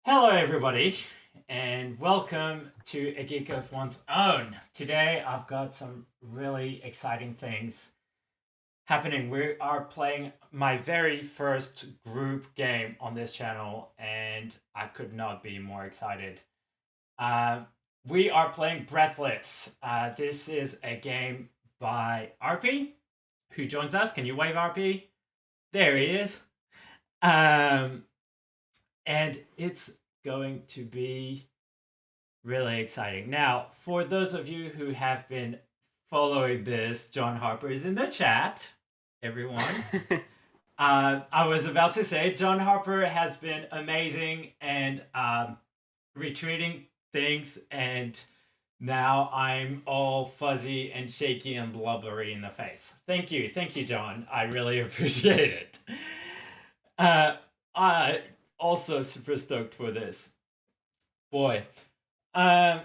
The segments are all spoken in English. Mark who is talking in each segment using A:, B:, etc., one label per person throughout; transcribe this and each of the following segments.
A: Hello, everybody, and welcome to A Geek of One's Own. Today, I've got some really exciting things happening. We are playing my very first group game on this channel, and I could not be more excited. Uh, we are playing Breathless. This is a game by RP, who joins us. Can you wave, RP? There he is. Um, and it's going to be really exciting. Now, for those of you who have been following this, John Harper is in the chat, everyone. I was about to say, John Harper has been amazing and retweeting things, and now I'm all fuzzy and shaky and blubbery in the face. Thank you, John. I really appreciate it. I also super stoked for this. Boy, I'm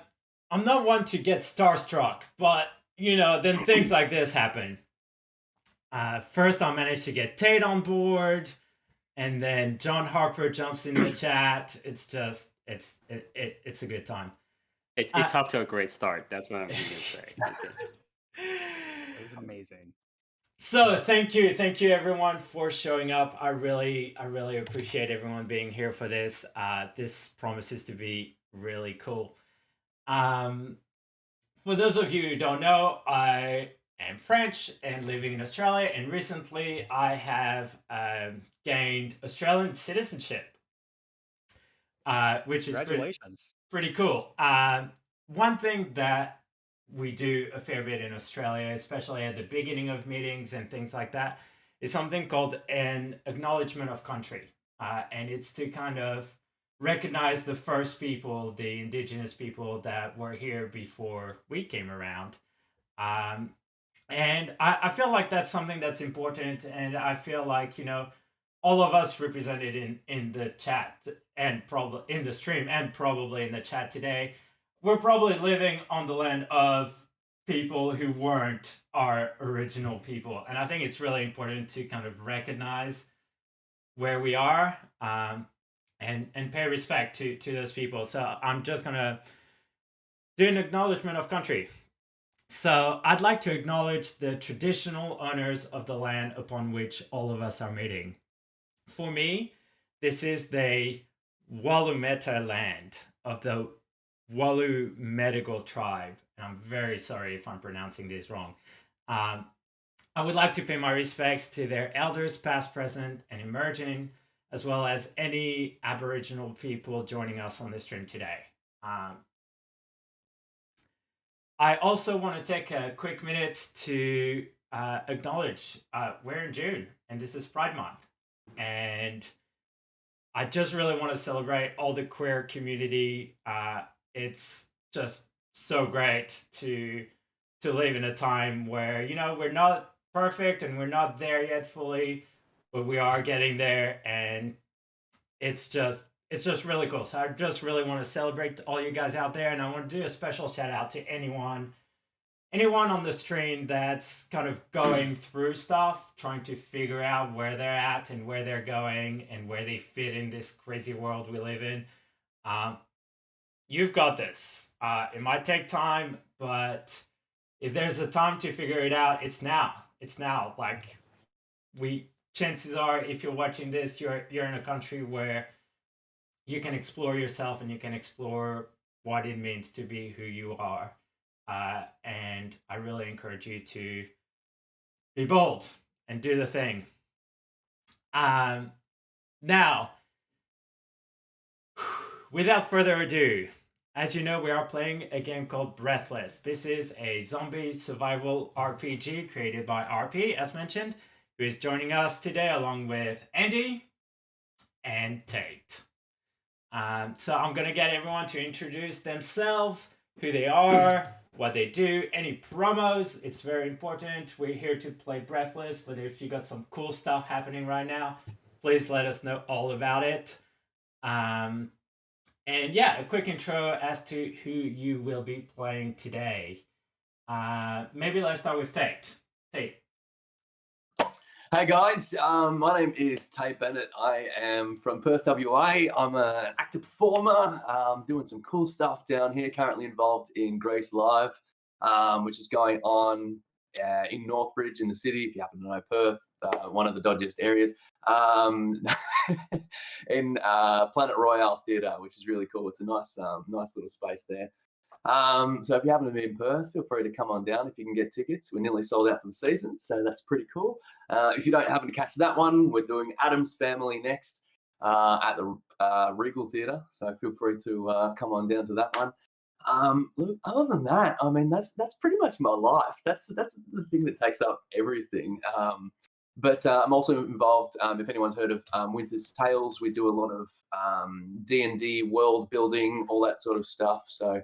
A: not one to get starstruck, but then things like this happen. First, I managed to get Tate on board, and then John Harper jumps in the chat. It's just, it's a good time.
B: It's off to a great start. That's what I'm going to say.
C: It was amazing.
A: So thank you everyone for showing up. I really appreciate everyone being here for this. This promises to be really cool. For those of you who don't know, I am French and living in Australia, and recently I have gained Australian citizenship, which is
C: Congratulations.
A: pretty cool. One thing that we do a fair bit in Australia, especially at the beginning of meetings and things like that, is something called an acknowledgement of country. And it's to kind of recognize the first people, the indigenous people that were here before we came around. And I feel like that's something that's important. And I feel like, all of us represented in the chat and probably in the stream and probably in the chat today, we're probably living on the land of people who weren't our original people. And I think it's really important to kind of recognize where we are, and pay respect to those people. So I'm just going to do an acknowledgement of country. So I'd like to acknowledge the traditional owners of the land upon which all of us are meeting. For me, this is the Walumeta land of the Walu medical tribe. And I'm very sorry if I'm pronouncing this wrong. I would like to pay my respects to their elders, past, present, and emerging, as well as any Aboriginal people joining us on this stream today. I also want to take a quick minute to acknowledge we're in June, and this is Pride Month. And I just really want to celebrate all the queer community. It's just so great to live in a time where we're not perfect and we're not there yet fully, but we are getting there, and it's just really cool. So I just really want to celebrate all you guys out there, and I want to do a special shout out to anyone on the stream that's kind of going through stuff, trying to figure out where they're at and where they're going and where they fit in this crazy world we live in. You've got this. It might take time, but if there's a time to figure it out, it's now. It's now. Like, chances are, if you're watching this, you're in a country where you can explore yourself and you can explore what it means to be who you are. And I really encourage you to be bold and do the thing. Now, without further ado, as you know, we are playing a game called Breathless. This is a zombie survival RPG created by RP, as mentioned, who is joining us today along with Andy and Tate. So I'm going to get everyone to introduce themselves, who they are, what they do, any promos. It's very important. We're here to play Breathless, but if you got some cool stuff happening right now, please let us know all about it. And yeah, a quick intro as to who you will be playing today. Maybe let's start with Tate. Tate.
D: Hey guys, my name is Tate Bennett. I am from Perth, WA. I'm an actor performer, doing some cool stuff down here. Currently involved in Grace Live, which is going on in Northbridge in the city. If you happen to know Perth, one of the dodgiest areas, in Planet Royale Theatre, which is really cool. It's a nice, nice little space there. So if you happen to be in Perth, feel free to come on down if you can get tickets. We're nearly sold out for the season, so that's pretty cool. If you don't happen to catch that one, we're doing Adam's Family next at the Regal Theatre, so feel free to come on down to that one. Look, other than that, I mean, that's pretty much my life. That's the thing that takes up everything. But I'm also involved. If anyone's heard of Winter's Tales, we do a lot of D&D world building, all that sort of stuff. So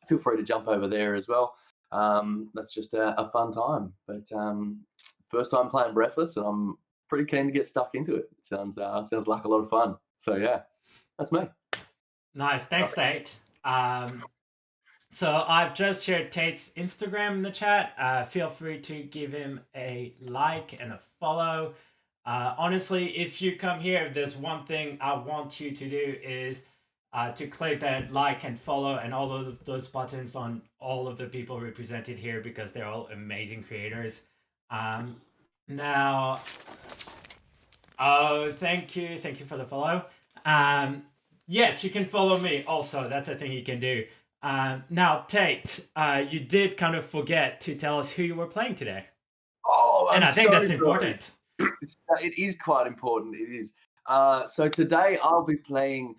D: feel free to jump over there as well. That's just a fun time. But first time playing Breathless, and I'm pretty keen to get stuck into it. It sounds like a lot of fun. So yeah, that's me.
A: Nice, thanks, Tate. So I've just shared Tate's Instagram in the chat. Feel free to give him a like and a follow. Honestly, if you come here, there's one thing I want you to do is to click that like and follow and all of those buttons on all of the people represented here, because they're all amazing creators. Now, oh, thank you for the follow. Yes, you can follow me also. That's a thing you can do. Now, Tate, you did kind of forget to tell us who you were playing today.
D: Oh,
A: and I think
D: so
A: that's
D: sorry.
A: important.
D: It is quite important. It is. So today I'll be playing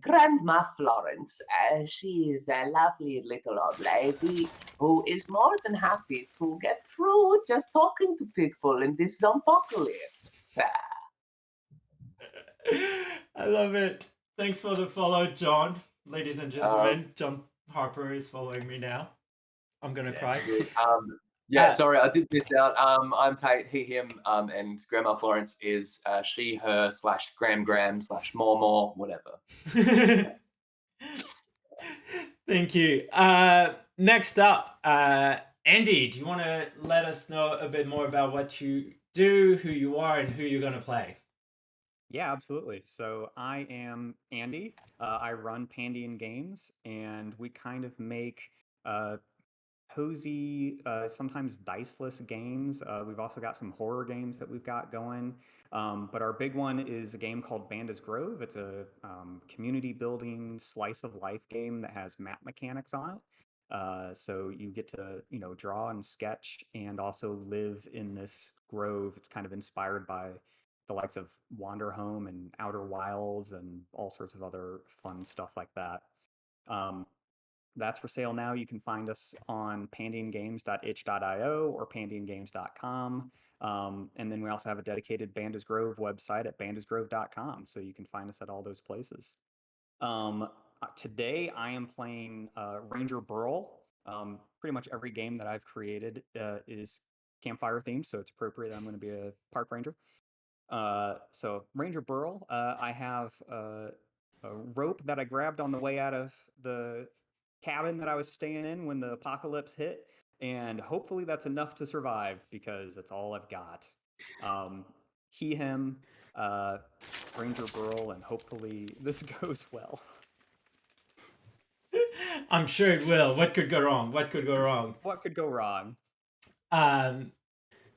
D: Grandma Florence. She is a lovely little old lady who is more than happy to get through just talking to people in this zompocalypse.
A: I love it. Thanks for the follow, John. Ladies and gentlemen, John Harper is following me now. I'm gonna cry.
D: Sorry, I did miss out. I'm Tate, he, him, and Grandma Florence is she, her, /gram, /more, whatever.
A: Thank you. Next up, Andy, do you want to let us know a bit more about what you do, who you are, and who you're going to play?
C: Yeah, absolutely. So I am Andy. I run Pandian Games, and we kind of make cozy, sometimes diceless games. We've also got some horror games that we've got going. But our big one is a game called Banda's Grove. It's a community building slice of life game that has map mechanics on it. So you get to, draw and sketch and also live in this grove. It's kind of inspired by the likes of Wander Home and Outer Wilds and all sorts of other fun stuff like that. That's for sale now. You can find us on pandiangames.itch.io or pandiangames.com. And then we also have a dedicated Banda's Grove website at bandasgrove.com. So you can find us at all those places. Today I am playing Ranger Burl. Pretty much every game that I've created is campfire themed, so it's appropriate that I'm going to be a park ranger. So Ranger Burl, I have a rope that I grabbed on the way out of the cabin that I was staying in when the apocalypse hit, and hopefully that's enough to survive because that's all I've got. He, him, Ranger Burl, and hopefully this goes well.
A: I'm sure it will. What could go wrong? What could go wrong?
C: What could go wrong?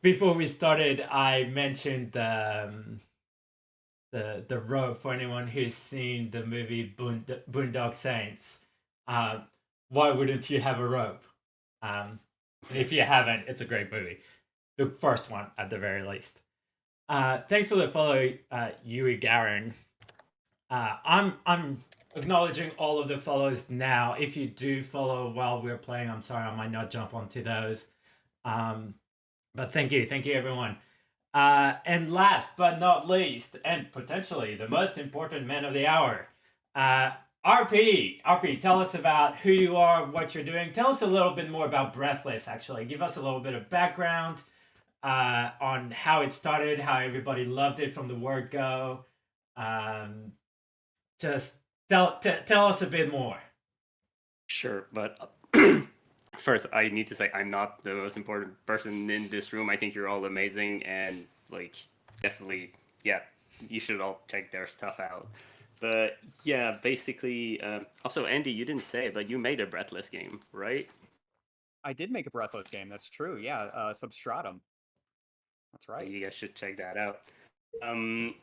A: Before we started, I mentioned the rope for anyone who's seen the movie Boondock Saints. Why wouldn't you have a rope? If you haven't, it's a great movie. The first one, at the very least. Thanks for the follow, Yui Garen. I'm acknowledging all of the follows now. If you do follow while we're playing, I'm sorry, I might not jump onto those. But thank you everyone. And last but not least, and potentially the most important man of the hour, RP, tell us about who you are, what you're doing. Tell us a little bit more about Breathless, actually. Give us a little bit of background on how it started, how everybody loved it from the word go. Just tell us a bit more.
B: Sure, but first, I need to say I'm not the most important person in this room. I think you're all amazing, and like definitely, yeah, you should all check their stuff out. But yeah, basically, also Andy, you didn't say it, but you made a Breathless game, right?
C: I did make a Breathless game. That's true. Yeah, Substratum. That's right.
B: You guys should check that out.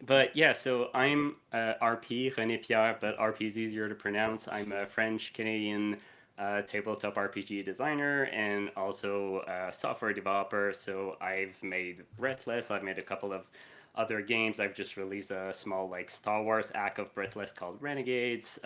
B: But yeah, so I'm RP, René Pierre, but RP is easier to pronounce. I'm a French Canadian tabletop RPG designer and also a software developer. So I've made Breathless. I've made a couple of other games. I've just released a small like Star Wars act of Breathless called Renegades.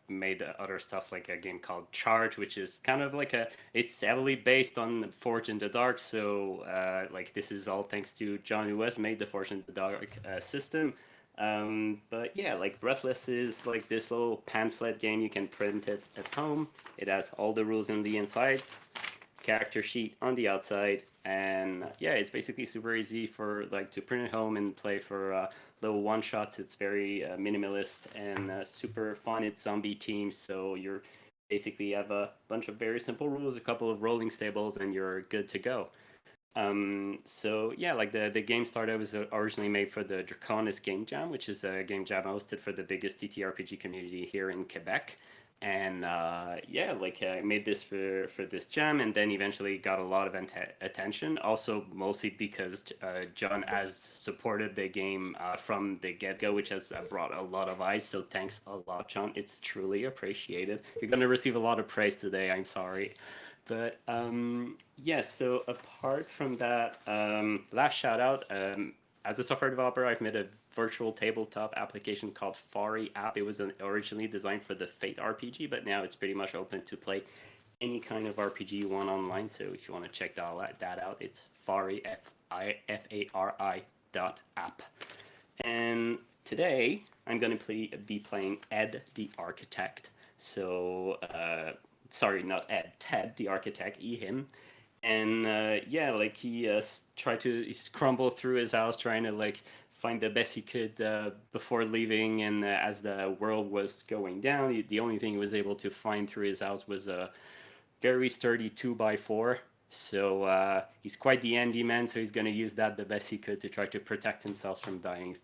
B: Made other stuff like a game called Charge, which is kind of like it's heavily based on Forge in the Dark. So like this is all thanks to John who has made the Forge in the Dark system. But yeah, like Breathless is like this little pamphlet game. You can print it at home. It has all the rules in the insides, character sheet on the outside, and yeah, it's basically super easy for like to print at home and play for little one shots. It's very minimalist and super fun. It's zombie teams, so you're basically have a bunch of very simple rules, a couple of rolling stables, and you're good to go. So yeah, like the game started was originally made for the Draconis Game Jam, which is a game jam hosted for the biggest TTRPG community here in Quebec. And yeah, like I made this for this jam, and then eventually got a lot of attention. Also, mostly because John has supported the game from the get go, which has brought a lot of eyes. So thanks a lot, John. It's truly appreciated. You're gonna receive a lot of praise today. I'm sorry. But yes, so apart from that, last shout out. As a software developer, I've made a virtual tabletop application called Fari app. It was originally designed for the Fate RPG, but now it's pretty much open to play any kind of RPG you want online. So if you want to check that out, it's Fari, Fari .app. And today, I'm going to be playing Ed the Architect. So sorry, not Ed, Ted, the architect, him. And yeah, like he tried to crumble through his house, trying to like find the best he could before leaving. And as the world was going down, the only thing he was able to find through his house was a very sturdy 2x4. So he's quite the handyman, so he's going to use that the best he could to try to protect himself from dying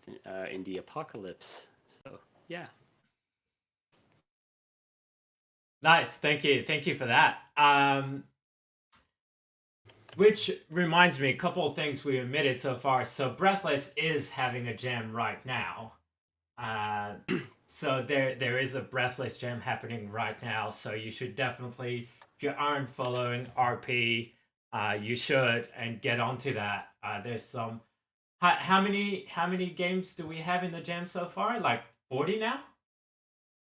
B: in the apocalypse. So yeah.
A: Nice, thank you for that. Which reminds me, a couple of things we omitted so far. So Breathless is having a jam right now. So there is a Breathless jam happening right now. So you should definitely, if you aren't following RP, you should and get onto that. There's some. How many games do we have in the jam so far? Like 40 now?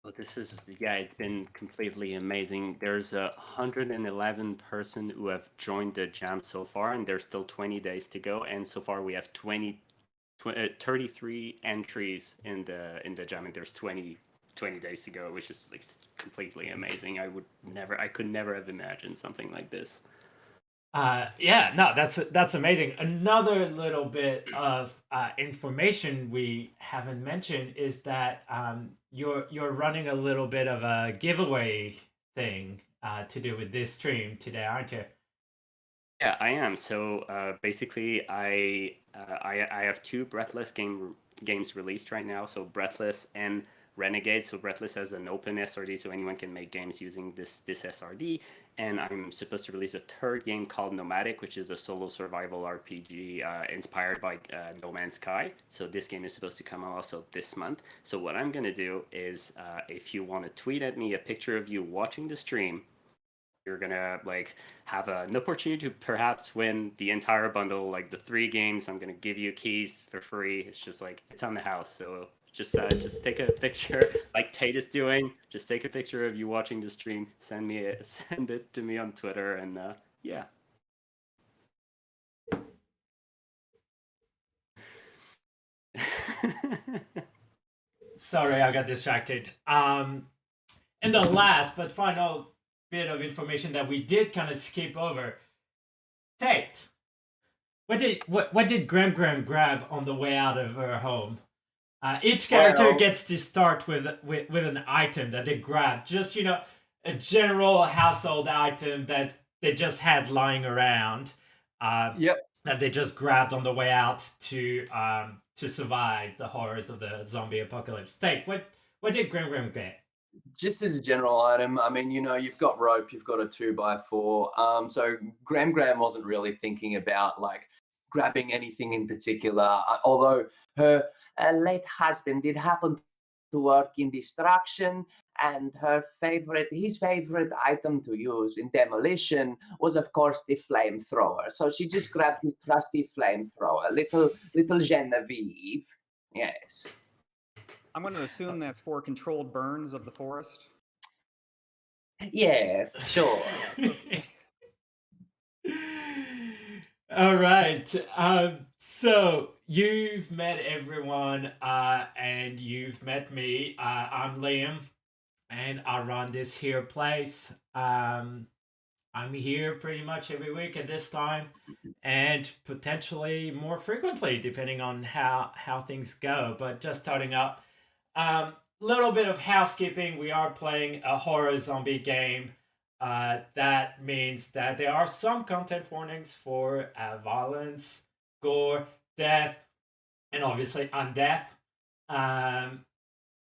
B: Well, this is, yeah, it's been completely amazing. There's 111 person who have joined the jam so far, and there's still 20 days to go. And so far we have 33 entries in the jam, and there's 20 days to go, which is like completely amazing. I could never have imagined something like this.
A: Yeah, no, that's amazing. Another little bit of information we haven't mentioned is that you're running a little bit of a giveaway thing to do with this stream today, aren't you?
B: Yeah, I am. So basically, I have two Breathless games released right now. So Breathless and Renegade. So Breathless has an open SRD, so anyone can make games using this SRD. And I'm supposed to release a third game called Nomadic, which is a solo survival RPG inspired by No Man's Sky. So this game is supposed to come out also this month. So what I'm gonna do is, if you want to tweet at me a picture of you watching the stream, you're gonna like have an opportunity to perhaps win the entire bundle, like the 3 games. I'm gonna give you keys for free. It's just like it's on the house, so just take a picture like Tate is doing. Just take a picture of you watching the stream. Send it to me on Twitter, and yeah.
A: Sorry, I got distracted. And the last but final bit of information that we did kind of skip over. Tate, what did Graham grab on the way out of her home? Each character gets to start with an item that they grab. Just a general household item that they just had lying around.
D: Yep.
A: That they just grabbed on the way out to survive the horrors of the zombie apocalypse. Tate, what did Grim Grim get?
D: Just as a general item, I mean, you've got rope, you've got a 2x4. So Gram wasn't really thinking about like grabbing anything in particular, although her late husband did happen to work in destruction, and his favorite item to use in demolition was, of course, the flamethrower. So she just grabbed the trusty flamethrower, little Genevieve. Yes.
C: I'm going to assume that's for controlled burns of the forest.
D: Yes, sure.
A: All right. So you've met everyone, and you've met me. I'm Liam, and I run this here place. I'm here pretty much every week at this time, and potentially more frequently, depending on how things go. But just starting up, little bit of housekeeping. We are playing a horror zombie game. That means that there are some content warnings for violence, gore, death, and obviously undeath.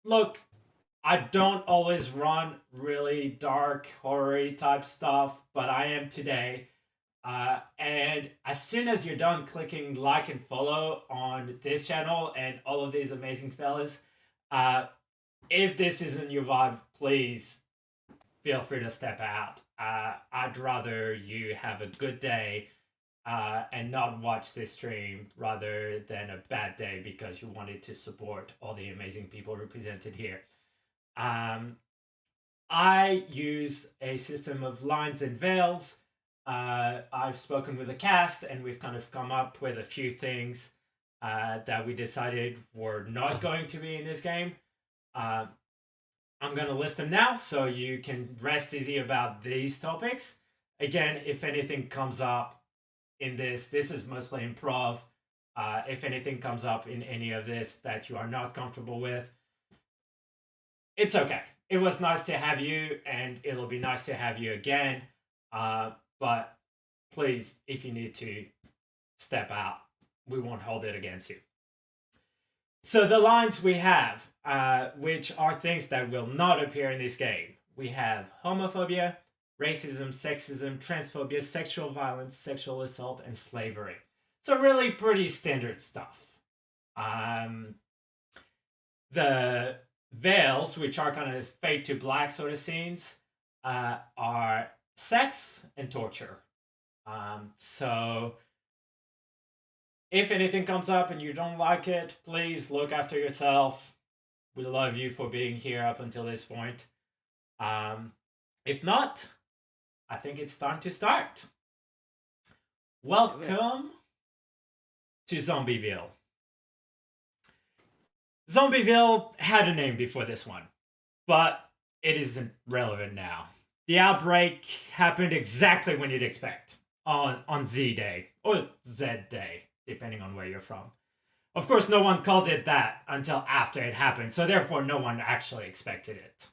A: Look, I don't always run really dark, horror type stuff, but I am today. And as soon as you're done clicking like and follow on this channel and all of these amazing fellas, if this isn't your vibe, please feel free to step out. I'd rather you have a good day and not watch this stream rather than a bad day because you wanted to support all the amazing people represented here. I use a system of lines and veils. I've spoken with the cast and we've kind of come up with a few things that we decided were not going to be in this game. I'm going to list them now so you can rest easy about these topics. Again, if anything comes up in this is mostly improv. If anything comes up in any of this that you are not comfortable with, it's okay. It was nice to have you, and it'll be nice to have you again. But please, if you need to step out, we won't hold it against you. So the lines we have, which are things that will not appear in this game. We have homophobia, racism, sexism, transphobia, sexual violence, sexual assault, and slavery. So really pretty standard stuff. The veils, which are kind of fade to black sort of scenes, are sex and torture. So if anything comes up and you don't like it, please look after yourself. We love you for being here up until this point. If not, I think it's time to start. Welcome to Zombieville. Zombieville had a name before this one, but it isn't relevant now. The outbreak happened exactly when you'd expect, on Z Day, or Z Day, depending on where you're from. Of course, no one called it that until after it happened, so therefore no one actually expected it.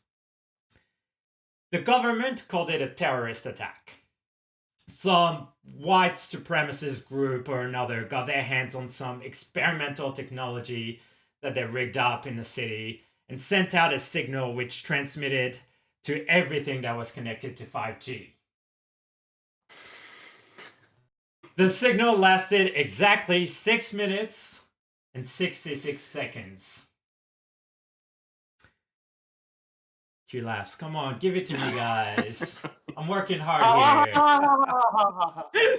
A: The government called it a terrorist attack. Some white supremacist group or another got their hands on some experimental technology that they rigged up in the city and sent out a signal which transmitted to everything that was connected to 5G. The signal lasted exactly 6 minutes and 66 seconds. Q laughs. Come on, give it to me, guys. I'm working hard here.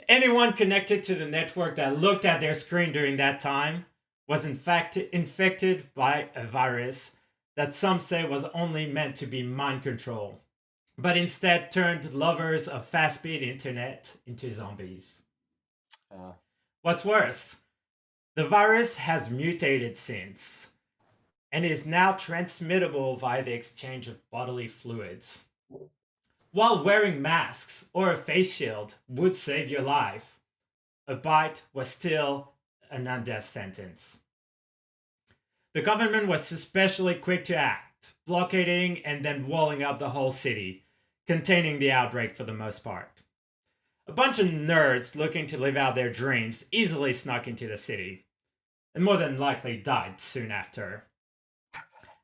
A: Anyone connected to the network that looked at their screen during that time was in fact infected by a virus that some say was only meant to be mind control, but instead turned lovers of fast-speed internet into zombies. What's worse, the virus has mutated since and is now transmittable via the exchange of bodily fluids. While wearing masks or a face shield would save your life, a bite was still a non-death sentence. The government was especially quick to act, blockading and then walling up the whole city, containing the outbreak for the most part. A bunch of nerds looking to live out their dreams easily snuck into the city, and more than likely died soon after.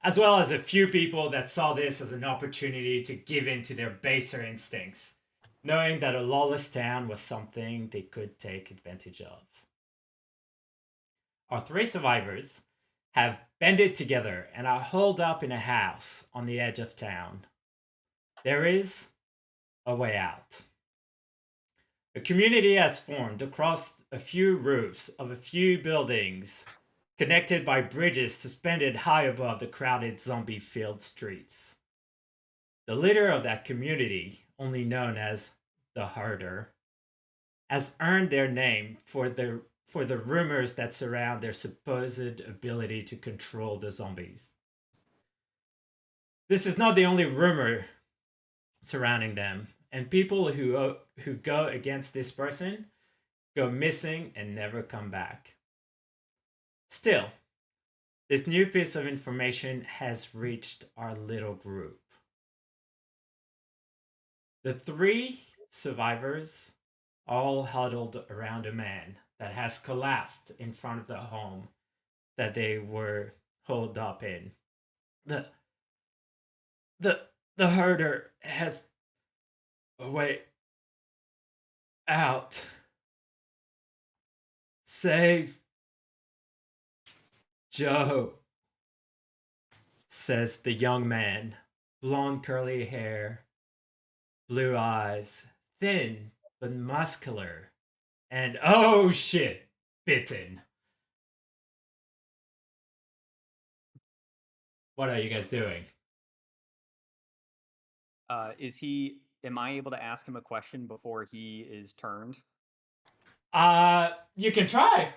A: As well as a few people that saw this as an opportunity to give in to their baser instincts, knowing that a lawless town was something they could take advantage of. Our three survivors have banded together and are holed up in a house on the edge of town. There is a way out. A community has formed across a few roofs of a few buildings, connected by bridges suspended high above the crowded zombie-filled streets. The leader of that community, only known as the Herder, has earned their name for the rumors that surround their supposed ability to control the zombies. This is not the only rumor surrounding them, and people who go against this person go missing and never come back. Still, this new piece of information has reached our little group. The three survivors all huddled around a man that has collapsed in front of the home that they were holed up in. The herder has a way out. Save Joe, says the young man. Blonde curly hair, blue eyes, thin but muscular, and oh shit, bitten. What are you guys doing?
C: Am I able to ask him a question before he is turned?
A: You can try.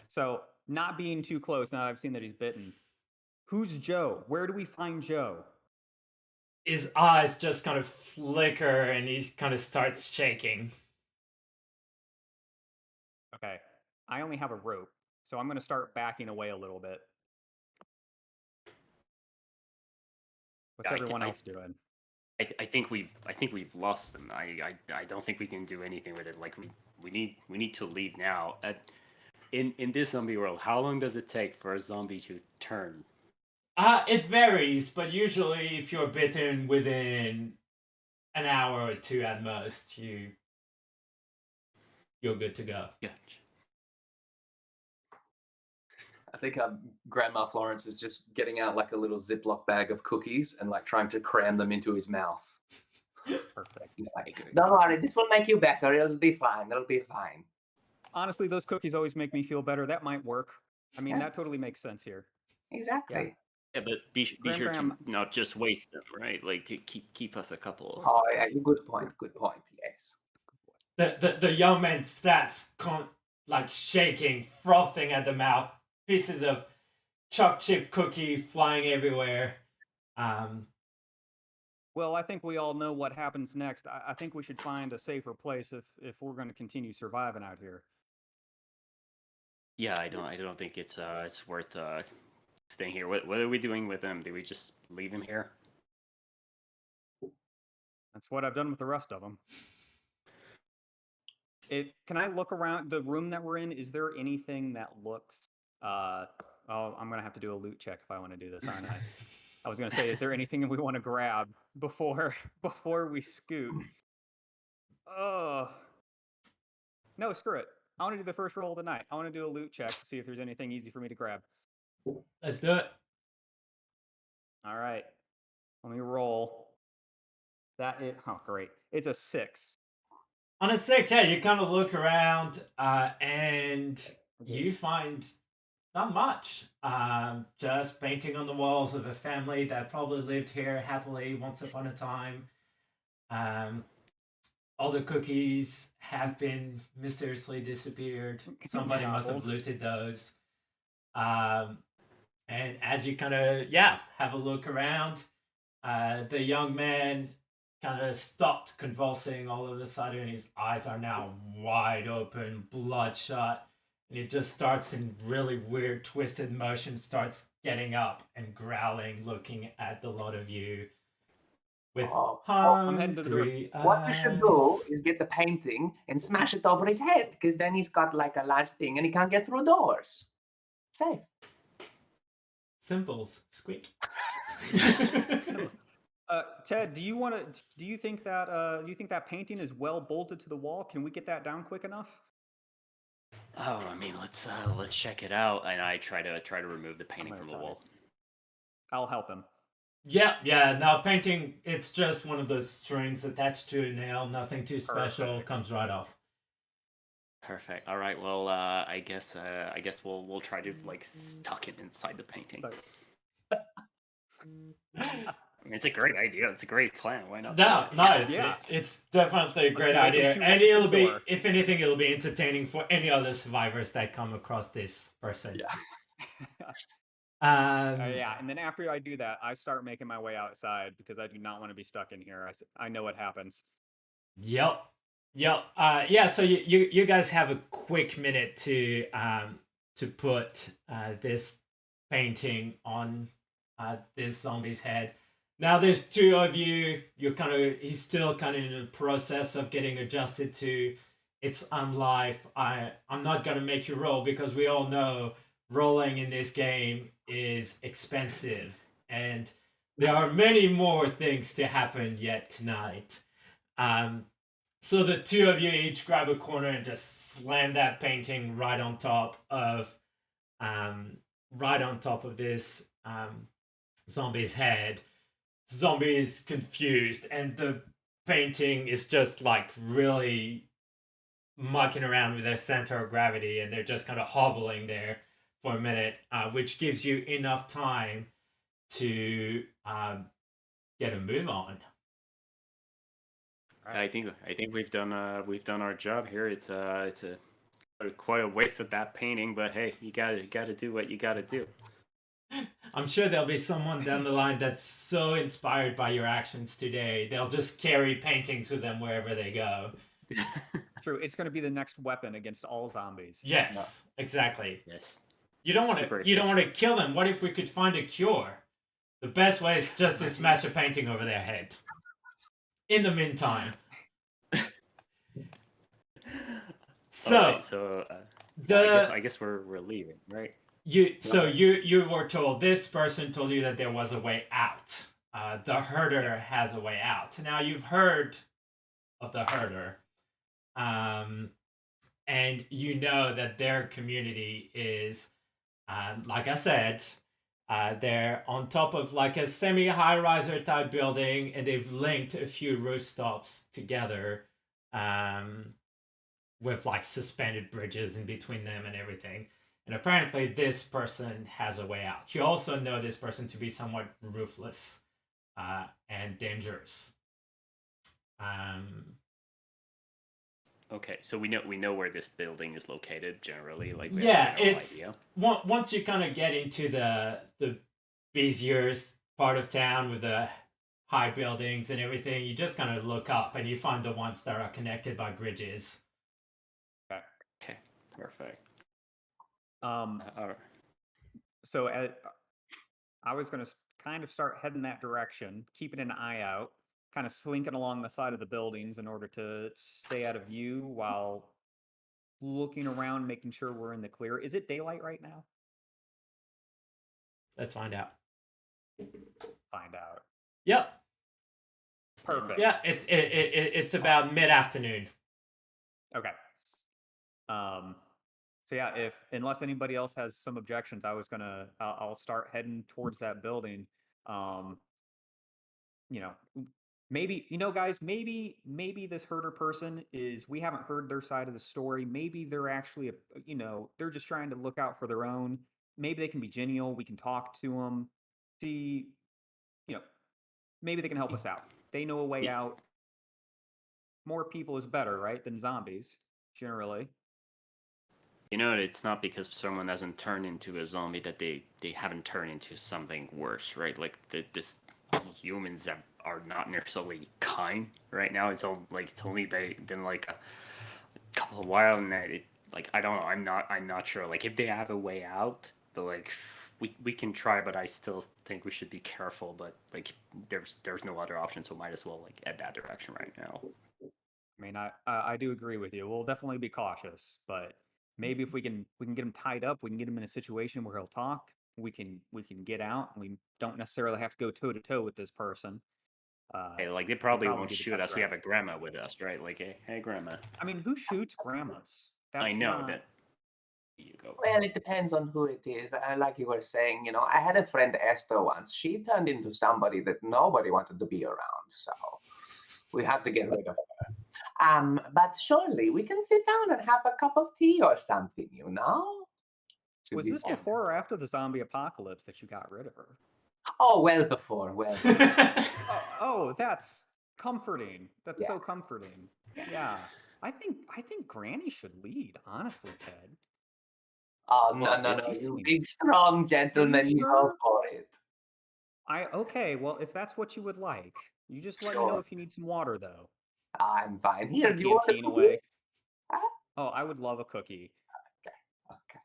C: So, not being too close now that I've seen that he's bitten. Who's Joe? Where do we find Joe?
A: His eyes just kind of flicker and he kind of starts shaking.
C: Okay. I only have a rope, so I'm going to start backing away a little bit. What's everyone else doing?
B: I think we've lost them. I don't think we can do anything with it. Like we need to leave now. In this zombie world, how long does it take for a zombie to turn?
A: It varies, but usually if you're bitten within an hour or two at most, you're good to go.
B: Gotcha.
D: I think Grandma Florence is just getting out like a little Ziploc bag of cookies and like trying to cram them into his mouth.
C: Perfect.
D: He's like, don't worry, this will make you better. It'll be fine. It'll be fine.
C: Honestly, those cookies always make me feel better. That might work. I mean, that totally makes sense here.
D: Exactly.
B: Yeah, but be sure to not just waste them, right? Like keep us a couple.
D: Oh yeah, good point. Good point. Yes.
A: The young man starts like shaking, frothing at the mouth, pieces of choc chip cookie flying everywhere.
C: Well, I think we all know what happens next. I think we should find a safer place if we're going to continue surviving out here.
B: Yeah, I don't think it's worth staying here. What are we doing with them? Do we just leave him here?
C: That's what I've done with the rest of them. Can I look around the room that we're in? Is there anything that looks? I'm gonna have to do a loot check if I want to do this, aren't I? I was gonna say, is there anything that we want to grab before we scoot? Oh, no, screw it. I want to do the first roll of the night. I want to do a loot check to see if there's anything easy for me to grab.
A: Let's do it.
C: All right. Let me roll. Great. It's a 6.
A: On a 6, yeah, you kind of look around and you find not much. Just painting on the walls of a family that probably lived here happily once upon a time. All the cookies have been mysteriously disappeared. Somebody must have looted those. And as you kind of, have a look around, the young man kind of stopped convulsing all of a sudden. His eyes are now wide open, bloodshot. And it just starts in really weird, twisted motion, starts getting up and growling, looking at the lot of you. with
D: Oh,
C: I'm heading to the door.
A: hungry
D: what we should do
A: eyes.
D: is get the painting and smash it over his head, because then he's got like a large thing and he can't get through doors. Safe.
A: Simples. Squeak.
C: Ted, do you think that painting is well bolted to the wall? Can we get that down quick enough?
B: Oh, I mean, let's check it out. And I try to remove the painting
C: gonna
B: from the
C: try.
B: wall.
C: I'll help him.
A: Yeah. Now painting, it's just one of those strings attached to a nail. Nothing too special.
C: Perfect.
A: Comes right off.
B: Perfect. All right. Well, I guess we'll try to like stuck it inside the painting. I mean, it's a great idea. It's a great plan. Why not?
A: No,
C: Yeah.
A: it's definitely a
C: Let's
A: great
C: make 'em
A: idea,
C: two
A: and
C: minutes
A: it'll
C: to the
A: be,
C: door.
A: if anything, it'll be entertaining for any other survivors that come across this person.
D: Yeah.
C: Yeah, and then after I do that, I start making my way outside because I do not want to be stuck in here. I know what happens.
A: Yep. Yeah. So you guys have a quick minute to put this painting on this zombie's head. Now there's two of you. He's still kind of in the process of getting adjusted to its unlife. I'm not gonna make you roll because we all know rolling in this game is expensive, and there are many more things to happen yet tonight. So the two of you each grab a corner and just slam that painting right on top of this zombie's head. Zombie is confused, and the painting is just like really mucking around with their center of gravity, and they're just kind of hobbling there for a minute, which gives you enough time to get a move on.
B: I think we've done our job here. It's quite a waste of that painting, but hey, you gotta do what you gotta do.
A: I'm sure there'll be someone down the line that's so inspired by your actions today, they'll just carry paintings with them wherever they go.
C: True, it's going to be the next weapon against all zombies.
A: Yes, exactly.
B: Yes.
A: You don't want
B: Super
A: to kill them. What if we could find a cure? The best way is just to smash a painting over their head. In the meantime. So,
B: right, so I guess we're leaving, right?
A: you were told, this person told you that there was a way out. The herder has a way out. Now you've heard of the herder, and you know that their community is, like I said, they're on top of like a semi-high-riser type building, and they've linked a few rooftops together, with like suspended bridges in between them and everything. And apparently this person has a way out. You also know this person to be somewhat ruthless and dangerous.
B: Okay, so we know where this building is located generally. Like we
A: Yeah,
B: have a general
A: it's
B: idea.
A: once you kind of get into the busier part of town with the high buildings and everything, you just kind of look up and you find the ones that are connected by bridges.
B: Okay, perfect.
C: So I was going to kind of start heading that direction, keeping an eye out, kind of slinking along the side of the buildings in order to stay out of view while looking around, making sure we're in the clear. Is it daylight right now?
A: Let's find out.
C: Find out.
A: Yep.
C: Perfect.
A: Yeah, it's about mid-afternoon.
C: Okay. So yeah, unless anybody else has some objections, I'll start heading towards that building. Maybe, guys, maybe this herder person we haven't heard their side of the story. Maybe they're actually, they're just trying to look out for their own. Maybe they can be genial. We can talk to them, see, maybe they can help us out. They know a way out. More people is better, right, than zombies, generally.
B: It's not because someone hasn't turned into a zombie that they haven't turned into something worse, right? Like this humans are not necessarily kind right now. It's only been like a couple of while, and I don't know. I'm not sure. Like if they have a way out, but like we can try, but I still think we should be careful. But like, there's no other option, so might as well like head that direction right now.
C: I mean, I do agree with you. We'll definitely be cautious, but maybe if we can get him tied up, we can get him in a situation where he'll talk. We can get out, and we don't necessarily have to go toe to toe with this person.
B: Hey, like they
C: would
B: probably
C: probably
B: won't
C: be the
B: shoot
C: best
B: us. We
C: route.
B: have a grandma with us, right? Like, hey, grandma.
C: I mean, who shoots grandmas?
B: I
C: That's
B: know
C: not.
B: that. You go.
D: Well, it depends on who it is. Like you were saying, I had a friend Esther once. She turned into somebody that nobody wanted to be around, so we had to get rid of her. But surely we can sit down and have a cup of tea or something, Should
C: Was
D: be
C: this
D: fun.
C: before or after the zombie apocalypse that you got rid of her?
D: Oh, well before. Well,
C: Oh, that's comforting. That's
D: Yeah.
C: so comforting. Yeah. I think Granny should lead, honestly, Ted.
D: oh
B: Well,
D: no,
B: if
D: you
C: you-
D: big strong gentleman, you go
C: sure?
D: for it.
C: Okay, well, if that's what you would like, you just let me know
D: Sure.
C: if you need some water, though.
D: I'm fine. Here,
C: Put a
D: do you want a
C: canteen
D: cookie?
C: away.
D: Huh?
C: Oh, I would love a cookie.
D: Okay.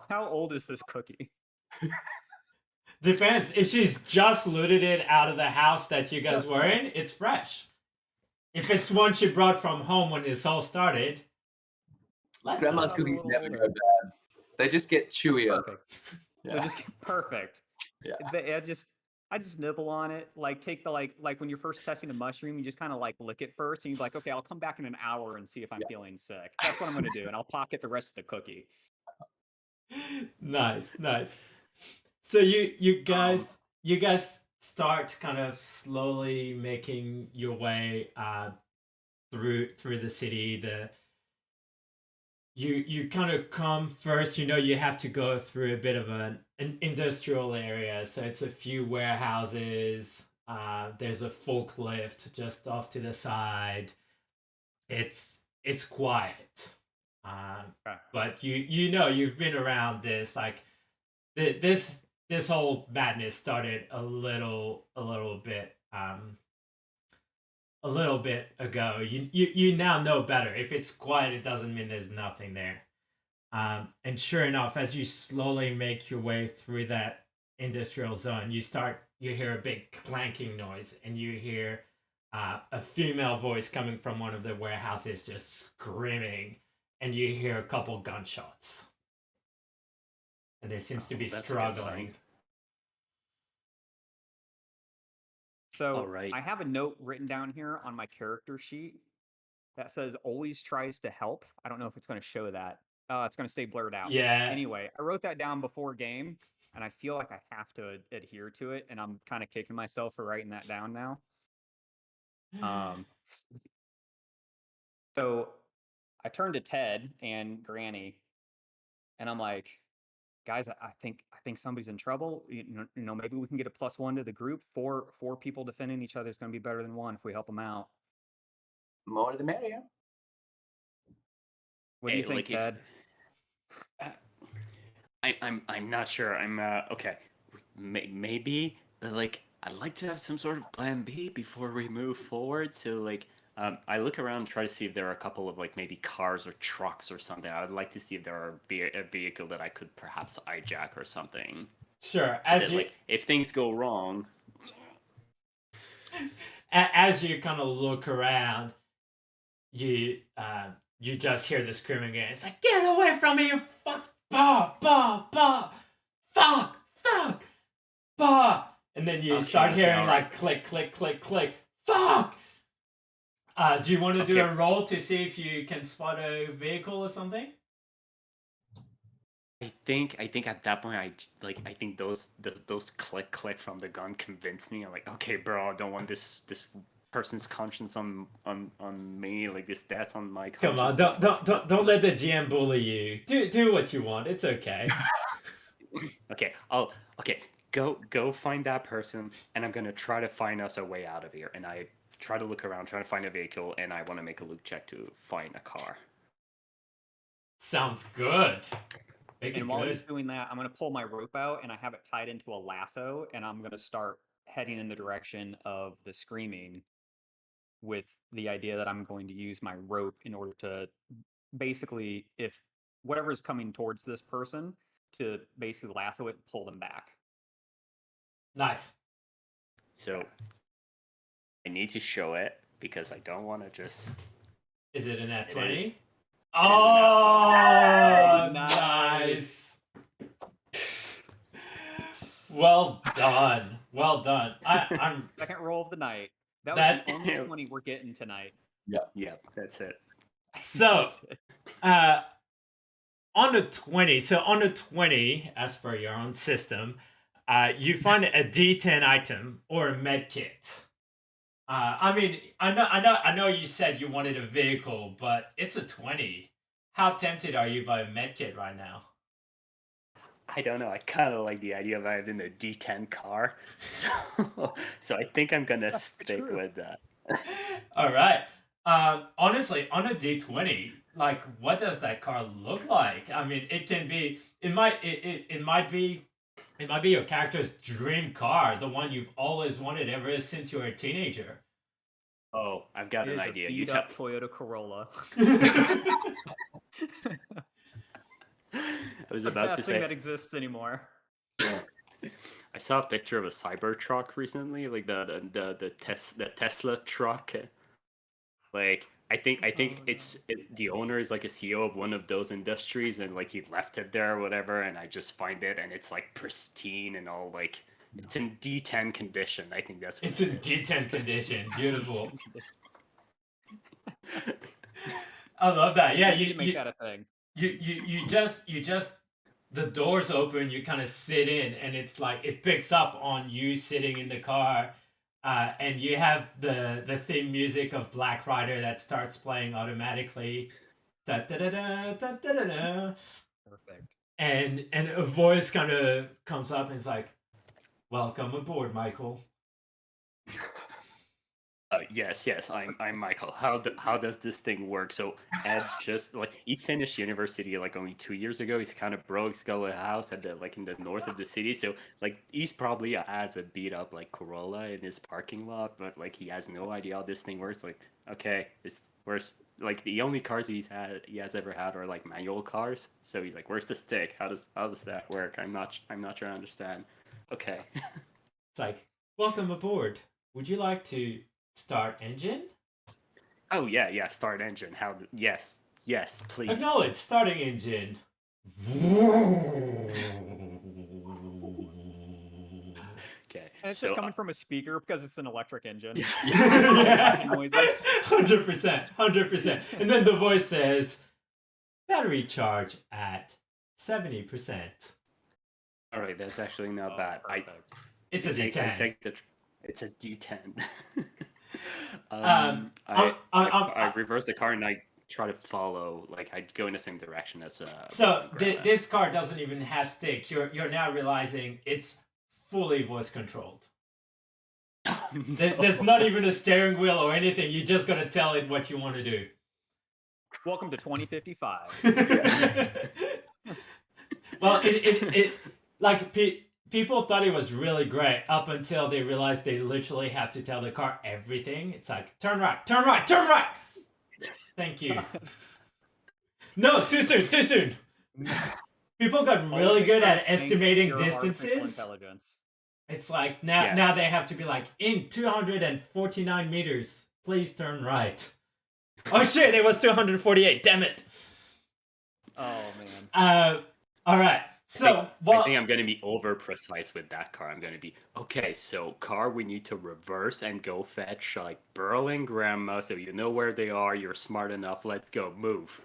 C: How old is this cookie?
A: Depends. If she's just looted it out of the house that you guys were in, it's fresh. If it's one she brought from home when this all started, less
D: Grandma's
A: so.
D: cookies
C: little
D: never
C: older.
D: go bad. They just get
C: It's
D: chewier.
C: perfect.
D: Yeah.
C: They're just perfect.
D: Yeah.
C: I just nibble on it. Like take the like when you're first testing a mushroom, you just kind of like lick it first, and you're like, okay, I'll come back in an hour and see if I'm feeling sick. That's what I'm gonna do, and I'll pocket the rest of the cookie.
A: Nice. So you guys start kind of slowly making your way through the city. You kind of come first. You have to go through a bit of an industrial area, so it's a few warehouses. There's a forklift just off to the side. It's quiet.
C: Okay.
A: But you've been around this like this whole madness started a little bit ago. You now know better. If it's quiet, it doesn't mean there's nothing there. And sure enough, as you slowly make your way through that industrial zone, you hear a big clanking noise, and you hear a female voice coming from one of the warehouses just screaming, and you hear a couple gunshots. And there seems to be
B: that's a good
A: struggling.
B: sign.
C: So
B: All right.
C: I have a note written down here on my character sheet that says always tries to help. I don't know if it's going to show that. It's going to stay blurred out.
A: Yeah.
C: Anyway, I wrote that down before game, and I feel like I have to adhere to it, and I'm kind of kicking myself for writing that down now. So I turned to Ted and Granny, and I'm like, guys, I think somebody's in trouble. Maybe we can get a +1 to the group. Four people defending each other is going to be better than one if we help them out.
D: More the merrier.
C: What do you think,
B: like
C: Ted?
B: I'm not sure. I'm okay. Maybe, but like I'd like to have some sort of plan B before we move forward. So like, I look around and try to see if there are a couple of like maybe cars or trucks or something. I would like to see if there are a vehicle that I could perhaps hijack or something.
A: Sure.
B: Like if things go wrong.
A: As you kind of look around, you just hear the screaming again. It's like, get away from me, you fuck, bah, fuck, bah. And then you start hearing like click, fuck. Do you want to do a roll to see if you can spot a vehicle or something?
B: I think at that point I think those click from the gun convinced me. I'm like, okay, bro, I don't want this person's conscience on me, like this death on my conscience.
A: Come on, don't let the GM bully you. Do what you want. It's okay.
B: Okay, go find that person, and I'm gonna try to find us a way out of here. And I try to look around, trying to find a vehicle, and I want to make a look check to find a car.
A: Sounds good.
C: And while he's doing that, I'm going to pull my rope out, and I have it tied into a lasso, and I'm going to start heading in the direction of the screaming, with the idea that I'm going to use my rope in order to basically, if whatever is coming towards this person, to basically lasso it and pull them back.
A: Nice.
B: So I need to show it because I don't want to just.
A: Is it in that
B: It
A: 20?
B: is.
A: Oh,
C: Nice.
A: Well done. Well done. I'm
C: Second roll of the night. That
A: That-
C: was the only 20 we're getting tonight.
B: Yeah, that's it.
A: so
C: That's it.
A: on a 20. So on a 20, as per your own system, you find a D10 item or a med kit. I mean, I know you said you wanted a vehicle, but it's a 20. How tempted are you by a med kit right now?
B: I don't know. I kind of like the idea of having a D10 car, so I think I'm gonna stick
C: true.
B: with that.
A: All right. Honestly, on a D20, like, what does that car look like? I mean, it can be. It might be. It might be your character's dream car, the one you've always wanted ever since you were a teenager.
B: Oh, I've got
C: It
B: an
C: is
B: idea.
C: a
B: You
C: beat
B: tell.
C: up Toyota Corolla.
B: I was
C: The
B: about to
C: best thing
B: say.
C: that exists anymore.
B: I saw a picture of a Cybertruck recently, like the Tesla truck. Like I think the owner is like a CEO of one of those industries, and like he left it there or whatever. And I just find it, and it's like pristine and all like it's in D10 condition. I think that's what
A: It's in D10 condition. Beautiful. I love that. Yeah,
C: We need to make that a thing.
A: you just the doors open, you kind of sit in, and it's like it picks up on you sitting in the car, and you have the theme music of Black Rider that starts playing automatically. Da, da, da, da, da, da, da, da.
C: Perfect.
A: And a voice kind of comes up and it's like, "Welcome aboard, Michael."
B: Yes, I'm Michael. How does this thing work? So Ed just like he finished university like only 2 years ago. He's kind of broke. He's got a house at the like in the north of the city. So like he's probably has a beat up like Corolla in his parking lot, but like he has no idea how this thing works. Like okay, where's like the only cars he has ever had are like manual cars. So he's like, where's the stick? How does that work? I'm not trying to understand. Okay.
A: It's like, "Welcome aboard. Would you like to start engine?
B: Oh yeah, start engine. Yes, please.
A: Acknowledge starting engine."
B: Okay.
C: And it's
B: so,
C: just coming from a speaker because it's an electric engine.
A: Yeah.
C: Noises.
A: 100%, 100%. And then the voice says, "Battery charge at 70%.
B: all right, that's actually not bad.
C: Perfect.
A: It's a D10.
B: It's a D10.
A: I'm-
B: I reverse the car and I try to follow. Like I go in the same direction as.
A: So
B: Grandma.
A: this car doesn't even have stick. You're now realizing it's fully voice controlled. There's not even a steering wheel or anything. You're just gonna tell it what you want to do.
C: Welcome to 2055.
A: Well, it like people thought it was really great up until they realized they literally have to tell the car everything. It's like, turn right, turn right, turn right. Thank you. No, too soon. People got really good at estimating
C: Your artificial
A: distances.
C: intelligence.
A: It's like now they have to be like, in 249 meters, please turn right. Oh shit, it was 248. Damn it.
C: Oh man.
A: All right. So
B: I think I'm going to be over precise with that car. I'm going to be okay. So car, we need to reverse and go fetch like Burl and Grandma, so you know where they are. You're smart enough. Let's go. Move.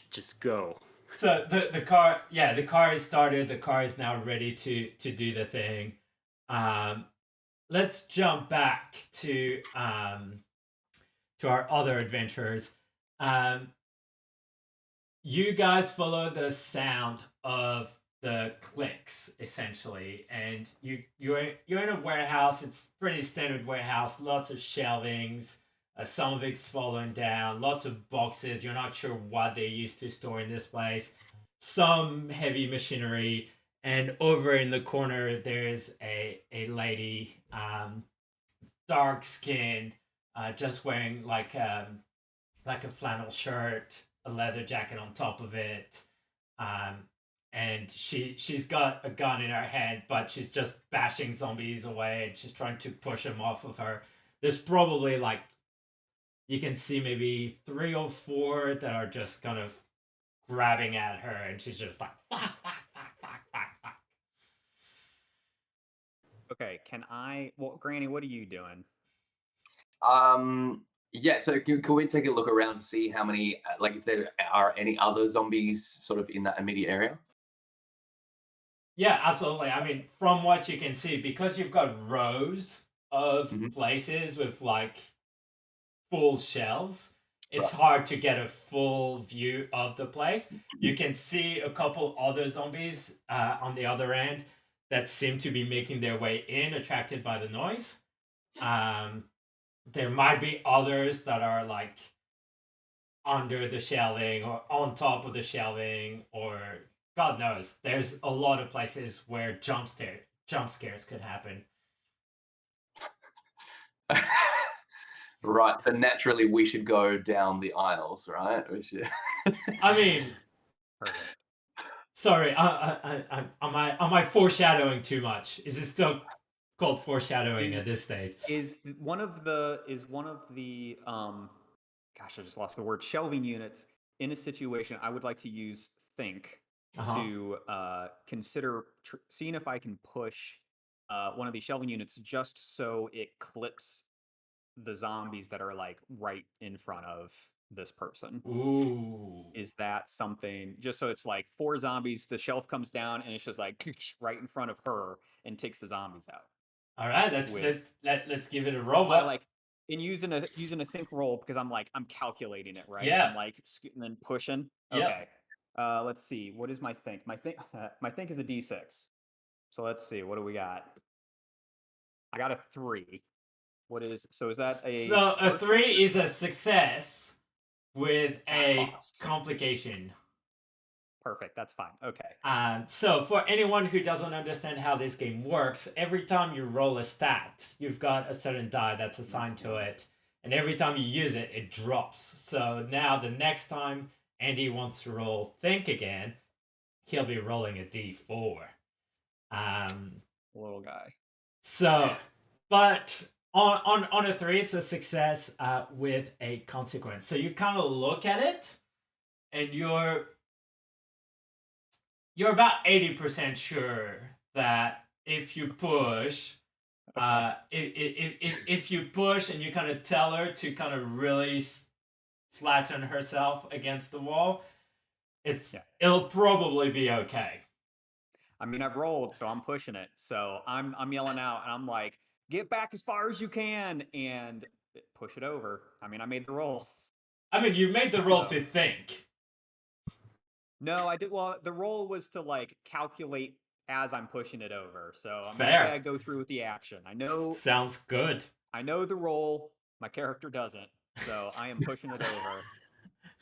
B: Just go.
A: So the car, the car is started. The car is now ready to do the thing. Let's jump back to our other adventurers. You guys follow the sound of the clicks essentially, and you're in a warehouse. It's pretty standard warehouse. Lots of shelvings. Some of it's fallen down. Lots of boxes. You're not sure what they used to store in this place. Some heavy machinery. And over in the corner, there's a lady, dark skin, just wearing like a flannel shirt, a leather jacket on top of it. and she's got a gun in her hand, but she's just bashing zombies away, and she's trying to push them off of her. There's probably like you can see maybe 3 or 4 that are just kind of grabbing at her, and she's just like fuck, fuck, fuck, fuck, fuck, fuck.
C: Okay, can I? Well, Granny, what are you doing?
D: Yeah, so can we take a look around to see how many, like, if there are any other zombies sort of in that immediate area?
A: Yeah, absolutely. I mean, from what you can see, because you've got rows of
D: Mhm.
A: places with like full shelves, it's
D: Right.
A: hard to get a full view of the place. You can see a couple other zombies on the other end that seem to be making their way in, attracted by the noise. Um, there might be others that are like under the shelving or on top of the shelving, or God knows. There's a lot of places where jump scares could happen.
D: Right, but naturally we should go down the aisles, right? We should.
A: I mean,
C: Perfect.
A: sorry, am I foreshadowing too much? Is it still called foreshadowing at this stage?
C: One of the gosh, I just lost the word, shelving units in a situation? I would like to use think
A: Uh-huh.
C: to consider seeing if I can push one of these shelving units just so it clips the zombies that are like right in front of this person.
A: Ooh.
C: Is that something, just so it's like 4 zombies, the shelf comes down and it's just like right in front of her and takes the zombies out?
A: All right, let's give it a roll.
C: By like in using a think roll, because I'm calculating it, right?
A: Yeah.
C: I'm like and then pushing.
A: Yep.
C: Okay. Let's see. What is my think? My think is a D6. So let's see. What do we got? I got a 3. Is that a
A: So a
C: hard
A: 3
C: push?
A: is a success with a
C: cost.
A: complication.
C: Perfect. That's fine. Okay.
A: So for anyone who doesn't understand how this game works, every time you roll a stat, you've got a certain die that's assigned to it, and every time you use it, it drops. So now the next time Andy wants to roll think again, he'll be rolling a d4.
C: Little guy.
A: So, but on a 3, it's a success with a consequence. So you kind of look at it, and you're about 80% sure that if you push, if you push and you kind of tell her to kind of really flatten herself against the wall, it'll probably be okay.
C: I mean, I've rolled, so I'm pushing it. So I'm yelling out, and I'm like, "Get back as far as you can," and push it over. I mean, I made the roll.
A: I mean, you made the roll to think.
C: No, I did. Well, the roll was to like calculate as I'm pushing it over. So I'm
A: Fair.
C: gonna say I go through with the action. I know.
A: Sounds good.
C: I know the roll. My character doesn't, so I am pushing it over.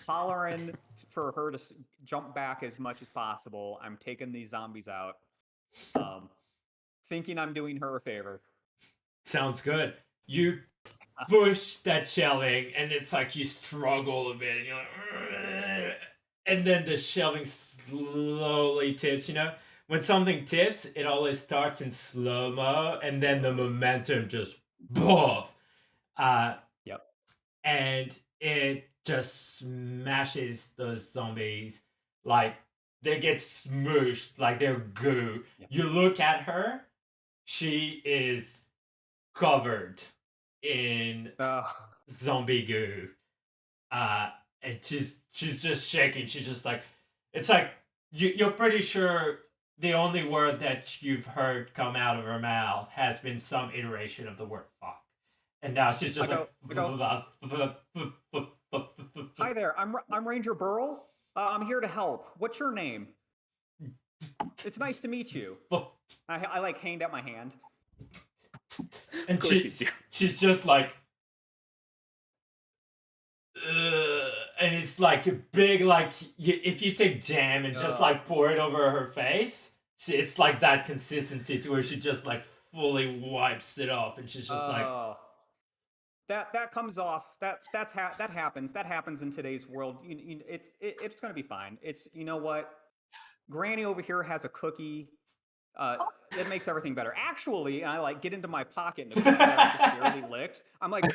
C: Hollering for her to jump back as much as possible. I'm taking these zombies out. Thinking I'm doing her a favor.
A: Sounds good. You push that shelving, and it's like you struggle a bit, and you're like, and then the shelving slowly tips. You know, when something tips, it always starts in slow mo, and then the momentum just poof.
C: Yep.
A: And it just smashes those zombies, like they get smooshed like they're goo. Yep. You look at her, she is covered in zombie goo. And she's just shaking. She's just like, it's like you're pretty sure the only word that you've heard come out of her mouth has been some iteration of the word fuck. And now she's just
C: Hi there, I'm Ranger Burl. I'm here to help. What's your name? It's nice to meet you. I like hanged out my hand.
A: And she's just like, and it's like a big, like, if you take jam and just like pour it over her face, it's like that consistency to where she just like fully wipes it off, and she's just like,
C: that comes off. That happens. That happens in today's world. It's going to be fine. It's, you know what? Granny over here has a cookie. It makes everything better. Actually, I like get into my pocket and the cookie that I just barely licked. I'm like,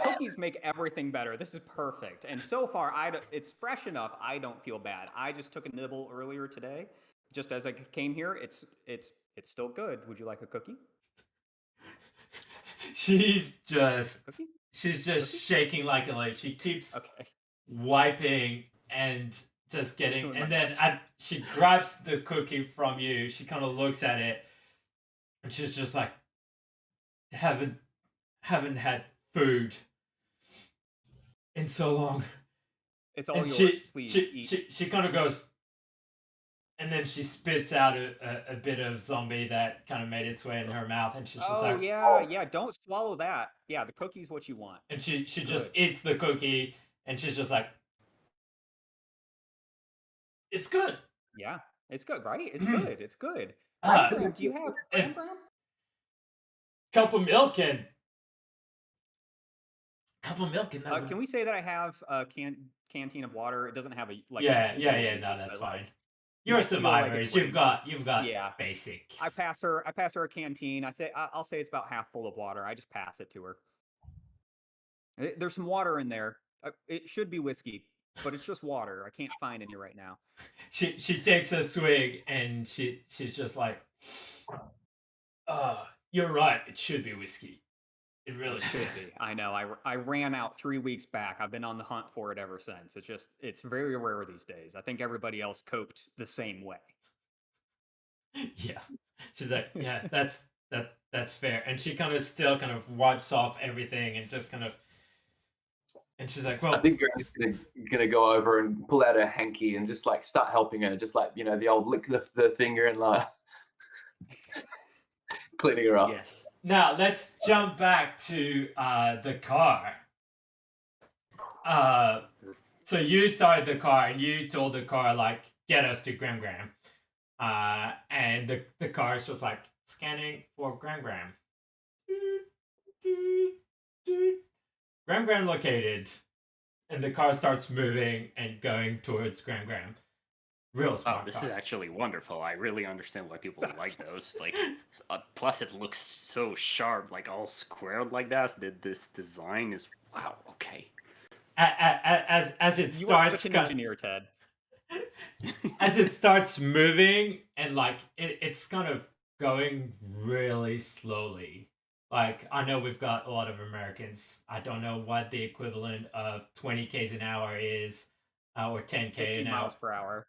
C: cookies make everything better. This is perfect. And so far, it's fresh enough. I don't feel bad. I just took a nibble earlier today, just as I came here. It's still good. Would you like a cookie?
A: She's just
C: Cookie?
A: shaking like a leaf. She keeps
C: Okay.
A: wiping and just getting,
C: Doing
A: and
C: my
A: then
C: best.
A: she grabs the cookie from you. She kind of looks at it, and she's just like, haven't had food in so long.
C: It's all
A: And
C: yours. Please eat.
A: she kind of goes, and then she spits out a bit of zombie that kind of made its way in her mouth, and she's just
C: Oh
A: like,
C: yeah. Don't swallow that. Yeah, the cookie's what you want.
A: and she just
C: Good.
A: eats the cookie, and she's just like, it's good.
C: Yeah, it's good, right? It's good. It's good.
A: Uh,
C: Graham, do you have
A: if-
C: Graham?
A: cup of milk and
C: Can we say that I have a canteen of water? It doesn't have a like.
A: yeah,
C: a-
A: no, that's
C: but, like,
A: fine. You're
C: I feel like
A: survivors.
C: it's
A: You've got
C: Yeah.
A: basics.
C: I pass her a canteen. I'll say it's about half full of water. I just pass it to her. There's some water in there. It should be whiskey, but it's just water. I can't find any right now.
A: She takes a swig and she's just like, you're right. It should be whiskey. It really
C: It should be. I know. I ran out 3 weeks back. I've been on the hunt for it ever since. It's very rare these days. I think everybody else coped the same way.
A: Yeah. She's like, yeah, that's fair. And she kind of wipes off everything and just kind of, and she's like, well,
D: I think Granny's gonna go over and pull out her hanky and just like start helping her, just like the old lick the finger and like cleaning her up.
B: Yes.
A: now let's jump back to the car. So you started the car and you told the car like, get us to Gram. And the car is just like scanning for Gram. Gram located, and the car starts moving and going towards Gram. Real
B: Oh,
A: smart
B: this
A: car.
B: is actually wonderful. I really understand why people like those. Like, plus it looks so sharp, like all squared like that. This design is wow. Okay.
A: As it
C: You are
A: starts
C: such an engineer, Ted.
A: as it starts moving and like it's kind of going really slowly. Like, I know we've got a lot of Americans. I don't know what the equivalent of 20 k's an hour is, or 10k
C: 50
A: an hour.
C: miles per hour.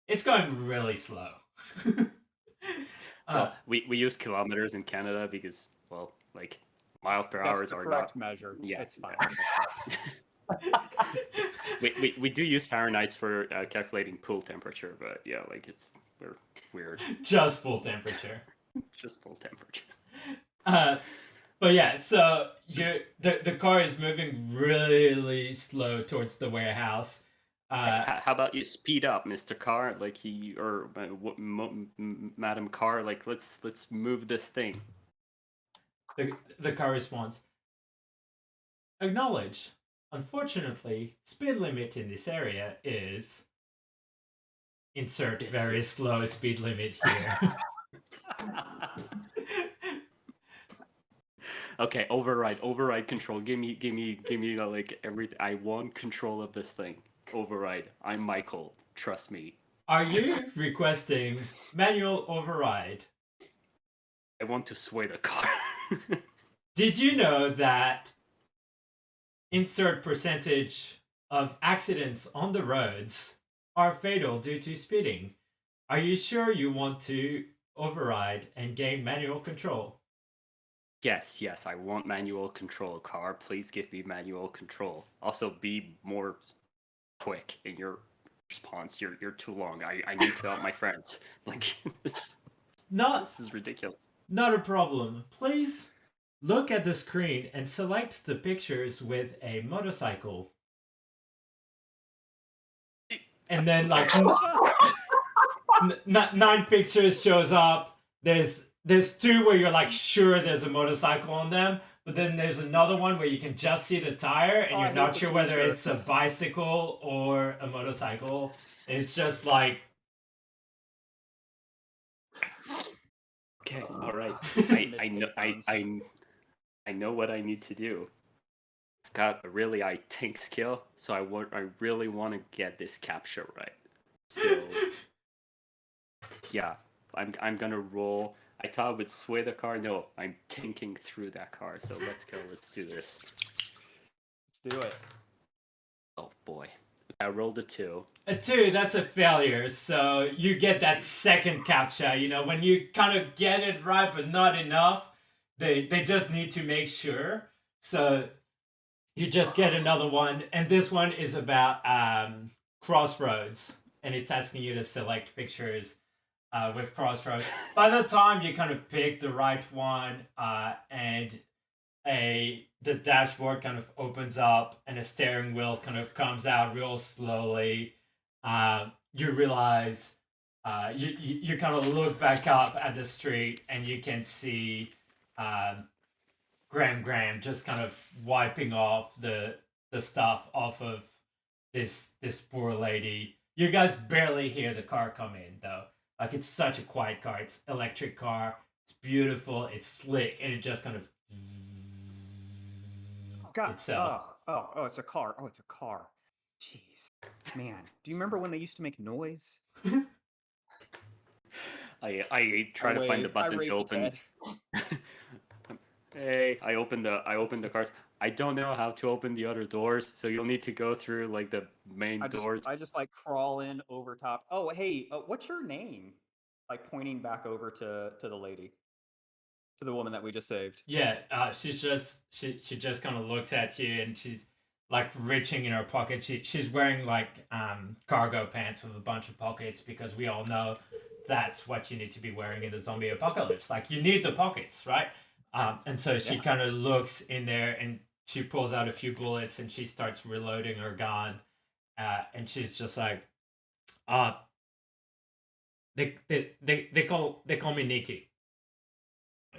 A: It's going really slow.
B: Well, we use kilometers in Canada because, well, like miles per hour
C: That's the
B: are
C: correct
B: not.
C: measure.
B: Yeah,
C: It's fine.
B: we do use Fahrenheit for calculating pool temperature, but yeah, like we're weird.
A: Just full temperature.
B: Just pool temperature.
A: But yeah, so the car is moving really slow towards the warehouse.
B: How about you speed up, Mr. Carr? Like Madam Carr. Like let's move this thing.
A: The car responds, acknowledge. Unfortunately, speed limit in this area is insert very slow speed limit here.
B: Okay, override control. Give me like everything. I want control of this thing. Override. I'm Michael. Trust me.
A: Are you requesting manual override?
B: I want to sway the car.
A: Did you know that insert percentage of accidents on the roads are fatal due to speeding? Are you sure you want to override and gain manual control?
B: Yes, I want manual control. Car, please give me manual control. Also, be more quick in your response. You're too long. I need to help my friends. Like this is ridiculous.
A: Not a problem. Please look at the screen and select the pictures with a motorcycle. And then like 9 pictures shows up. There's 2 where you're like sure there's a motorcycle on them, but then there's another one where you can just see the tire and you're not sure whether it's a bicycle or a motorcycle. And it's just like
B: Okay, all right.
C: Miss
B: I know
C: payphones.
B: I know what I need to do. I've got a really high tank skill, so I really want to get this capture right. So yeah, I'm gonna roll. I thought I would sway the car. No, I'm tanking through that car. So let's go. Let's do this.
C: Let's do it.
B: Oh boy, I rolled a 2.
A: A 2, that's a failure. So you get that second captcha. You know, when you kind of get it right, but not enough, they just need to make sure. So you just get another one, and this one is about crossroads, and it's asking you to select pictures with crossroads. By the time you kind of pick the right one, and the dashboard kind of opens up, and a steering wheel kind of comes out real slowly, you realize you kind of look back up at the street, and you can see Graham just kind of wiping off the stuff off of this poor lady. You guys barely hear the car come in though. Like, it's such a quiet car. It's electric car. It's beautiful. It's slick, and it just kind of
C: God.
A: itself.
C: Oh, it's a car. Oh, it's a car. Jeez. Man, do you remember when they used to make noise?
B: I try to find the button to open. Hey, I opened the cars. I don't know how to open the other doors, so you'll need to go through like the main doors.
C: I just like crawl in over top. Oh, hey, what's your name? Like pointing back over to the lady, to the woman that we just saved.
A: Yeah, she's just she just kind of looks at you, and she's like reaching in her pocket. She's wearing like cargo pants with a bunch of pockets, because we all know that's what you need to be wearing in the zombie apocalypse. Like, you need the pockets, right? And so she kind of looks in there, and she pulls out a few bullets, and she starts reloading her gun. And she's just like, they call me Nikki.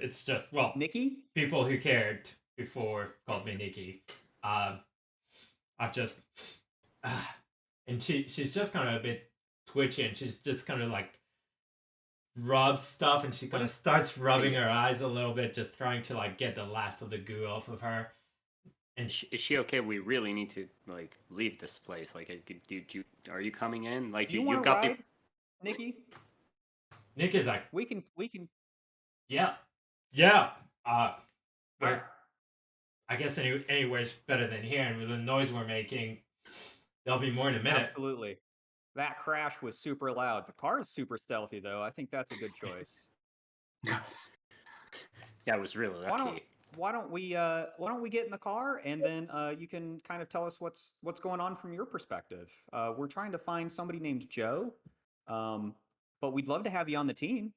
A: It's just, well,
C: Nikki?
A: people who cared before called me Nikki. I've just, and she's just kind of a bit twitchy, and she's just kind of like rubbed stuff, and she kind of starts rubbing her eyes a little bit, just trying to like get the last of the goo off of her. And
B: Is she okay? We really need to like leave this place. Like, are you coming in? Like,
C: You
B: you
C: want to
B: got
C: ride, Nikki?
A: Nick is like,
C: We can.
A: yeah. But I guess anywhere's better than here, and with the noise we're making, there'll be more in a minute.
C: Absolutely. That crash was super loud. The car is super stealthy, though. I think that's a good choice.
B: Yeah, it was really lucky.
C: Why don't we get in the car, and then you can kind of tell us what's going on from your perspective. We're trying to find somebody named Joe, but we'd love to have you on the team.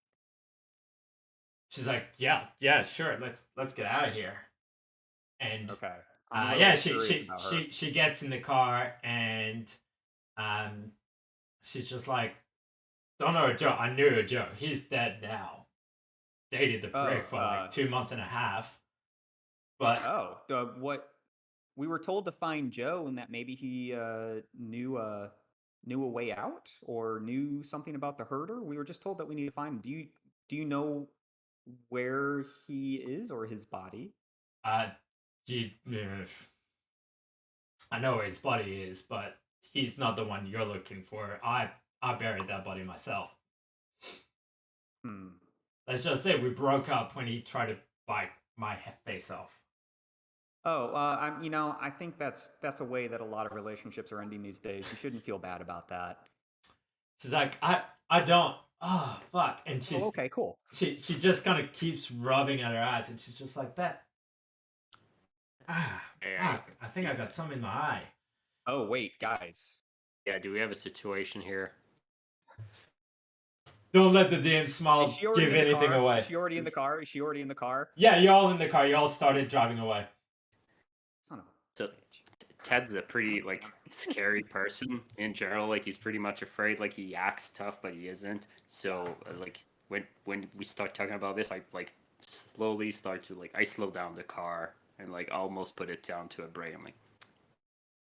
A: She's like, yeah, sure. Let's get out of here. And
C: Okay.
A: she gets in the car, and she's just like, don't know Joe. I knew Joe. He's dead now. Dated the prick for like 2 months and a half. But
C: what we were told to find Joe, and that maybe he knew a way out, or knew something about the herder. We were just told that we need to find him. Do you know where he is, or his body?
A: I know where his body is, but he's not the one you're looking for. I buried that body myself. Let's just say we broke up when he tried to bite my face off.
C: I think that's a way that a lot of relationships are ending these days. You shouldn't feel bad about that.
A: She's like, I don't. Oh, fuck. And she's
C: okay, cool.
A: She just kind of keeps rubbing at her eyes, and she's just like that. Fuck. I think I got some in my eye.
C: Oh, wait, guys.
B: Yeah, do we have a situation here?
A: Don't let the DM smile give anything away.
C: Is she already in the car?
A: Yeah, you're all in the car. You all started driving away.
B: So Ted's a pretty like scary person in general. Like, he's pretty much afraid. Like, he acts tough, but he isn't. So like when we start talking about this, I like slowly start to like I slow down the car and like almost put it down to a brake. I'm like,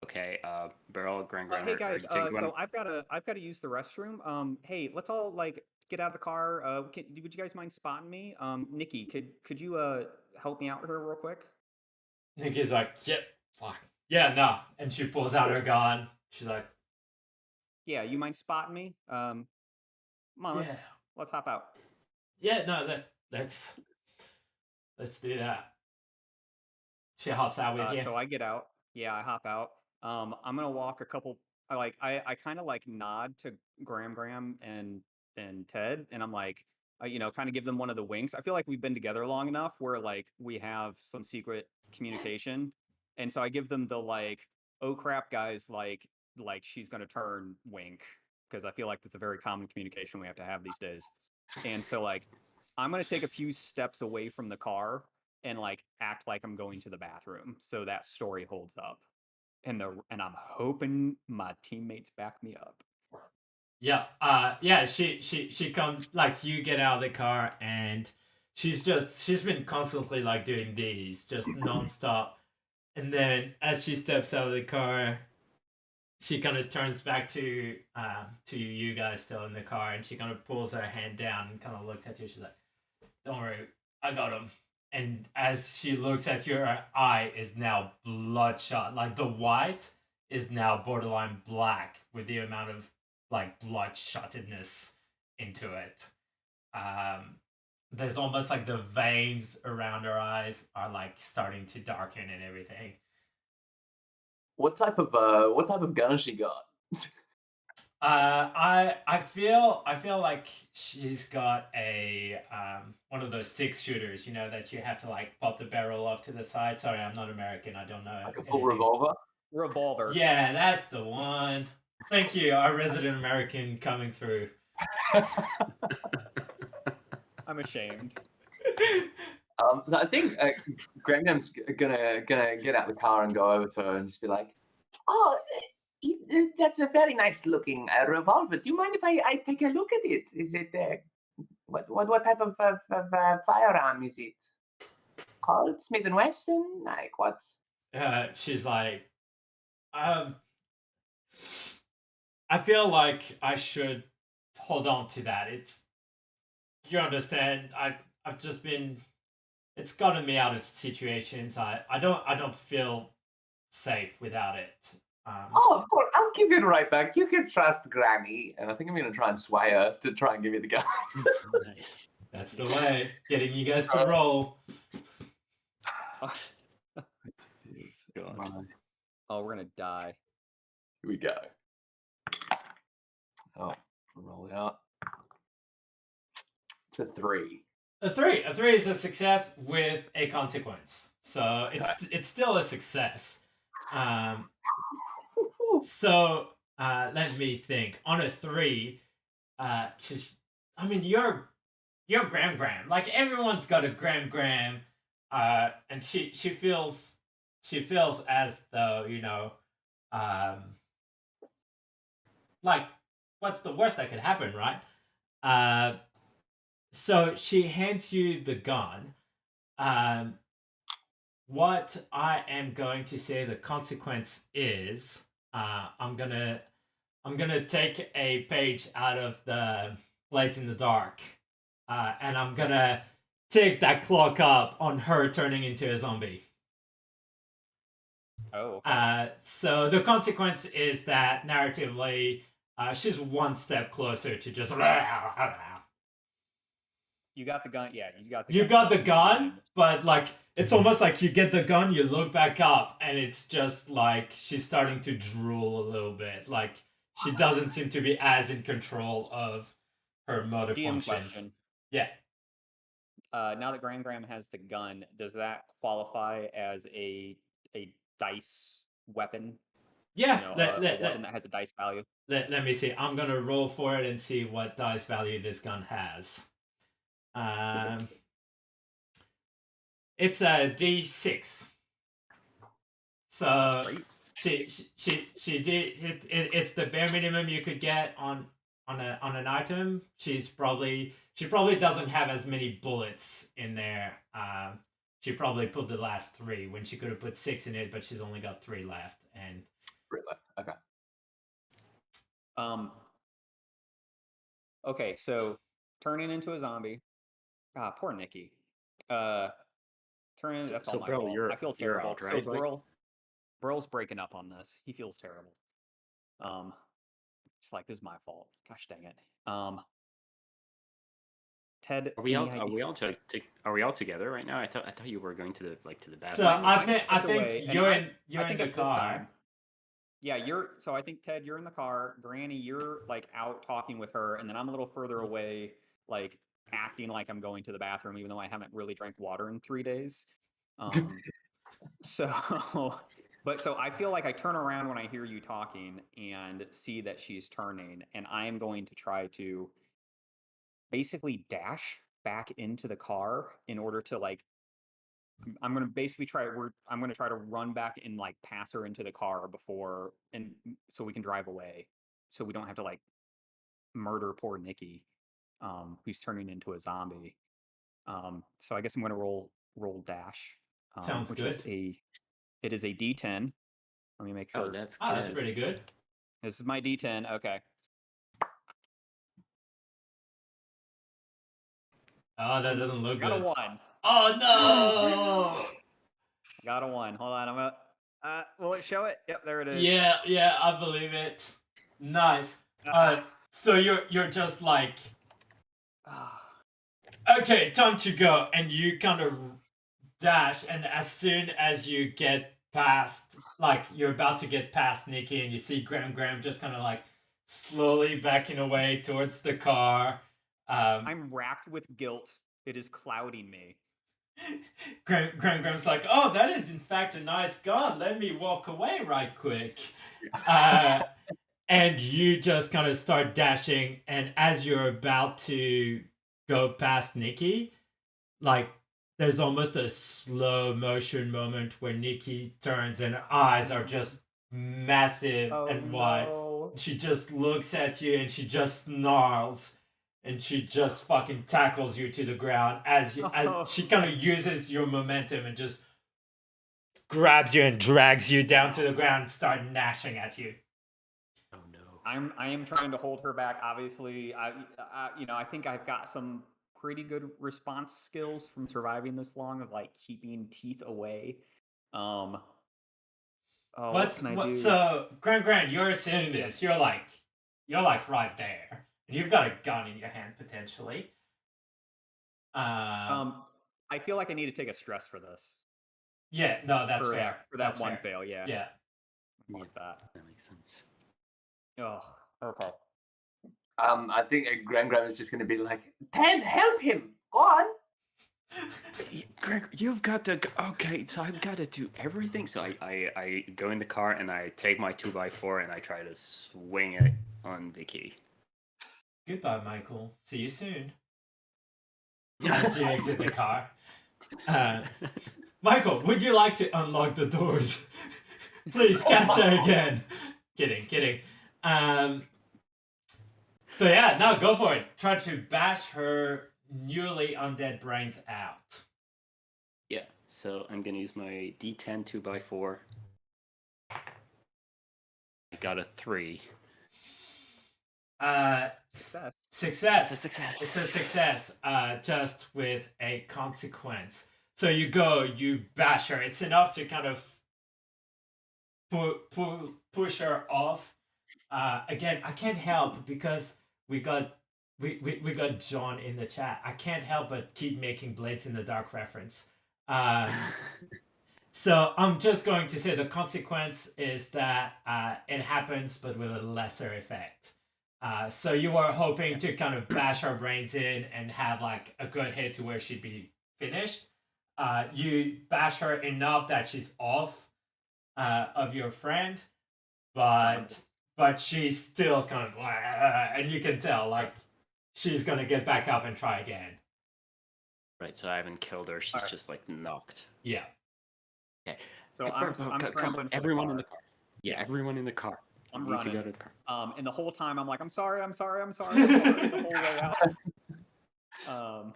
B: okay, Burl, Grand.
C: Hey guys, so I've got to use the restroom. Hey, let's all like get out of the car. Would you guys mind spotting me? Nikki, could you help me out here real quick?
A: Nikki's like, yep, fuck. Yeah, no. And she pulls out her gun. She's like,
C: Yeah, you mind spotting me? Come on,
A: yeah.
C: let's hop out.
A: Yeah, no, let's do that. She hops out with you.
C: So I get out. Yeah, I hop out. I'm gonna walk a couple. I kind of like nod to Graham and Ted, and I'm like, kind of give them one of the winks. I feel like we've been together long enough where like we have some secret communication, and so I give them the like, oh crap, guys, like she's gonna turn wink, because I feel like that's a very common communication we have to have these days. And so like, I'm gonna take a few steps away from the car and like act like I'm going to the bathroom, so that story holds up. And I'm hoping my teammates back me up.
A: Yeah, yeah. She comes like you get out of the car and she's been constantly like doing these just nonstop, and then as she steps out of the car, she kind of turns back to you guys still in the car, and she kind of pulls her hand down and kind of looks at you. She's like, "Don't worry, I got him." And as she looks at you, her eye is now bloodshot. Like the white is now borderline black with the amount of like bloodshotedness into it. There's almost like the veins around her eyes are like starting to darken and everything.
D: What type of gun has she got?
A: I feel like she's got a one of those 6-shooters, that you have to like pop the barrel off to the side. Sorry, I'm not American. I don't know.
D: Like a full
A: anything.
D: revolver?
C: Revolver.
A: Yeah, that's the one. Thank you, our resident American coming through.
C: I'm ashamed.
D: So I think Graham's gonna get out the car and go over to her and just be like, "Oh, that's a very nice looking revolver. Do you mind if I take a look at it? Is it what type of firearm is it? Colt, Smith and Wesson? Like what?"
A: She's like, I feel like I should hold on to that. You understand? I've just been. It's gotten me out of situations. I don't feel safe without it.
D: Oh, of course. I'll give it right back. You can trust Granny. And I think I'm going to try and sway her to try and give you the gun.
B: Nice.
A: That's the way. Getting you guys to roll.
C: Oh, we're gonna die.
D: Here we go. Oh, roll it out. It's a 3.
A: A 3 is a success with a consequence. So it's still a success. So let me think. On a 3, you're Graham. Like everyone's got a Graham, and she feels as though like what's the worst that could happen, right? So she hands you the gun. What I am going to say the consequence is, I'm gonna take a page out of the Blades in the Dark, and I'm gonna take that clock up on her turning into a zombie.
C: Oh. Okay.
A: So the consequence is that narratively, she's one step closer to just.
C: You got the gun. Yeah, you got the.
A: You got the gun, but like it's almost like you get the gun, you look back up, and it's just like she's starting to drool a little bit. Like she doesn't seem to be as in control of her motor
C: DM
A: functions.
C: question.
A: Yeah.
C: Now that Graham has the gun, does that qualify as a dice weapon?
A: Yeah.
C: A weapon that has a dice value.
A: Let me see. I'm gonna roll for it and see what dice value this gun has. It's a D6. So she did it's the bare minimum you could get on an item. She probably doesn't have as many bullets in there. She probably put the last 3 when she could have put 6 in it, but she's only got 3 left. And
D: 3 left. Okay.
C: Okay, so turning into a zombie. Poor Nikki. Turning. That's all my
B: Burl,
C: fault. I feel
B: you're
C: terrible.
B: out, right?
C: So Burl's breaking up on this. He feels terrible. It's like, this is my fault. Gosh dang it. Ted,
B: Are we
C: any
B: all
C: idea?
B: are we all together right now? I thought you were going to the
A: So
B: bathroom.
A: I
C: I'm
A: think
C: stepped away, and
A: you're
C: I
A: in
C: think
A: the
C: at this
A: car.
C: time, yeah, so I think, Ted, you're in the car. Granny, you're like out talking with her, and then I'm a little further away, like acting like I'm going to the bathroom, even though I haven't really drank water in 3 days. So, so I feel like I turn around when I hear you talking and see that she's turning, and I am going to try to basically dash back into the car in order to like I'm gonna basically I'm gonna try to run back and like pass her into the car before, and so we can drive away, so we don't have to like murder poor Nikki, who's turning into a zombie. So I guess I'm gonna roll dash,
A: Sounds
C: which
A: good.
C: is it is a D10. Let me make sure.
B: Oh, that's
A: Oh, that's
B: good.
A: pretty good.
C: This is my D10. Okay.
A: Oh, that doesn't look
C: Got a
A: good.
C: 1.
A: Oh no!
C: Got a 1. Hold on. I'm gonna. Will it show it? Yep, there it is.
A: Yeah, I believe it. Nice. So you're just like, okay, time to go, and you kind of dash, and as soon as you get past, like you're about to get past Nikki, and you see Graham just kind of like slowly backing away towards the car.
C: I'm racked with guilt. It is clouding me.
A: Graham's like, oh, that is in fact a nice gun. Let me walk away right quick. And you just kind of start dashing, and as you're about to go past Nikki, like there's almost a slow motion moment where Nikki turns and her eyes are just massive and wide.
C: No.
A: She just looks at you and she just snarls, and she just fucking tackles you to the ground as she kind of uses your momentum and just grabs you and drags you down to the ground and start gnashing at you.
B: Oh no.
C: I am trying to hold her back. Obviously, I think I've got some pretty good response skills from surviving this long of like keeping teeth away. What can I do?
A: So Grant, you're seeing this. You're like right there, and you've got a gun in your hand potentially.
C: I feel like I need to take a stress for this.
A: Yeah, no, that's fair.
C: For that one fail, yeah.
A: Yeah.
C: Fuck that.
B: That makes sense.
C: Oh, okay.
D: I think Graham is just going to be like, Ted, help him. Go on.
B: Greg, you've got to. Okay, so I've got to do everything. So I go in the car and I take my 2x4 and I try to swing it on Vicky.
A: Goodbye, Michael. See you soon. As you exit the car. Michael, would you like to unlock the doors? Please catch her again. Kidding. So yeah, no, go for it. Try to bash her newly undead brains out.
B: Yeah, so I'm gonna use my D10 2x4. I got a 3.
C: Success.
A: Success.
B: It's a success.
A: It's a success. Just with a consequence. So you bash her. It's enough to kind of push her off. Again, I can't help because we got John in the chat. I can't help but keep making Blades in the Dark reference. So I'm just going to say the consequence is that it happens, but with a lesser effect. So you were hoping to kind of bash our brains in and have like a good hit to where she'd be finished. You bash her enough that she's off of your friend, but she's still kind of like, and you can tell like she's gonna get back up and try again.
B: Right, so I haven't killed her. She's just like knocked.
A: Yeah.
B: Okay.
C: So I'm scrambling.
B: Everyone in the car. Yeah, everyone in the car.
C: I'm
B: We need to
C: running.
B: go to the car.
C: And the whole time I'm like, I'm sorry, the whole way out.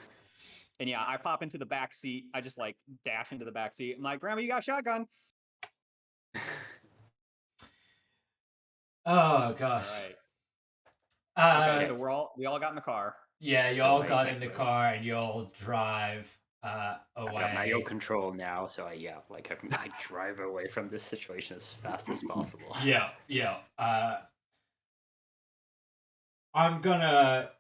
C: And yeah, I pop into the back seat. I just like dash into the back seat. I'm like, Grandma, you got a shotgun?
A: Oh gosh.
C: All right. Okay, so we all got in the car.
A: Yeah, you
B: So
A: all
B: I,
A: got
B: I
A: in the car and you all drive
B: I've got manual
A: away.
B: control now, so I drive away from this situation as fast as possible.
A: Yeah, yeah. I'm gonna,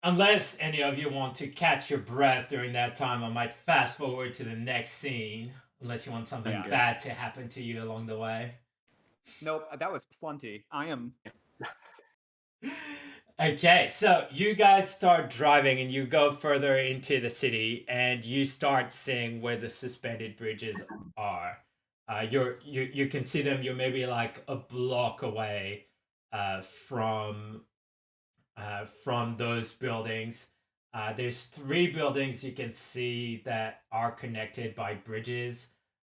A: unless any of you want to catch your breath during that time, I might fast forward to the next scene. Unless you want something
C: Yeah.
A: bad to happen to you along the way.
C: Nope, that was plenty. I am.
A: Okay, so you guys start driving and you go further into the city and you start seeing where the suspended bridges are. You can see them. You're maybe like a block away from those buildings. There's three buildings you can see that are connected by bridges.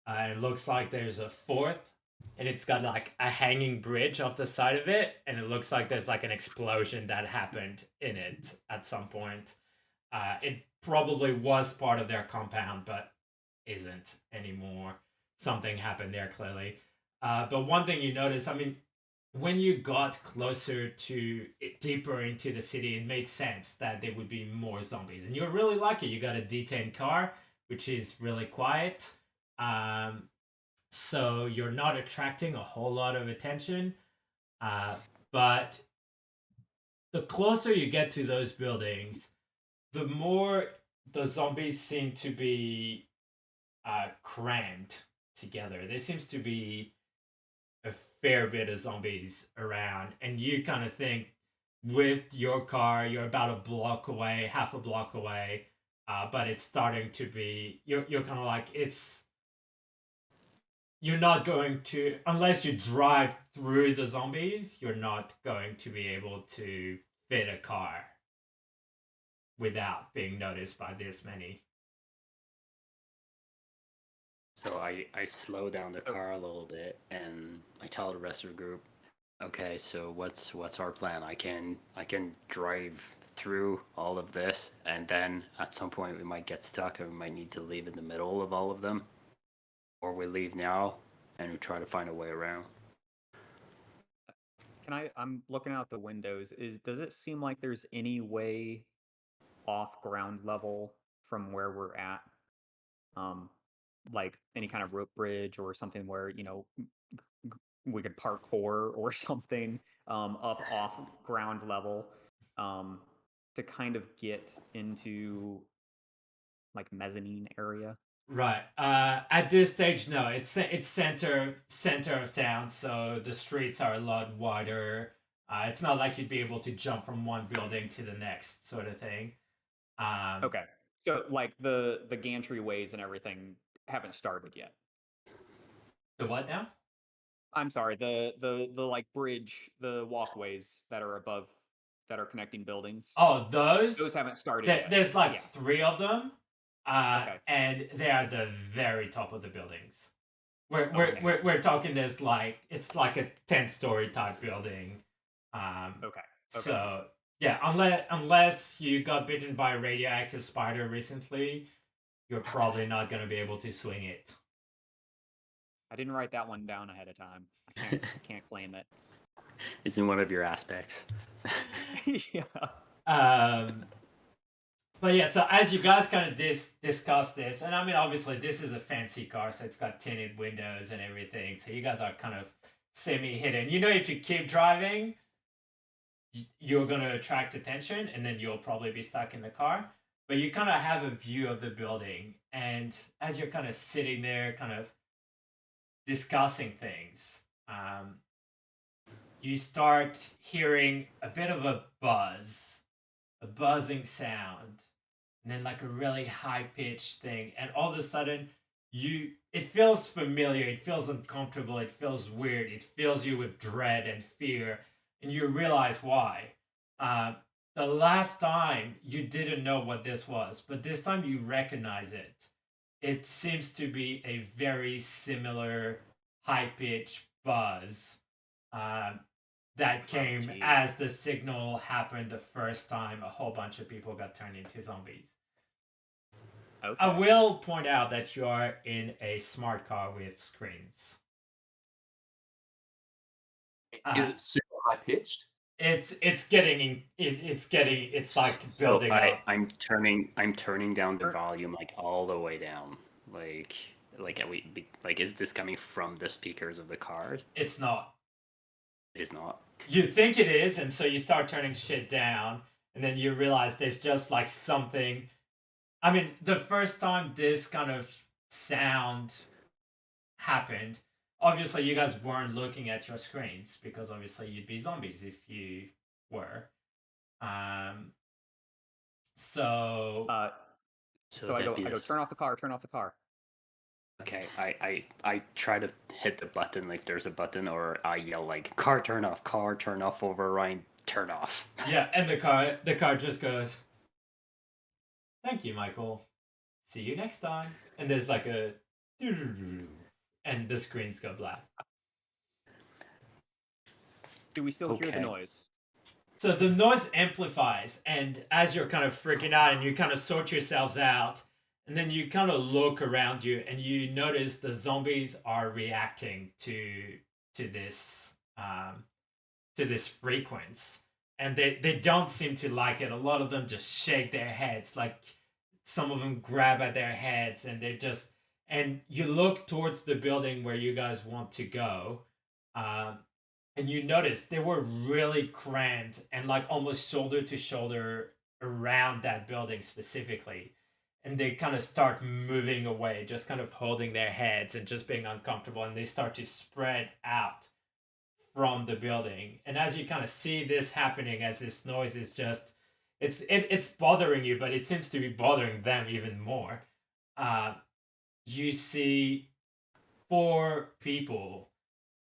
A: It looks like there's a fourth, and it's got like a hanging bridge off the side of it, and it looks like there's like an explosion that happened in it at some point. It probably was part of their compound, but isn't anymore. Something happened there clearly. But one thing you notice, I mean, when you got closer to deeper into the city, it made sense that there would be more zombies. And you're really lucky. You got a D10 car, which is really quiet. So you're not attracting a whole lot of attention. But the closer you get to those buildings, the more the zombies seem to be crammed together. There seems to be a fair bit of zombies around, and you kind of think with your car you're about a block away, half a block away, but it's starting to be you're kind of like you're not going to, unless you drive through the zombies, you're not going to be able to fit a car without being noticed by this many.
B: So I slow down the car a little bit and I tell the rest of the group, okay, so what's our plan? I can drive through all of this, and then at some point we might get stuck and we might need to leave in the middle of all of them, or we leave now and we try to find a way around.
C: I'm looking out the windows. Does it seem like there's any way off ground level from where we're at? Like any kind of rope bridge or something where, we could parkour or something up off ground level to kind of get into like mezzanine area.
A: Right. At this stage, no. It's center of town, so the streets are a lot wider. It's not like you'd be able to jump from one building to the next, sort of thing.
C: Okay, so like the gantry ways and everything haven't started yet.
A: The what now?
C: I'm sorry, the like bridge, the walkways that are above that are connecting buildings.
A: Oh, those
C: haven't started yet.
A: There's like
C: Yeah.
A: three of them,
C: Okay.
A: and they are the very top of the buildings.
C: Okay.
A: We're talking. There's like it's like a 10-story type building.
C: Okay.
A: So yeah, unless you got bitten by a radioactive spider recently, you're probably not gonna be able to swing it.
C: I didn't write that one down ahead of time. I can't claim it.
B: It's in one of your aspects.
C: Yeah.
A: But yeah, so as you guys kind of discuss this, and I mean, obviously, this is a fancy car, so it's got tinted windows and everything. So you guys are kind of semi-hidden. You know, if you keep driving, you're going to attract attention, and then you'll probably be stuck in the car. But you kind of have a view of the building, and as you're kind of sitting there, kind of discussing things, you start hearing a bit of a buzz, a buzzing sound, and then like a really high pitched thing, and all of a sudden it feels familiar, it feels uncomfortable, it feels weird, it fills you with dread and fear, and you realize why. The last time you didn't know what this was, but this time you recognize it. It seems to be a very similar high pitched buzz that came
C: gee.
A: as the signal happened the first time a whole bunch of people got turned into zombies.
C: Okay.
A: I will point out that you are in a smart car with screens.
D: Is it super high pitched?
A: it's like
B: So
A: building up.
B: I'm turning down the
C: Turn-
B: volume like all the way down. Like is this coming from the speakers of the car?
A: It's not.
B: It is not.
A: You think it is, and so you start turning shit down, and then you realize there's just like something. I mean, the first time this kind of sound happened, obviously you guys weren't looking at your screens because obviously you'd be zombies if you were. Um, so
C: So I
B: that'd
C: go,
B: be this.
C: turn off the car, turn off the car.
B: Okay, I try to hit the button if there's a button, or I yell like car turn off, override, turn off.
A: yeah, and the car just goes, "Thank you, Michael. See you next time." And there's like a, and the screens go black.
C: Do we still hear the
B: Okay.
C: noise?
A: So the noise amplifies, and as you're kind of freaking out and you kind of sort yourselves out, and then you kind of look around you and you notice the zombies are reacting to this frequency, and they don't seem to like it. A lot of them just shake their heads, like some of them grab at their heads, and they just, and you look towards the building where you guys want to go. And you notice they were really crammed and like almost shoulder to shoulder around that building specifically. And they kind of start moving away, just kind of holding their heads and just being uncomfortable. And they start to spread out from the building. And as you kind of see this happening, as this noise is just, it's bothering you, but it seems to be bothering them even more. You see 4 people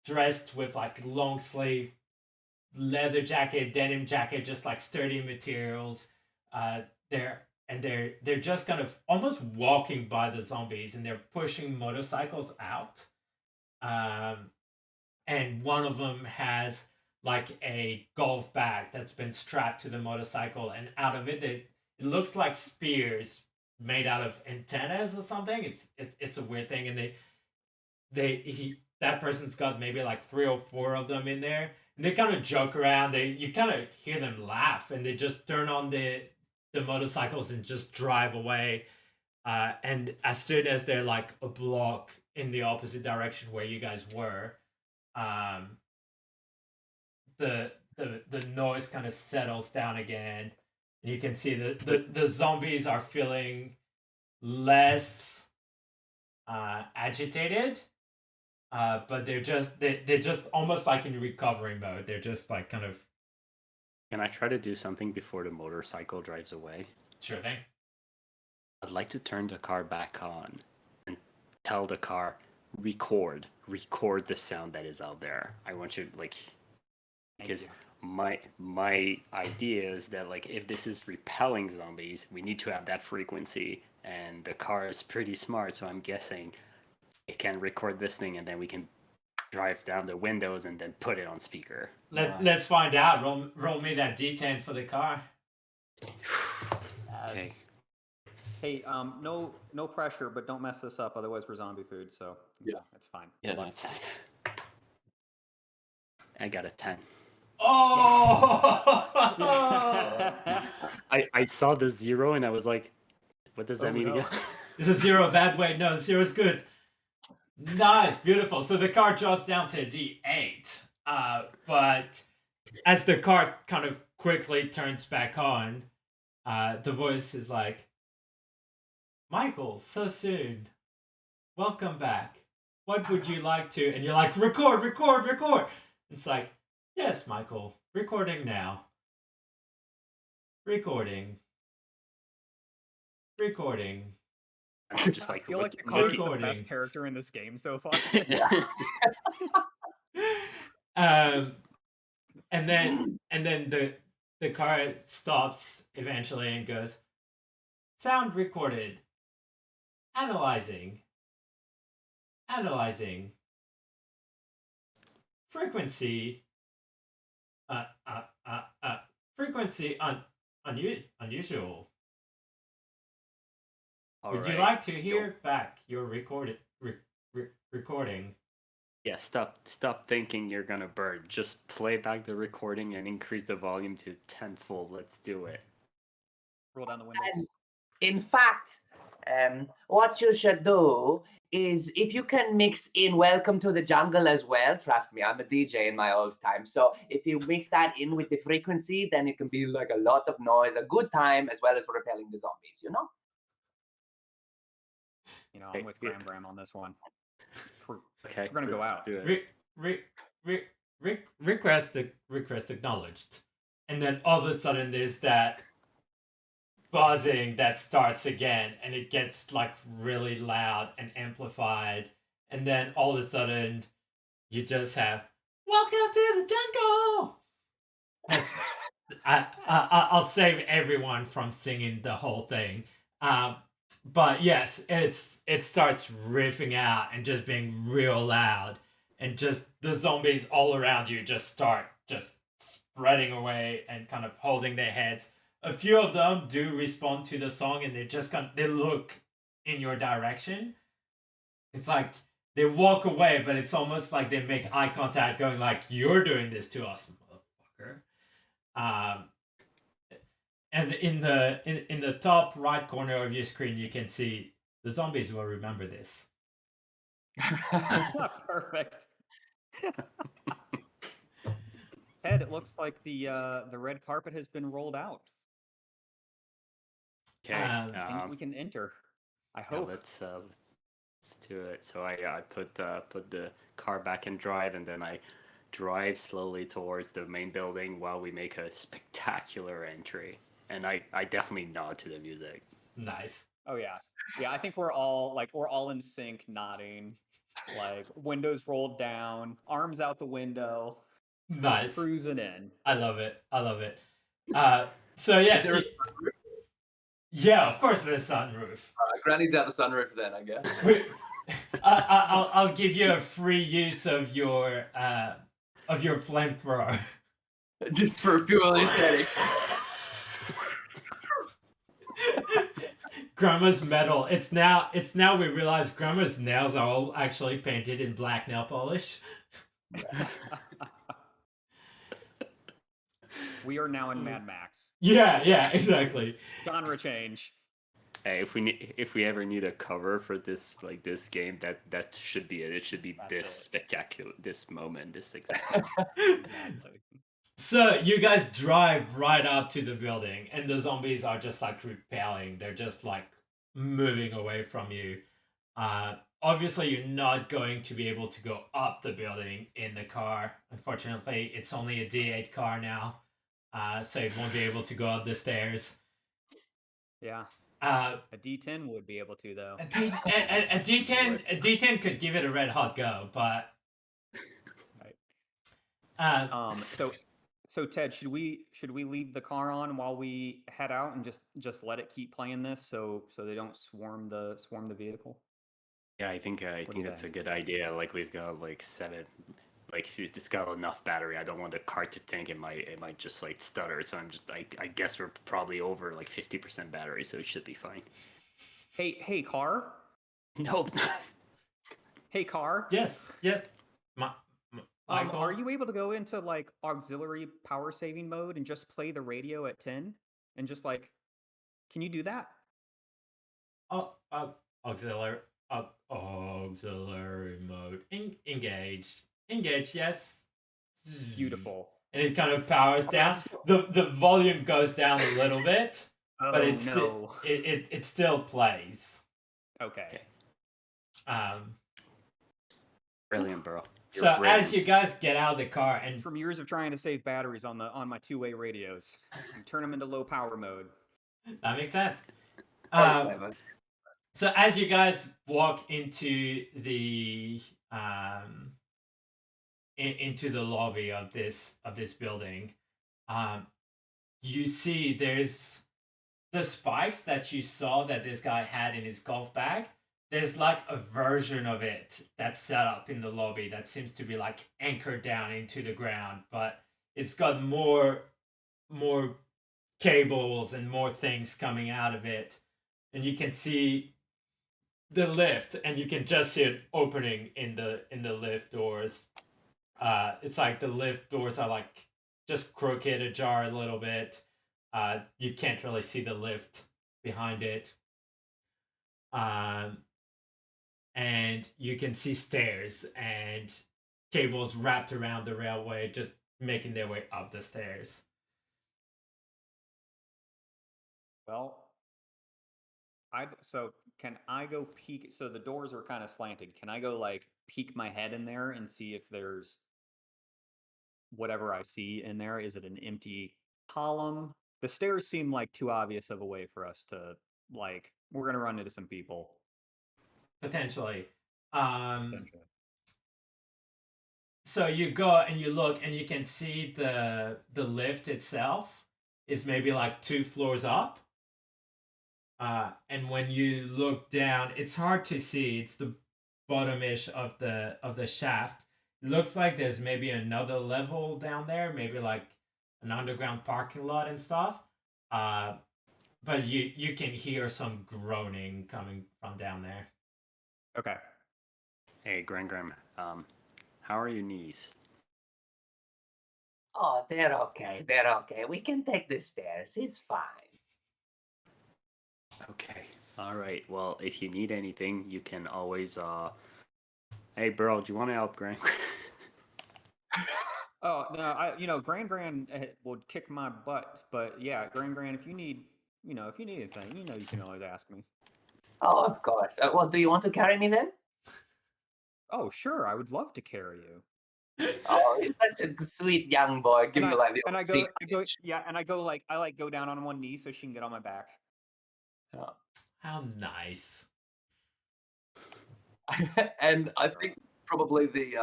A: dressed with like long sleeve leather jacket, denim jacket, just like sturdy materials. They're just kind of almost walking by the zombies, and they're pushing motorcycles out. And one of them has like a golf bag that's been strapped to the motorcycle, and out of it, it looks like spears made out of antennas or something. It's a weird thing, and that person's got maybe like 3 or 4 of them in there, and they kind of joke around. You kind of hear them laugh, and they just turn on the motorcycles and just drive away. And as soon as they're like a block in the opposite direction where you guys were, the noise kind of settles down again. And you can see the zombies are feeling less agitated. But they're just almost like in recovery mode. They're just like kind of,
B: Can I try to do something before the motorcycle drives away?
A: sure thing.
B: I'd like to turn the car back on and tell the car, record the sound that is out there. I want you like, because my idea is that like if this is repelling zombies, we need to have that frequency, and the car is pretty smart, so I'm guessing it can record this thing, and then we can drive down the windows and then put it on speaker.
A: Let's find out. Roll me that D10 for the car.
B: Okay.
C: Hey, no pressure, but don't mess this up. Otherwise, we're zombie food. So
D: Yeah.
C: it's fine.
B: Yeah, that's it. I got a 10.
A: Oh!
B: I saw the 0 and I was like, what does that mean
C: no.
B: again?
A: Is a 0 bad? Wait, no, 0 is good. Nice, beautiful. So the car drops down to a D8. But as the car kind of quickly turns back on, the voice is like, Michael, so soon. Welcome back. What would you like to? And you're like, record. It's like, yes, Michael, recording now. Recording.
B: I'm just
C: I
B: like,
C: feel like the
B: look-
C: car is the
A: recording.
C: best character in this game so far.
A: And then the car stops eventually and goes, sound recorded. Analyzing. Frequency. Frequency unusual.
B: All
A: Would you
B: right.
A: like to hear back your recording?
B: Yes, yeah, stop thinking you're gonna burn. Just play back the recording and increase the volume to tenfold. Let's do it.
C: Roll down the windows.
E: And in fact, what you should do is if you can mix in Welcome to the Jungle as well, trust me, I'm a DJ in my old time. So if you mix that in with the frequency, then it can be like a lot of noise, a good time, as well as repelling the zombies, you know?
C: You know, I'm with Graham on this one.
B: Okay,
C: We're gonna go out.
B: Do it.
A: Request acknowledged, and then all of a sudden there's that buzzing that starts again, and it gets like really loud and amplified, and then all of a sudden you just have "Welcome to the jungle." That's I'll save everyone from singing the whole thing. But yes, it starts riffing out and just being real loud, and just the zombies all around you just start just spreading away and kind of holding their heads. A few of them do respond to the song, and they look in your direction. It's like they walk away, but it's almost like they make eye contact, going like, "You're doing this to us, motherfucker." And in the top right corner of your screen, you can see the zombies will remember this.
C: Perfect. Ted, it looks like the red carpet has been rolled out.
B: Okay.
C: And we can enter. I
B: Yeah,
C: hope.
B: let's do it. So I put the car back in drive, and then I drive slowly towards the main building while we make a spectacular entry. And I definitely nod to the music.
A: Nice.
C: Oh yeah, yeah. I think we're all in sync, nodding, like windows rolled down, arms out the window,
A: Nice.
C: cruising in.
A: I love it. So yes.
D: Is there a sunroof?
A: Yeah, of course there's sunroof.
D: Granny's out the sunroof then, I guess.
A: I'll give you a free use of your flamethrower.
D: Just for purely aesthetic.
A: Grandma's metal. It's now we realize Grandma's nails are all actually painted in black nail polish.
C: We are now in Mad Max.
A: Yeah, exactly.
C: Genre change.
B: Hey, if we ever need a cover for this game, that should be it. It should be this spectacular, this moment, this exact.
C: Exactly.
A: So you guys drive right up to the building, and the zombies are just like repelling. They're just like moving away from you. Obviously, you're not going to be able to go up the building in the car. Unfortunately, it's only a D8 car now, so it won't be able to go up the stairs.
C: Yeah.
A: A
C: A D10 would be able to though.
A: D10 could give it a red hot go, but
C: Right. So Ted, should we leave the car on while we head out and just let it keep playing this so they don't swarm the vehicle?
B: Yeah, I think that's a good idea. Like we've got like 7, like it's got enough battery. I don't want the car to tank. It might just like stutter. So I guess we're probably over like 50% battery, so it should be fine.
C: Hey car.
B: Nope.
C: Hey car.
A: yes.
C: Are you able to go into like auxiliary power saving mode and just play the radio at 10 and just like, can you do that?
A: Auxiliary mode. Engaged. Yes.
C: Beautiful.
A: And it kind of powers down. The volume goes down a little bit, but it still plays.
C: Okay.
B: Brilliant, Burl.
A: So as you guys get out of the car, and
C: From years of trying to save batteries on my two-way radios, and turn them into low power mode.
A: that makes sense.
D: Clever.
A: So as you guys walk into the into the lobby of this building, you see there's the spikes that you saw that this guy had in his golf bag. There's like a version of it that's set up in the lobby that seems to be like anchored down into the ground, but it's got more cables and more things coming out of it, and you can see the lift, and you can just see an opening in the lift doors. It's like the lift doors are like just crooked, ajar a little bit. You can't really see the lift behind it. And you can see stairs and cables wrapped around the railway, just making their way up the stairs.
C: Well, so can I go peek? So the doors are kind of slanted. Can I go like peek my head in there and see if there's whatever I see in there? Is it an empty column? The stairs seem like too obvious of a way for us to like. We're gonna run into some people.
A: Potentially.
C: Potentially.
A: So you go and you look and you can see the lift itself is maybe like 2 floors up. And when you look down, it's hard to see. It's the bottomish of the shaft. It looks like there's maybe another level down there, maybe like an underground parking lot and stuff. But you can hear some groaning coming from down there.
C: Okay.
B: Hey, Graham, how are your knees?
E: Oh, they're okay. They're okay. We can take the stairs. It's fine.
B: Okay. All right. Well, if you need anything, you can always. Hey, Burl, do you want to help Graham?
C: Oh no, Gran would kick my butt, but yeah, Gran, if you need, if you need anything, you can always ask me.
E: Oh, of course. Well, do you want to carry me then?
C: Oh, sure, I would love to carry you.
E: Oh, he's such a sweet young boy. Give me like the
C: and
E: old
C: I go,
E: cheek.
C: yeah, and I go down on one knee so she can get on my back.
E: Oh.
A: How nice.
D: And I think probably the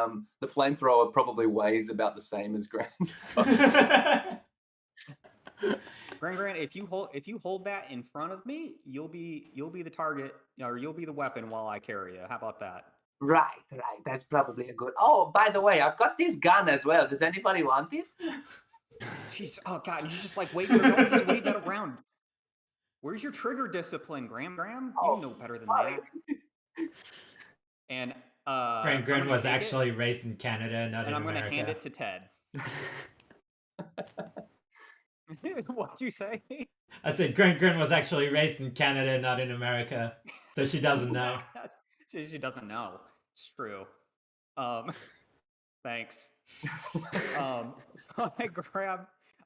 D: flamethrower probably weighs about the same as Graham. So
C: Gran, if you hold that in front of me, you'll be the target, or you'll be the weapon while I carry you. How about that?
E: Right. That's probably a good. Oh, by the way, I've got this gun as well. Does anybody want it?
C: Jeez, oh god, you just like wave that around. Where's your trigger discipline, Graham?
E: Oh,
C: You know better than
E: sorry.
C: that. And
A: Graham was actually raised in Canada, not in
C: I'm
A: America.
C: And I'm going to hand it to Ted. What'd you say?
A: I said Graham was actually raised in Canada, not in America, so she doesn't know.
C: She doesn't know. It's true. Thanks. So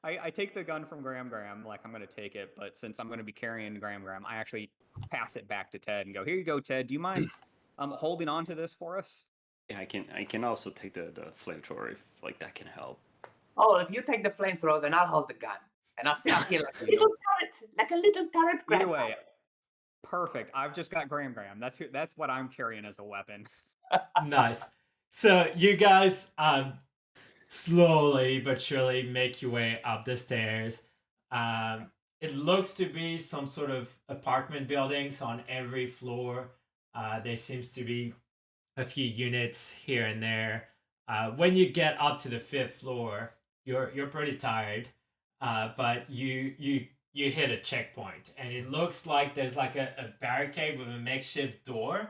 C: I take the gun from Graham, like I'm going to take it, but since I'm going to be carrying Graham, I actually pass it back to Ted and go, here you go, Ted. Do you mind holding on to this for us?
B: Yeah, I can also take the flamethrower if like that can help.
E: Oh, if you take the flamethrower, then I'll hold the gun. And I'll sit up here like a little turret.
C: Either way, perfect. I've just got Graham. That's what I'm carrying as a weapon.
A: Nice. So you guys slowly but surely make your way up the stairs. It looks to be some sort of apartment buildings on every floor. There seems to be a few units here and there. When you get up to the 5th floor, you're pretty tired, but you hit a checkpoint, and it looks like there's like a barricade with a makeshift door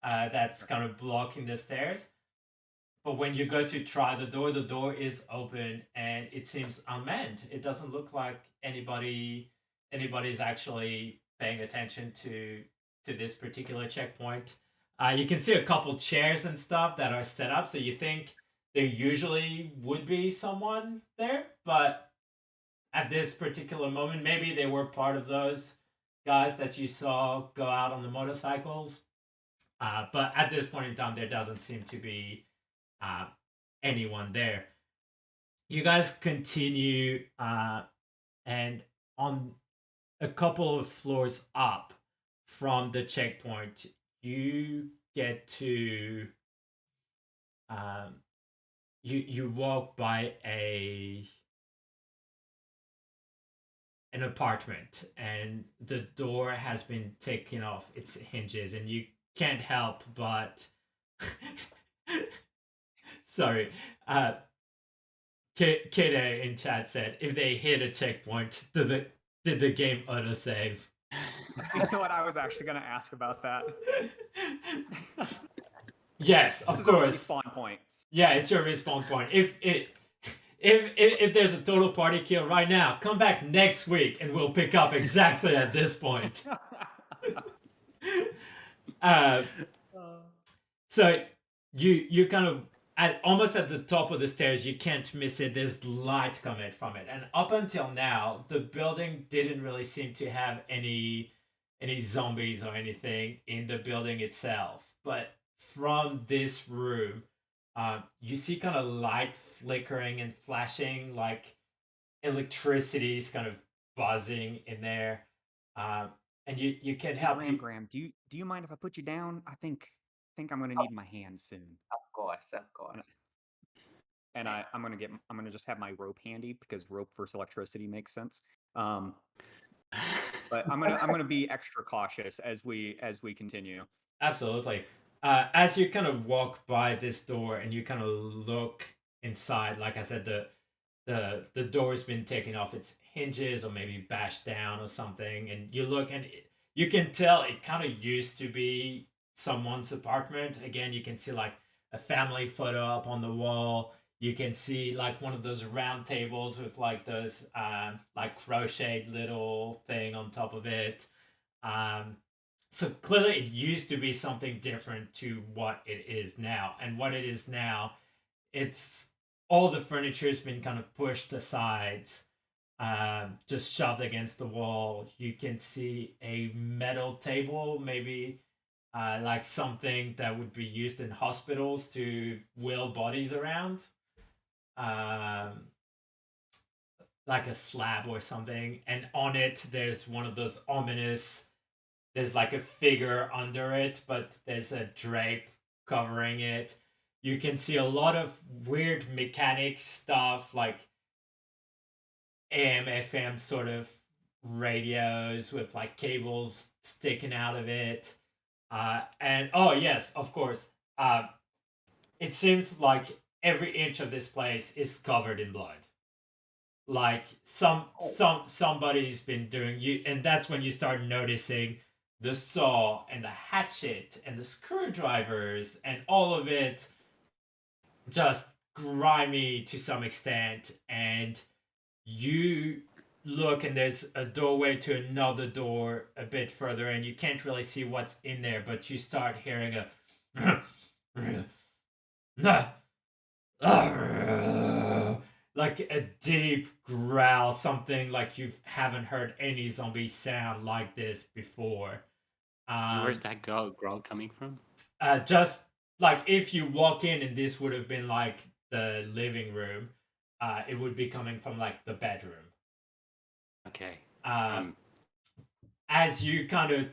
A: that's kind of blocking the stairs. But when you go to try the door is open and it seems unmanned. It doesn't look like anybody's actually paying attention to this particular checkpoint. You can see a couple chairs and stuff that are set up, so you think there usually would be someone there, but at this particular moment, maybe they were part of those guys that you saw go out on the motorcycles. But at this point in time, there doesn't seem to be anyone there. You guys continue, and on a couple of floors up from the checkpoint, you get to you walk by an apartment, and the door has been taken off its hinges, and you can't help but sorry, Tate in chat said if they hit a checkpoint, did the game autosave?
C: You know what? I was actually going to ask about that.
A: Yes,
C: This
A: of
C: is our
A: course.
C: respawn point.
A: Yeah, it's your respawn point. If there's a total party kill right now, come back next week and we'll pick up exactly at this point. Uh, so you kind of almost at the top of the stairs. You can't miss it. There's light coming from it, and up until now, the building didn't really seem to have any zombies or anything in the building itself. But from this room, you see kind of light flickering and flashing, like electricity is kind of buzzing in there. And you can help
C: Graham, do you mind if I put you down? I think I'm gonna need my hand soon.
E: Of course, of course.
C: And I'm gonna just have my rope handy because rope versus electricity makes sense. But I'm gonna be extra cautious as we continue.
A: Absolutely. As you kind of walk by this door and you kind of look inside, like I said, the door's been taken off its hinges or maybe bashed down or something, and you look and you can tell it kind of used to be someone's apartment. Again, you can see like a family photo up on the wall. You can see like one of those round tables with like those like crocheted little thing on top of it. So clearly it used to be something different to what it is now. And what it is now, it's all the furniture's been kind of pushed aside, just shoved against the wall. You can see a metal table, maybe like something that would be used in hospitals to wheel bodies around. Like a slab or something. And on it, there's one of those ominous, there's like a figure under it, but there's a drape covering it. You can see a lot of weird mechanic stuff like AM, FM sort of radios with like cables sticking out of it. And oh, yes, of course. It seems like every inch of this place is covered in blood. Like somebody's been doing you, and that's when you start noticing the saw and the hatchet and the screwdrivers and all of it just grimy to some extent. And you look and there's a doorway to another door a bit further and you can't really see what's in there, but you start hearing a like a deep growl, something like you haven't heard any zombie sound like this before.
B: Where's that growl coming from?
A: Just like if you walk in and this would have been like the living room, it would be coming from like the bedroom.
B: Okay.
A: As you kind of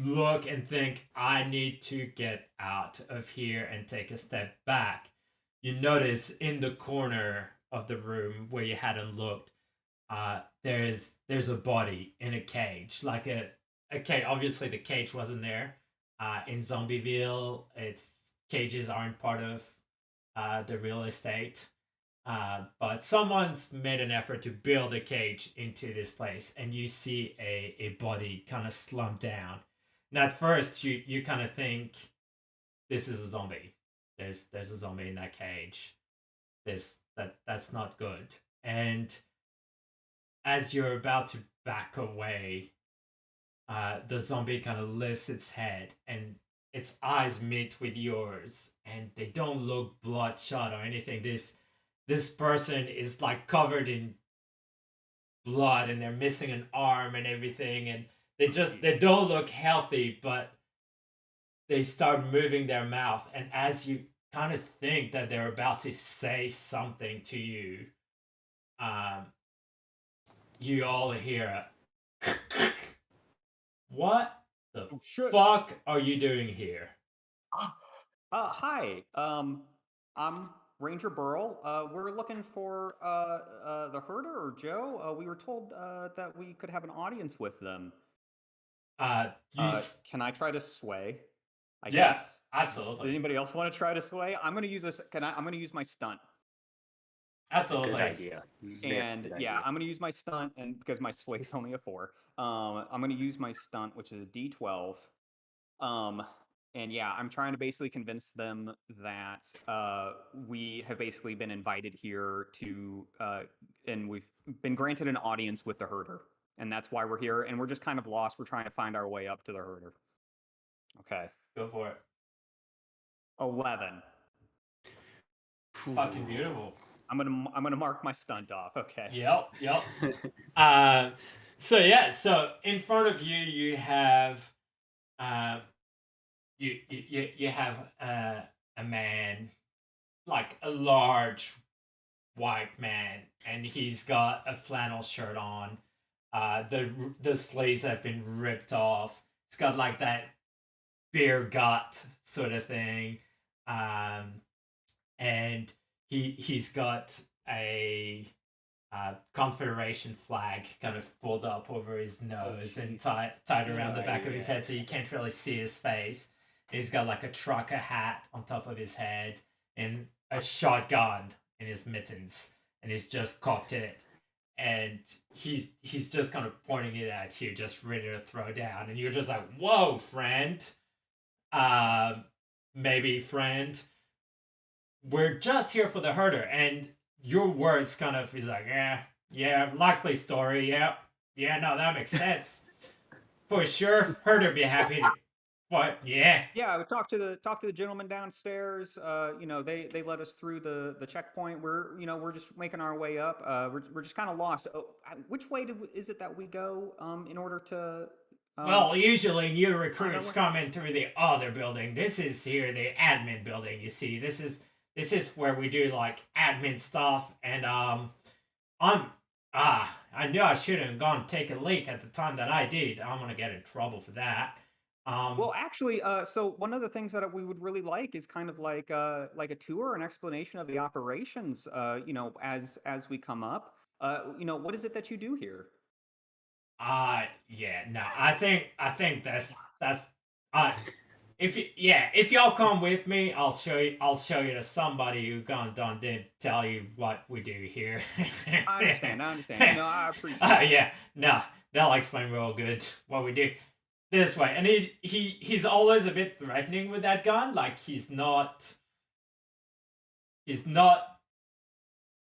A: look and think, I need to get out of here and take a step back, you notice in the corner of the room where you hadn't looked, there's a body in a cage, like a cage. Obviously, the cage wasn't there. In Zombieville, its cages aren't part of the real estate. But someone's made an effort to build a cage into this place, and you see a body kind of slumped down. And at first, you kind of think this is a zombie. There's a zombie in that cage. That's not good. And as you're about to back away, the zombie kind of lifts its head and its eyes meet with yours, and they don't look bloodshot or anything. This person is like covered in blood and they're missing an arm and everything, and they don't look healthy, but they start moving their mouth, and as you kind of think that they're about to say something to you, you all hear a what the fuck are you doing here?
C: Hi. I'm Ranger Burl. We're looking for the herder or Joe. We were told that we could have an audience with them. Can I try to sway? I guess.
A: Absolutely.
C: Does anybody else want to try to sway? I'm going to use this. I'm going to use my stunt.
A: Absolutely.
B: Good idea. Very
C: And
B: good
C: yeah,
B: idea.
C: I'm gonna use my stunt, and because my sway's only a 4, I'm gonna use my stunt, which is a D12. Um, and yeah, I'm trying to basically convince them that we have basically been invited here to, and we've been granted an audience with the herder, and that's why we're here. And we're just kind of lost. We're trying to find our way up to the herder. Okay,
A: Go for it.
C: 11.
A: Fucking beautiful.
C: I'm gonna mark my stunt off. Okay.
A: Yep. So yeah, so in front of you, you have, you have a man, like a large white man, and he's got a flannel shirt on. The sleeves have been ripped off. It's got like that beer gut sort of thing, and he's got a Confederation flag kind of pulled up over his nose and
C: jeez.
A: tied around the
C: Yeah,
A: back of his
C: yeah.
A: head, so you can't really see his face. He's got like a trucker hat on top of his head and a shotgun in his mittens, and he's just cocked it. And he's just kind of pointing it at you, just ready to throw down, and you're just like, "Whoa, friend! Maybe friend. We're just here for the herder." And your words kind of is like, yeah, likely story, yeah, no, that makes sense for sure. Herder be happy to, what? Yeah,
C: Yeah, I would talk to the gentleman downstairs. You know, they let us through the checkpoint. We're just making our way up. We're just kind of lost. Oh, which way is it that we go? In order to.
A: well, usually new
C: find our
A: recruits
C: way?
A: come in through the other building. This is here the admin building. You see, this is where we do like admin stuff. And I knew I shouldn't have gone take a leak at the time that I did. I'm gonna get in trouble for that.
C: Well, actually, so one of the things that we would really like is kind of like a tour, an explanation of the operations. You know, as we come up. You know, what is it that you do here?
A: Yeah, no, I think that's uh if y'all come with me, I'll show you to somebody who gone done did tell you what we do here.
C: I understand. No, I appreciate it.
A: Yeah, no, they'll explain real good what we do this way. And he's always a bit threatening with that gun. Like he's not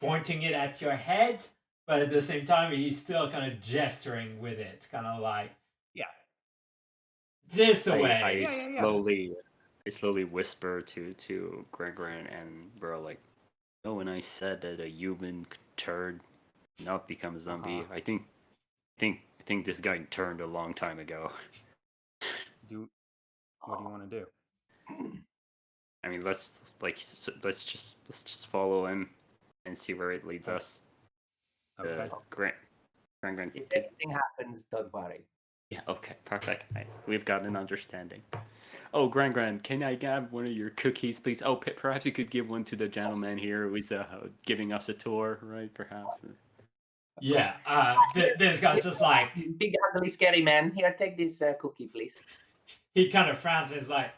A: pointing it at your head, but at the same time he's still kind of gesturing with it, kind of like,
C: Yeah.
A: this
B: I
A: away.
C: Yeah.
B: slowly whisper to Gregor and Burl, like, oh, and I said that a human could turn, not become a zombie. I think this guy turned a long time ago.
C: What do you want to do?
B: I mean, let's just follow him and see where it leads us.
C: Okay.
B: Grant,
E: If anything happens, don't worry.
B: yeah, okay, perfect. We've got an understanding. Oh, Gran, can I have one of your cookies, please? Oh, perhaps you could give one to the gentleman here who is giving us a tour, right? Perhaps.
A: Yeah, this guy's just like,
E: Big, ugly, scary man. Here, take this cookie, please.
A: he kind of frowns and is like,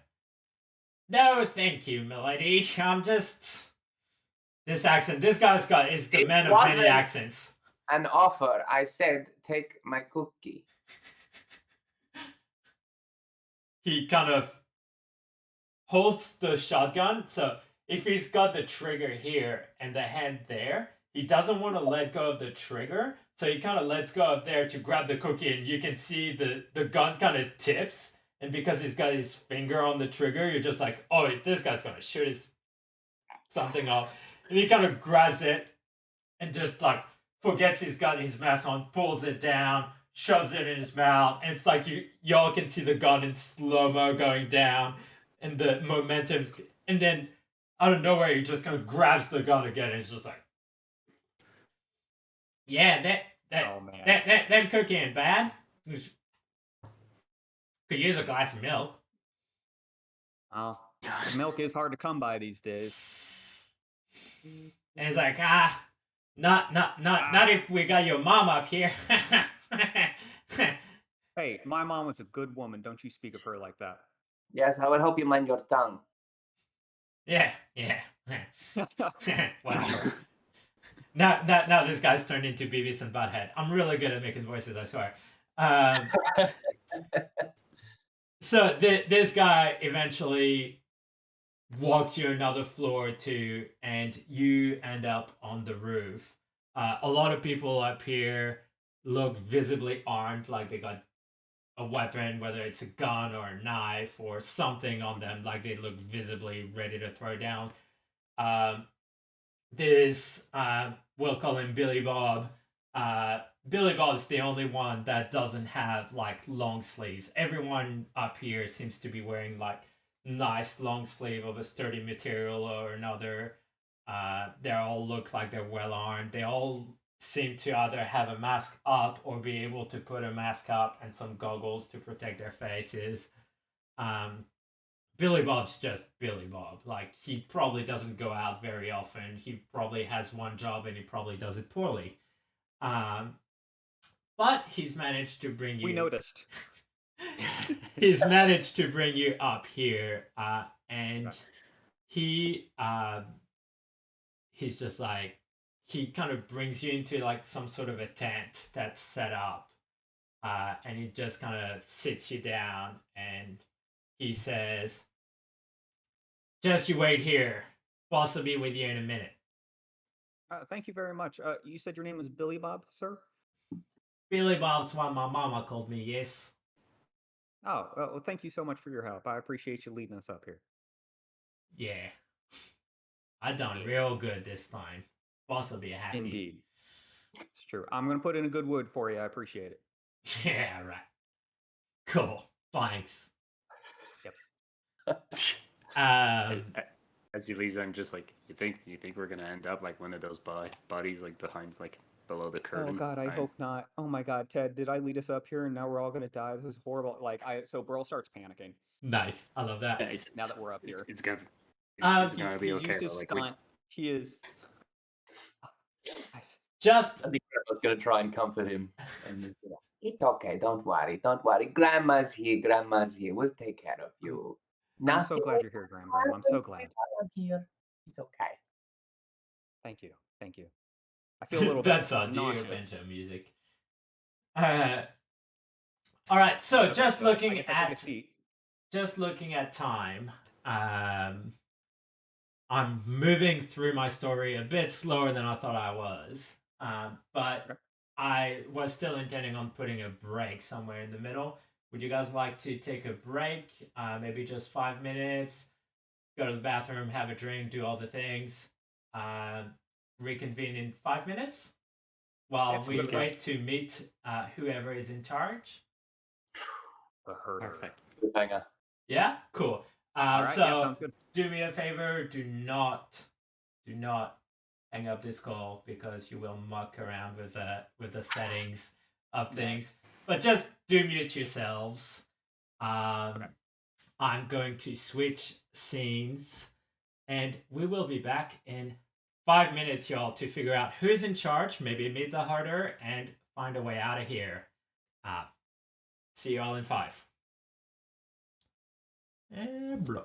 A: no, thank you, milady. I'm just, this accent, this guy's got, is the
E: It
A: man of many
E: wasn't-
A: accents.
E: An offer. I said, take my cookie.
A: He kind of holds the shotgun, so if he's got the trigger here and the hand there, he doesn't want to let go of the trigger, so he kind of lets go of there to grab the cookie, and you can see the gun kind of tips, and because he's got his finger on the trigger, you're just like, oh, this guy's gonna shoot his something off. And he kind of grabs it and just like forgets he's got his mask on, pulls it down, shoves it in his mouth, and it's like y'all can see the gun in slow-mo going down, and the momentum's, and then out of nowhere he just kind of grabs the gun again, and it's just like, yeah,
C: Oh man.
A: that cookie ain't bad. Could use a glass of milk.
C: Oh, milk is hard to come by these days.
A: And he's like, not if we got your mom up here.
C: Hey, my mom was a good woman. Don't you speak of her like that.
E: Yes, I will help you mind your tongue.
A: Yeah. Whatever. Now this guy's turned into Beavis and Butthead. I'm really good at making voices, I swear. Um, so this guy eventually walks you another floor or two, and you end up on the roof. A lot of people up here look visibly armed, like they got a weapon, whether it's a gun or a knife or something on them, like they look visibly ready to throw down. Um, this we'll call him Billy Bob. Billy Bob's the only one that doesn't have like long sleeves. Everyone up here seems to be wearing like nice long sleeve of a sturdy material or another. They all look like they're well armed. They all seem to either have a mask up or be able to put a mask up and some goggles to protect their faces. Um, Billy Bob's just Billy Bob. Like, he probably doesn't go out very often. He probably has one job and he probably does it poorly. But he's managed to bring you.
C: We noticed.
A: He's managed to bring you up here, and
C: Right.
A: he's just like, he kind of brings you into like some sort of a tent that's set up, and he just kind of sits you down and he says, "Just you wait here. Boss will be with you in a minute."
C: Thank you very much. You said your name was Billy Bob, sir?
A: Billy Bob's what my mama called me. Yes.
C: Oh, well, thank you so much for your help. I appreciate you leading us up here.
A: Yeah. I done real good this time. Boss will be happy.
C: Indeed. It's true. I'm going to put in a good wood for you. I appreciate it.
A: Yeah, right. Cool. Thanks.
B: As he leaves, I'm just like, you think we're gonna end up like one of those bodies like behind like below the curtain?
C: Oh God, I
B: right?
C: hope not. Oh my God, Ted, did I lead us up here and now we're all going to die? This is horrible. So Burl starts panicking
A: Nice. I love that.
B: Yeah,
C: now that we're up here.
B: it's gonna
A: He's
B: be
C: He's
B: okay.
C: used
B: though,
C: his
B: like,
C: stunt. He is. Guys,
A: just
D: I think I was going to try and comfort him. And, it's okay. Don't worry. Don't worry. Grandma's here. Grandma's here. We'll take care of you.
C: I'm so glad you're here, Graham. I'm so glad.
E: I'm here. It's okay.
C: Thank you. Thank you. I feel a little bit
A: that's odd. Do you hear
C: nauseous.
A: banjo music? All right. So
C: Okay,
A: just
C: so I
A: looking
C: guess I'll take a
A: at
C: seat.
A: time, I'm moving through my story a bit slower than I thought I was. But
C: Okay.
A: I was still intending on putting a break somewhere in the middle. Would you guys like to take a break? Maybe just 5 minutes, go to the bathroom, have a drink, do all the things, reconvene in 5 minutes while
C: That's
A: we
C: okay.
A: wait to meet whoever is in charge?
C: The herder.
B: Perfect.
D: Cliffhanger.
A: Yeah? Cool.
C: All right,
A: So
C: yeah, sounds good.
A: do me a favor, do not hang up this call because you will muck around with the settings of things.
C: Yes.
A: But just do mute yourselves.
C: Okay.
A: I'm going to switch scenes, and we will be back in 5 minutes, y'all, to figure out who's in charge, maybe meet the harder, and find a way out of here. See you all in 5. And blah.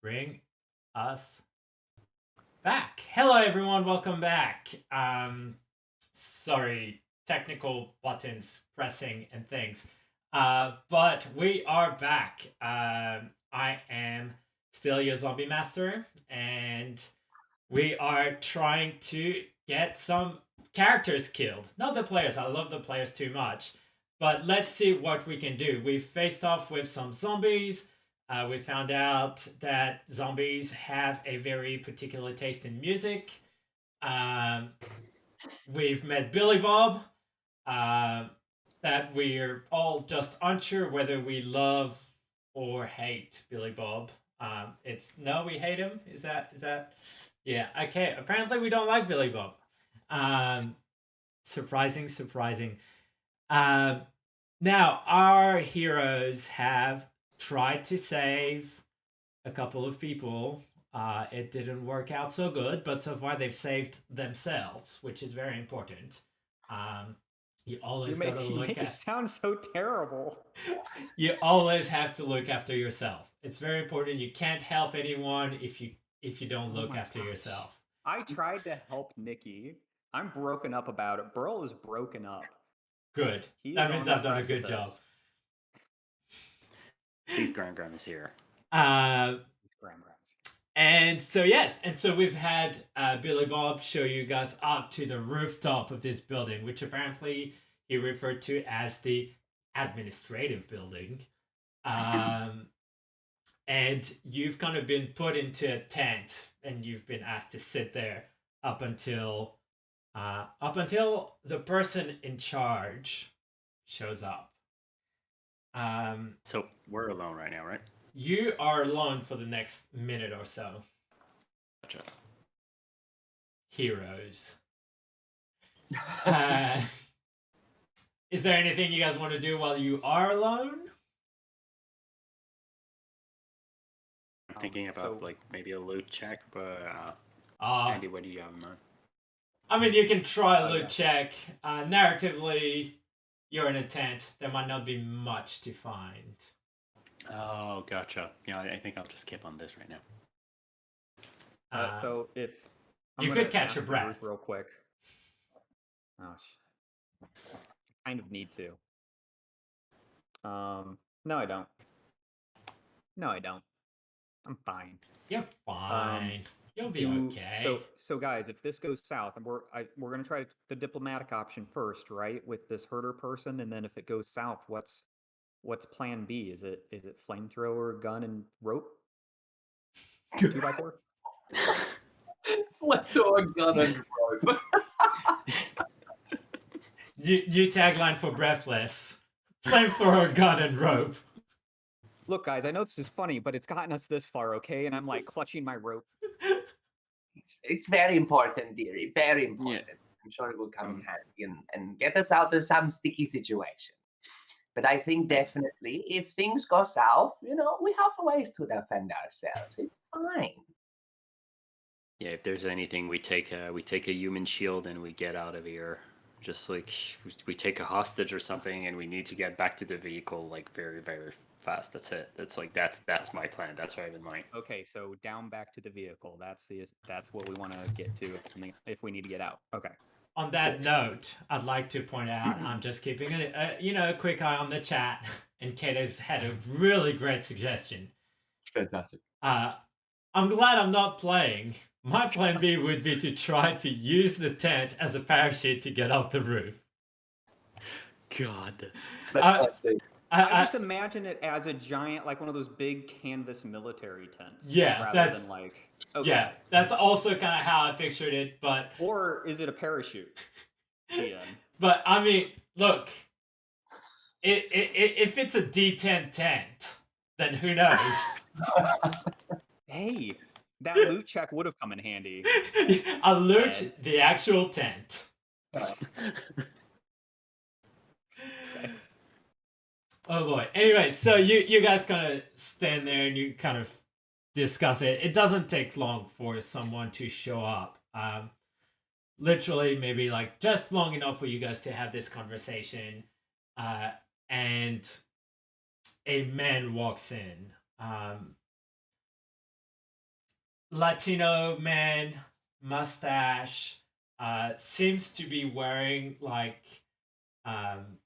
A: bring us back. Hello, everyone. Welcome back. Sorry, technical buttons pressing and things. But we are back. I am still your zombie master, and we are trying to get some characters killed. Not the players. I love the players too much. But let's see what we can do. We've faced off with some zombies. We found out that zombies have a very particular taste in music. We've met Billy Bob. That we're all just unsure whether we love or hate Billy Bob. It's no, we hate him. Is that? Yeah. Okay. Apparently, we don't like Billy Bob. Surprising. Now, our heroes have tried to save a couple of people. It didn't work out so good, but so far they've saved themselves, which is very important. You always gotta look
C: make it
A: at.
C: sound so terrible.
A: You always have to look after yourself. It's very important. You can't help anyone if you don't look after yourself.
C: I tried to help Nikki. I'm broken up about it. Burl is broken up.
A: Good.
C: He
A: That
C: is
A: means
C: on
A: I've
C: the
A: done a good job.
C: precipice.
B: Please, Graham is here.
A: Uh,
C: Graham.
A: And so we've had Billy Bob show you guys up to the rooftop of this building, which apparently he referred to as the administrative building. And you've kind of been put into a tent, and you've been asked to sit there up until the person in charge shows up.
B: So we're alone right now, right?
A: You are alone for the next minute or so.
B: Gotcha.
A: Heroes. Is there anything you guys want to do while you are alone?
B: I'm thinking about like maybe a loot check, but Andy, what do you have in mind?
A: I mean, you can try a loot check. Narratively, you're in a tent. There might not be much to find.
B: Oh, gotcha. Yeah, I think I'll just skip on this right now.
C: So if
A: you could catch your breath
C: real quick. Oh, I kind of need to. No, I don't. I'm fine.
A: You're fine. You'll be okay.
C: So guys, if this goes south, and we're gonna try the diplomatic option first, right? With this herder person, and then if it goes south, what's plan B? Is it flamethrower, gun, and rope? 2x4?
D: Flamethrower, gun, and rope.
A: You tagline for Breathless: flamethrower, gun, and rope.
C: Look, guys, I know this is funny, but it's gotten us this far, okay? And I'm like clutching my rope.
E: It's very important, dearie. Very important.
B: Yeah.
E: I'm sure it will come in handy and get us out of some sticky situation. But I think definitely if things go south, we have ways to defend ourselves. It's fine.
B: Yeah, if there's anything, we take a human shield and we get out of here. Just like we take a hostage or something, and we need to get back to the vehicle like very, very fast. That's it. That's my plan. That's what I have in mind.
C: Okay, so down back to the vehicle. That's what we want to get to if we need to get out. Okay.
A: On that note, I'd like to point out I'm just keeping a quick eye on the chat, and Kate has had a really great suggestion.
D: It's fantastic.
A: I'm glad I'm not playing. My plan B would be to try to use the tent as a parachute to get off the roof.
B: God.
D: Let's see.
C: I just imagine it as a giant, like one of those big canvas military tents.
A: Yeah,
C: rather than like. Okay.
A: Yeah, that's also kind of how I pictured it, but.
C: Or is it a parachute? GM.
A: But I mean, look, if it's a D10 tent, then who knows?
C: Hey, that loot check would have come in handy.
A: I'll loot the actual tent. Oh boy. Anyway, so you guys kind of stand there and you kind of discuss it. It doesn't take long for someone to show up. Literally, maybe like just long enough for you guys to have this conversation. And a man walks in. Latino man, mustache, seems to be wearing like um,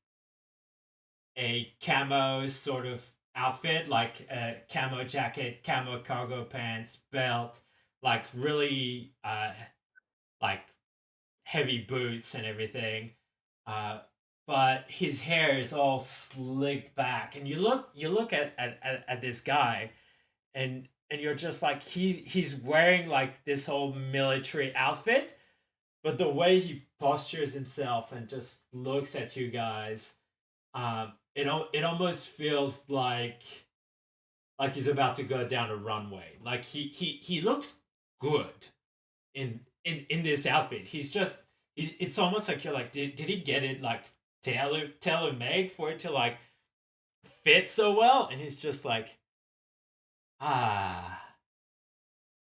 A: a camo sort of outfit, like a camo jacket, camo cargo pants, belt, like really like heavy boots and everything. Uh, but his hair is all slicked back, and you look at this guy, and you're just like he's wearing like this whole military outfit, but the way he postures himself and just looks at you guys, it almost feels like he's about to go down a runway. Like he looks good in this outfit. It's almost like you're like, did he get it like tailor made for it to like fit so well? And he's just like, ah,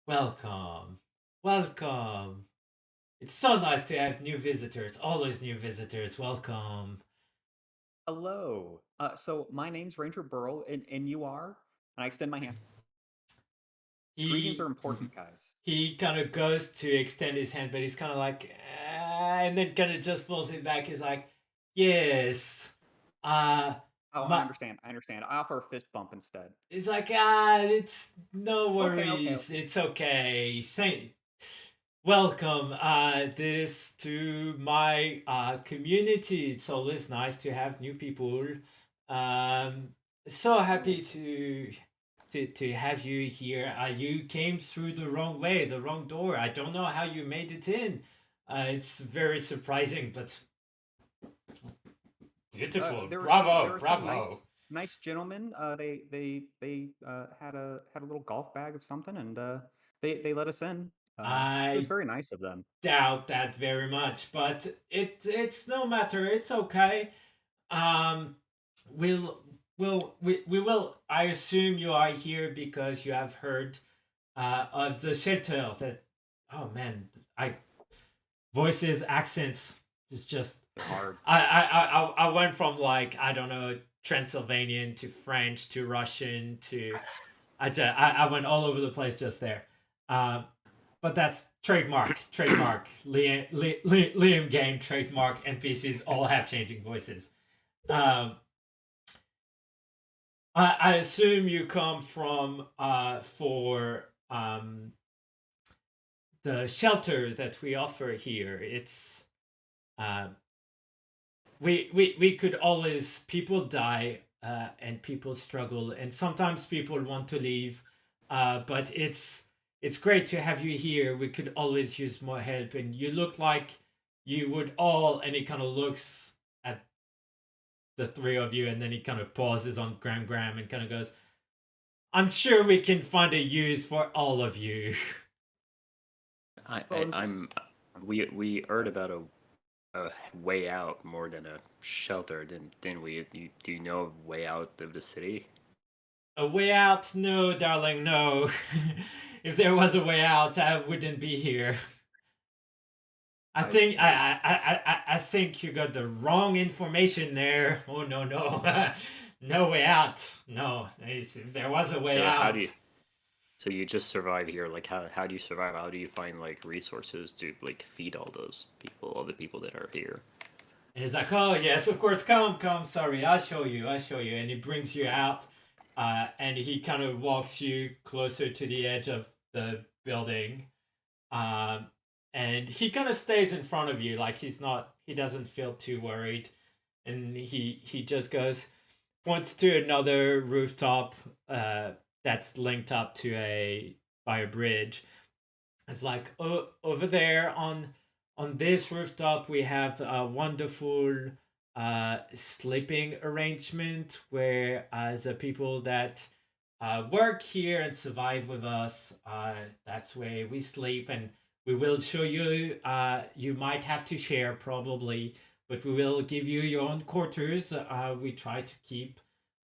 A: welcome, welcome. It's so nice to have new visitors. Always new visitors. Welcome.
C: Hello. So my name's Ranger Burl, and you are? And I extend my hand. Greetings are
A: He
C: important, guys.
A: he kind of goes to extend his hand, but he's kind of like, and then kind of just pulls it back. He's like, yes, uh,
C: Oh, I
A: my.
C: understand. I understand. I offer a fist bump instead.
A: He's like, it's no
C: Okay,
A: worries. It's okay. Welcome this to my community. It's always nice to have new people. Um, so happy to have you here. You came through the wrong way, the wrong door. I don't know how you made it in. It's very surprising, but beautiful.
C: There
A: Bravo,
C: were some
A: bravo.
C: nice gentlemen. They had a little golf bag of something, and they let us in. It was
A: I
C: very nice of them.
A: doubt that very much, but it's no matter. It's okay. Um, we'll we will. I assume you are here because you have heard of the shelter that. Oh man, I voices, accents is just.
C: Hard.
A: I went from like I don't know Transylvanian to French to Russian to I went all over the place just there. Um, but that's trademark. Liam game trademark. NPCs all have changing voices. Um, I assume you come from for the shelter that we offer here. It's uh, we could always people die and people struggle and sometimes people want to leave, but it's great to have you here. We could always use more help, and you look like you would all. And he kind of looks at the three of you, and then he kind of pauses on Graham and kind of goes, I'm sure we can find a use for all of you.
C: Well,
B: We heard about a way out more than a shelter, didn't we? Do you know a way out of the city?
A: A way out? No, darling, no. If there was a way out, I wouldn't be here. I think I think you got the wrong information there. Oh no, no way out. No, if there was a way
B: So
A: out.
B: how do you? So you just survive here? Like how do you survive? How do you find like resources to like feed all the people that are here?
A: And he's like, oh yes, of course, come. Sorry, I'll show you. And he brings you out, and he kind of walks you closer to the edge of the building, um, and he kind of stays in front of you, like he doesn't feel too worried, and he just goes, points to another rooftop, that's linked up to by a bridge. It's like, oh, over there on this rooftop we have a wonderful sleeping arrangement where the people that work here and survive with us, that's where we sleep, and we will show you. You might have to share probably, but we will give you your own quarters. We try to keep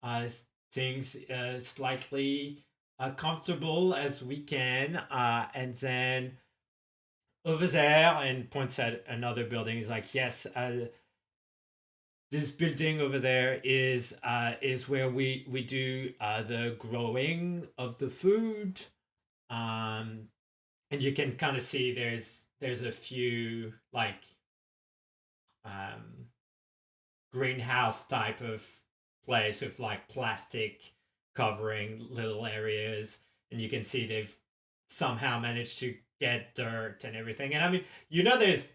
A: uh, things slightly comfortable as we can, and then over there, and points at another building. He's like, yes, this building over there is where we do the growing of the food. and you can kind of see there's a few like greenhouse type of place with like plastic covering little areas, and you can see they've somehow managed to get dirt and everything. And I mean, there's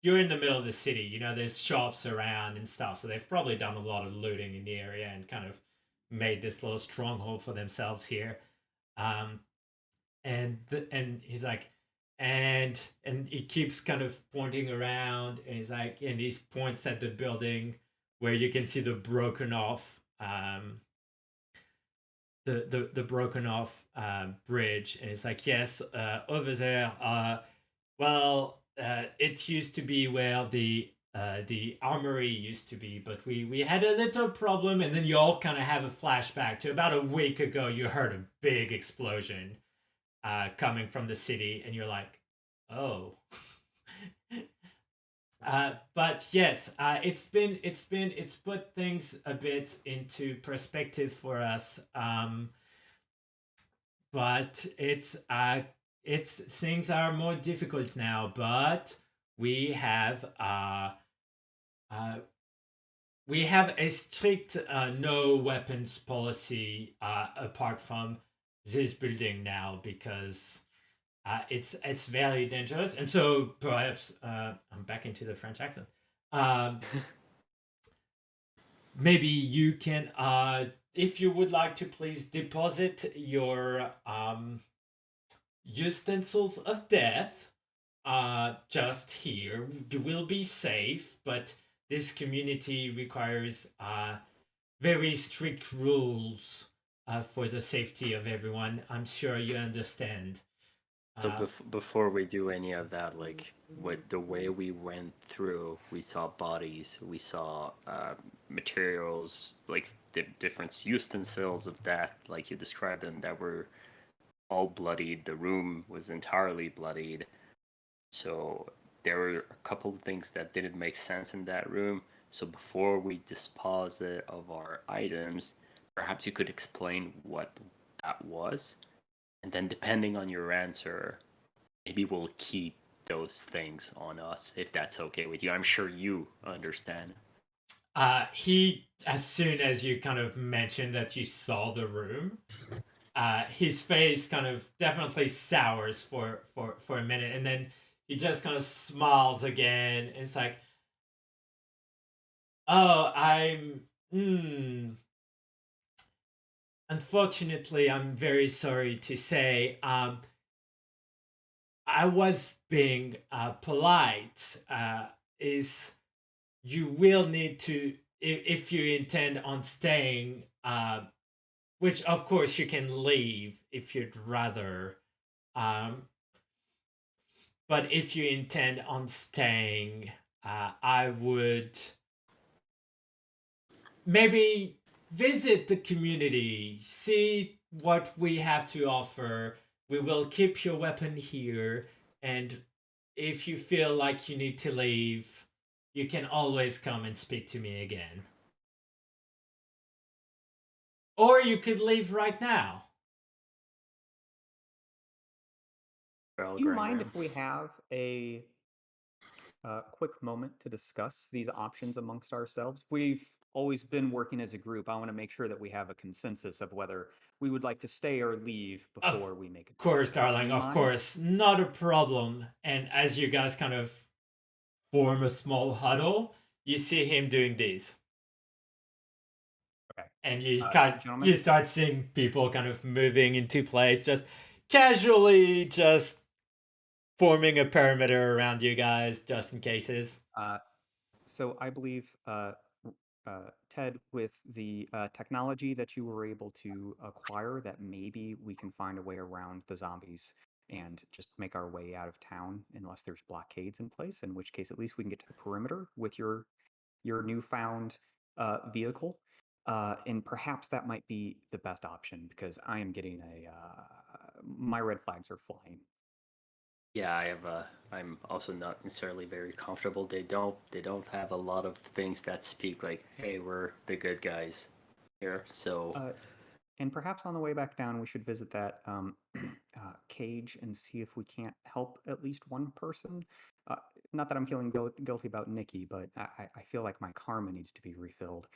A: you're in the middle of the city, there's shops around and stuff, so they've probably done a lot of looting in the area and kind of made this little stronghold for themselves here. um and he's like, and he keeps kind of pointing around, and he's like, and he points at the building where you can see the broken off the broken off bridge, and it's like, yes, over there, it used to be where the armory used to be, but we had a little problem. And then you all kind of have a flashback to about a week ago. You heard a big explosion coming from the city, and you're like, oh. But yes, it's put things a bit into perspective for us. But it's things are more difficult now. But we have a strict no weapons policy apart from this building now, because it's very dangerous. And so perhaps I'm back into the French accent. Maybe you can, if you would like to, please deposit your utensils of death just here. You will be safe, but this community requires very strict rules for the safety of everyone. I'm sure you understand.
B: So before we do any of that, like the way we went through, we saw bodies, we saw materials, like different utensils of death, like you described them, that were all bloodied. The room was entirely bloodied. So there were a couple of things that didn't make sense in that room. So before we dispose of our items, perhaps you could explain what that was. And then depending on your answer, maybe we'll keep those things on us, if that's okay with you. I'm sure you understand.
A: He, as soon as you kind of mentioned that you saw the room, his face kind of definitely sours for a minute, and then he just kind of smiles again. It's like, oh, unfortunately, I'm very sorry to say, I was being polite. Is you will need to, if you intend on staying, which of course you can leave if you'd rather. But if you intend on staying, I would maybe visit the community, see what we have to offer. We will keep your weapon here, and if you feel like you need to leave, you can always come and speak to me again. Or you could leave right now.
C: Do you mind if we have a quick moment to discuss these options amongst ourselves? We've always been working as a group. I want to make sure that we have a consensus of whether we would like to stay or leave before we make it.
A: Of course, darling, of course. Not a problem. And as you guys kind of form a small huddle, you see him doing this.
C: Okay.
A: And you start seeing people kind of moving into place, just casually, just forming a perimeter around you guys, just in cases.
C: So I believe, Ted, with the technology that you were able to acquire, that maybe we can find a way around the zombies and just make our way out of town, unless there's blockades in place, in which case at least we can get to the perimeter with your newfound vehicle. And perhaps that might be the best option, because I am getting my red flags are flying.
B: Yeah, I'm also not necessarily very comfortable. They don't have a lot of things that speak like, hey, we're the good guys here. So
C: and perhaps on the way back down, we should visit that cage and see if we can't help at least one person. Not that I'm feeling guilty about Nikki, but I feel like my karma needs to be refilled.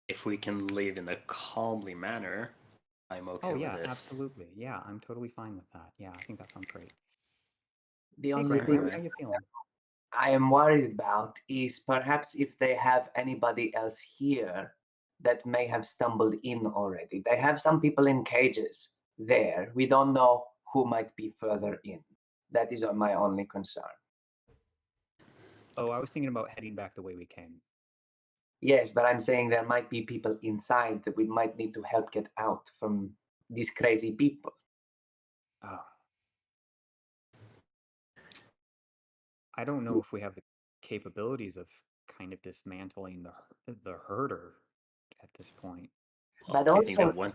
B: If we can leave in a calmly manner, I'm okay with
C: yeah,
B: this.
C: absolutely. Yeah, I'm totally fine with that. Yeah, I think that sounds great.
E: The
C: Hey,
E: only
C: Graham,
E: thing
C: how you feeling?
E: I am worried about is perhaps if they have anybody else here that may have stumbled in already. They have some people in cages there. We don't know who might be further in. That is my only concern.
C: Oh, I was thinking about heading back the way we came.
E: Yes, but I'm saying there might be people inside that we might need to help get out from these crazy people.
C: Oh. I don't know if we have the capabilities of kind of dismantling the herder at this point.
E: But
B: I think
E: also
B: that one.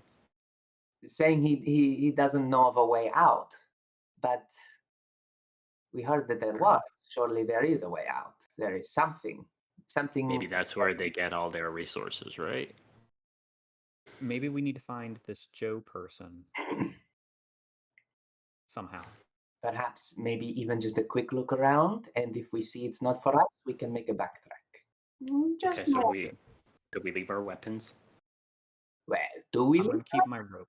E: saying he doesn't know of a way out. But we heard that there was. Surely there is a way out. There is something.
B: Maybe that's where they get all their resources, right?
C: Maybe we need to find this Joe person somehow.
E: Perhaps maybe even just a quick look around, and if we see it's not for us, we can make a backtrack. Just
B: Okay, so
E: my-
B: do we leave our weapons?
E: Well, do we?
C: I'm going to keep my rope.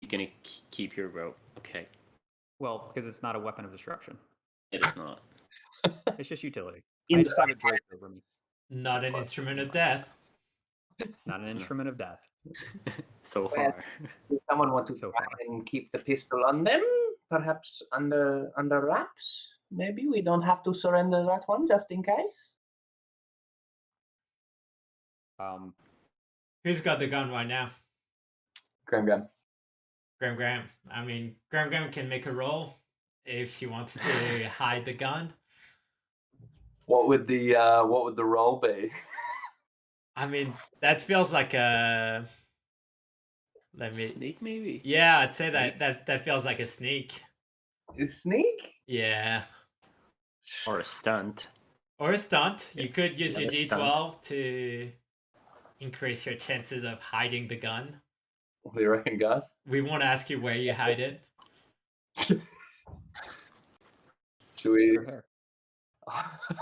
B: You're gonna keep your rope. Okay,
C: Well, because it's not a weapon of destruction.
B: it is not.
C: It's just utility.
E: In
C: I
E: the
C: just have it draped over me.
A: Not an instrument of death.
C: Not an
B: It's not.
C: instrument of death.
B: So
E: Well,
B: far.
E: If someone wants to
C: So
E: try
C: far.
E: and keep the pistol on them, perhaps under wraps. Maybe we don't have to surrender that one just in case.
A: Who's got the gun right now?
D: Graham.
A: Graham. I mean, Graham can make a roll if she wants to hide the gun.
D: What would the role be?
A: I mean, that feels like a. Let me.
B: Sneak, maybe.
A: Yeah, I'd say that feels like a sneak.
E: Is sneak?
A: Yeah.
B: Or a stunt.
A: Or a stunt. You could use your
B: Yeah,
A: D12 to increase your chances of hiding the gun.
D: What do you reckon, guys?
A: We won't ask you where you hide it.
D: Should we
C: Her hair.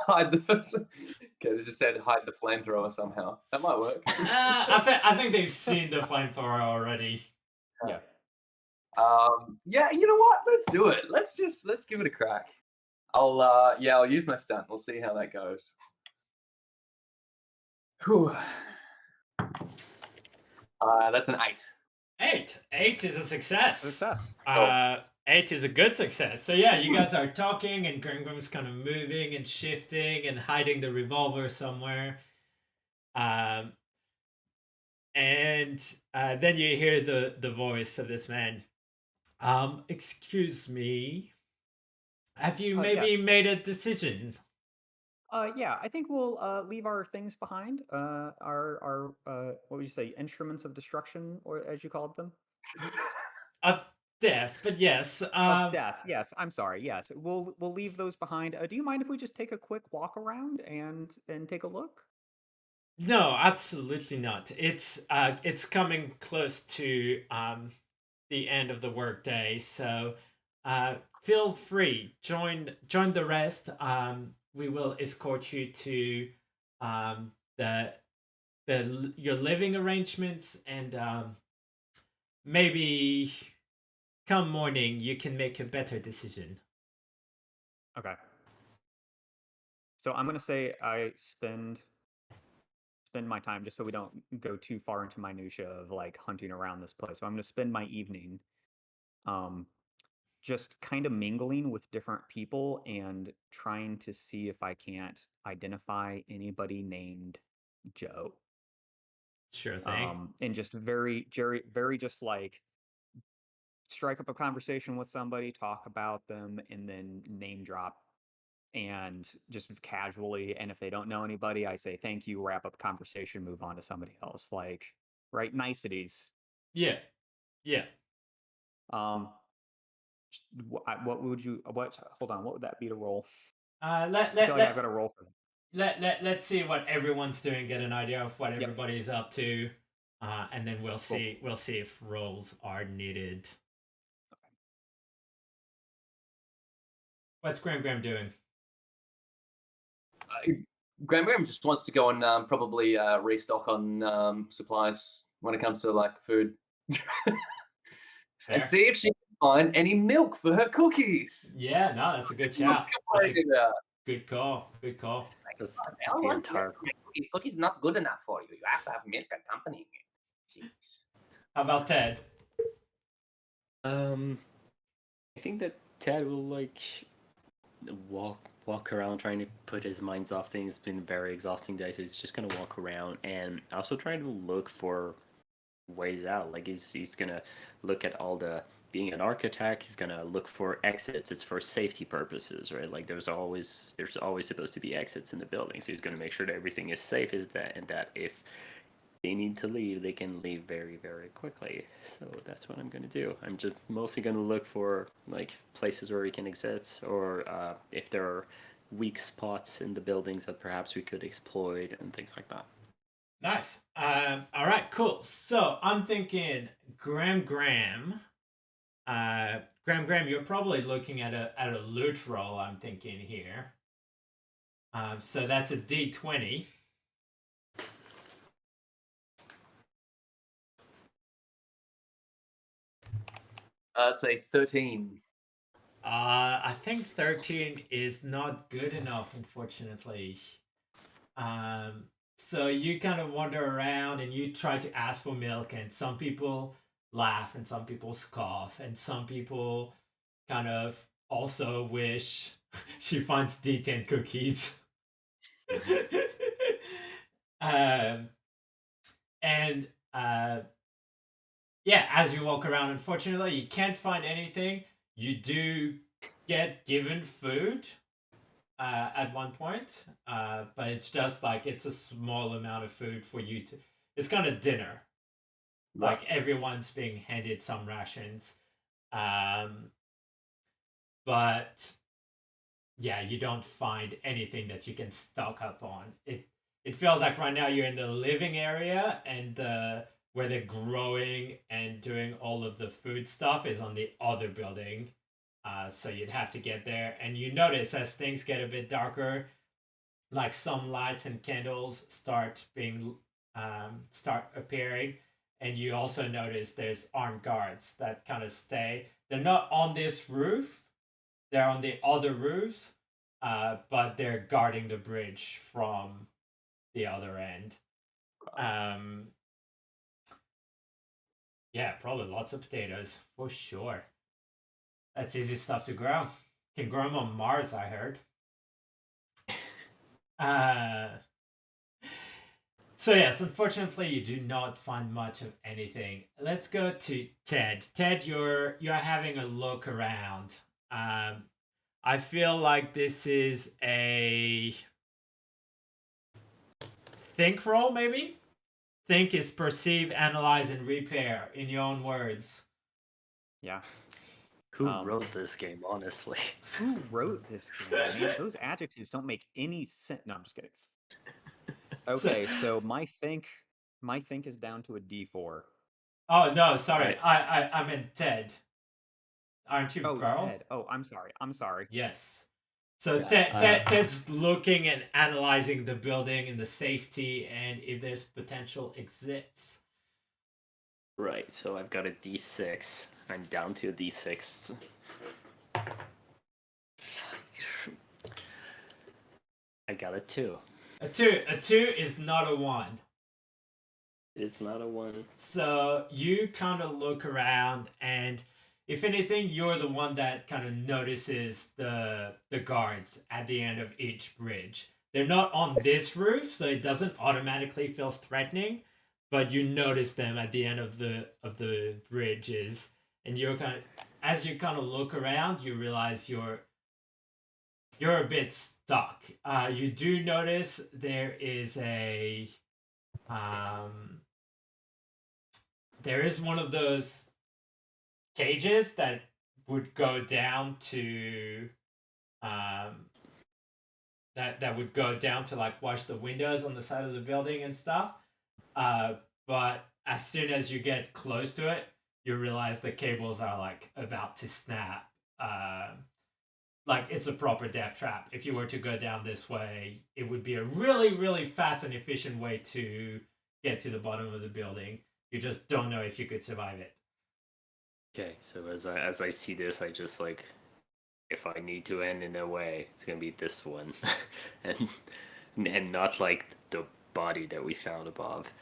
D: hide the person? Okay, they just said hide the flamethrower somehow. That might work.
A: I think they've seen the flamethrower already.
C: Yeah.
D: Yeah, you know what? Let's do it. Let's give it a crack. I'll use my stunt. We'll see how that goes. Whew. That's an 8.
A: 8 is a success.
C: Success.
A: 8 is a good success. So yeah, you guys are talking and Graham's kind of moving and shifting and hiding the revolver somewhere. And then you hear the voice of this man. Excuse me. Have you maybe
C: Yes.
A: made a decision?
C: Yeah, I think we'll leave our things behind. Our what would you say, instruments of destruction, or as you called them?
A: Of death, but yes.
C: Of death. Yes, I'm sorry. Yes, we'll leave those behind. Do you mind if we just take a quick walk around and take a look?
A: No, absolutely not. It's coming close to the end of the workday, so feel free. Join the rest. We will escort you to your living arrangements, and maybe come morning you can make a better decision.
C: Okay. So I'm gonna say I spend my time, just so we don't go too far into minutia of like hunting around this place. So I'm gonna spend my evening just kind of mingling with different people and trying to see if I can't identify anybody named Joe.
A: Sure thing.
C: And just very just like strike up a conversation with somebody, talk about them, and then name drop, and just casually. And if they don't know anybody, I say thank you, wrap up conversation, move on to somebody else. Like, right, niceties.
A: Yeah.
C: What would you? Hold on. What would that be to roll?
A: Let
C: I feel like I've got to roll for them.
A: let's see what everyone's doing, get an idea of what everybody's up to, and then we'll see if rolls are needed. What's Graham doing?
D: Graham just wants to go and probably restock on supplies when it comes to like food, and
A: Fair.
D: see if she can find any milk for her cookies.
A: Yeah, no, that's a good
D: What's
A: shout. That's a
D: complaining about?
A: good call. Good call.
B: That's
E: I don't
B: the
E: want
B: entire.
E: milk to make cookies. Cookies not good enough for you. You have to have milk accompanying it. Jeez.
A: How about Ted?
B: I think that Ted will like walk around trying to put his minds off things. It's been a very exhausting day, so he's just gonna walk around and also trying to look for ways out. Like he's gonna look at all the being an architect, he's gonna look for exits. It's for safety purposes, right? Like there's always supposed to be exits in the building. So he's gonna make sure that everything is safe, is that and that if they need to leave, they can leave very, very quickly. So that's what I'm going to do. I'm just mostly going to look for like places where we can exit, or if there are weak spots in the buildings that perhaps we could exploit and things like that.
A: Nice. All right, cool. So I'm thinking Graham. Graham, you're probably looking at a loot roll. I'm thinking here. So that's a D20.
D: It's a 13.
A: I think 13 is not good enough, unfortunately. So you kind of wander around and you try to ask for milk, and some people laugh and some people scoff, and some people kind of also wish she finds D10 cookies. And yeah, as you walk around, unfortunately, you can't find anything. You do get given food at one point, but it's just like it's a small amount of food for you to. It's kind of dinner. Like everyone's being handed some rations, but yeah, you don't find anything that you can stock up on. It feels like right now you're in the living area, and where they're growing and doing all of the food stuff is on the other building. So you'd have to get there, and you notice as things get a bit darker, like some lights and candles start appearing, and you also notice there's armed guards that kind of stay. They're not on this roof; they're on the other roofs, but they're guarding the bridge from the other end. Yeah, probably lots of potatoes for sure. That's easy stuff to grow. Can grow them on Mars, I heard. So yes, unfortunately, you do not find much of anything. Let's go to Ted. Ted, you're having a look around. I feel like this is a think roll, maybe. Think is perceive, analyze, and repair. In your own words.
C: Yeah.
B: Who wrote this game, honestly?
C: Who wrote this game? Man, those adjectives don't make any sense. No, I'm just kidding. Okay, so my think is down to a D4.
A: Oh no, sorry.
B: Right.
A: I meant Ted. Aren't you,
C: Oh,
A: Burl?
C: Ted. Oh, I'm sorry.
A: Yes. So
D: Yeah.
A: Ted's looking and analyzing the building and the safety and if there's potential exits.
B: Right, so I've got a D6. I'm down to a D6. I got a 2.
A: A two is not a 1.
B: It's not a 1.
A: So you kind of look around, and if anything, you're the one that kind of notices the guards at the end of each bridge. They're not on this roof, so it doesn't automatically feel threatening, but you notice them at the end of the bridges, and you're as you kind of look around, you realize you're a bit stuck. You do notice there is there is one of those cages that would go down to that would go down to like wash the windows on the side of the building and stuff. But as soon as you get close to it, you realize the cables are like about to snap. like it's a proper death trap. If you were to go down this way, it would be a really, really fast and efficient way to get to the bottom of the building. You just don't know if you could survive it.
B: Okay, so as I see this, I just like, if I need to end in a way, it's gonna be this one, and not like the body that we found above.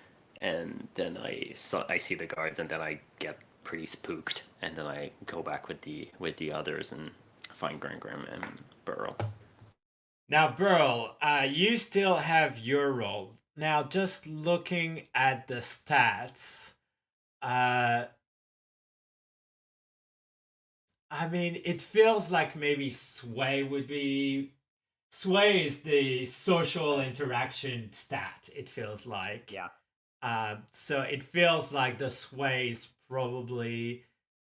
B: And then I see the guards, and then I get pretty spooked, and then I go back with the others and find Graham and Burl.
A: Now, Burl, you still have your role. Now, just looking at the stats, I mean, it feels like maybe Sway would be. Sway is the social interaction stat, it feels like.
C: Yeah.
A: So it feels like the Sway is probably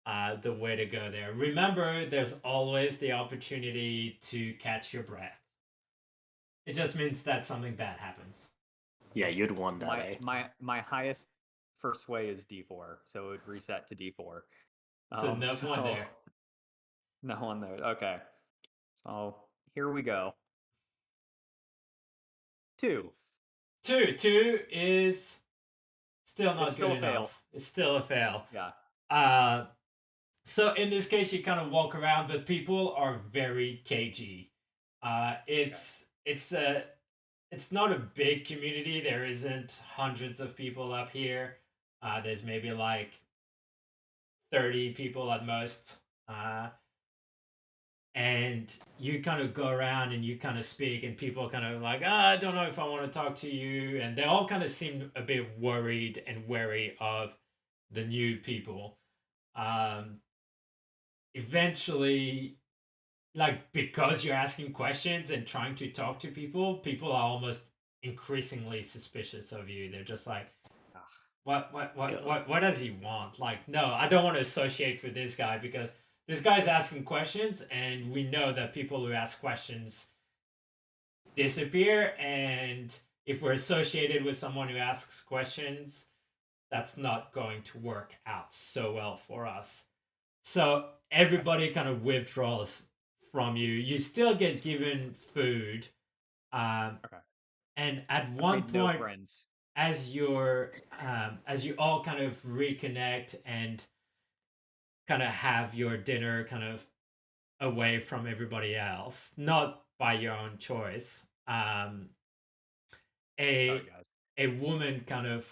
A: the way to go there. Remember, there's always the opportunity to catch your breath. It just means that something bad happens.
B: Yeah, you'd won that, eh?
C: My highest first way is D4, so it would reset to D4.
A: So no one there.
C: No one there. Okay. So here we go. 2.
A: 2 is still not
C: It's still
A: good
C: a fail.
A: enough. It's still a fail.
C: Yeah.
A: So in this case, you kind of walk around, but people are very cagey. It's not a big community. There isn't hundreds of people up here. There's maybe like 30 people at most. And you kind of go around and you kind of speak, and people kind of like, I don't know if I want to talk to you. And they all kind of seem a bit worried and wary of the new people. Eventually, like, because you're asking questions and trying to talk to people are almost increasingly suspicious of you. They're just like, what does he want? Like, no, I don't want to associate with this guy because this guy's asking questions, and we know that people who ask questions disappear, and if we're associated with someone who asks questions, that's not going to work out so well for us. So everybody kind of withdraws from you. You still get given food.
C: Okay.
A: And at
C: I
A: one
C: made no
A: point,
C: friends.
A: as you all kind of reconnect and kind of have your dinner kind of away from everybody else, not by your own choice,
C: Sorry, guys.
A: a woman kind of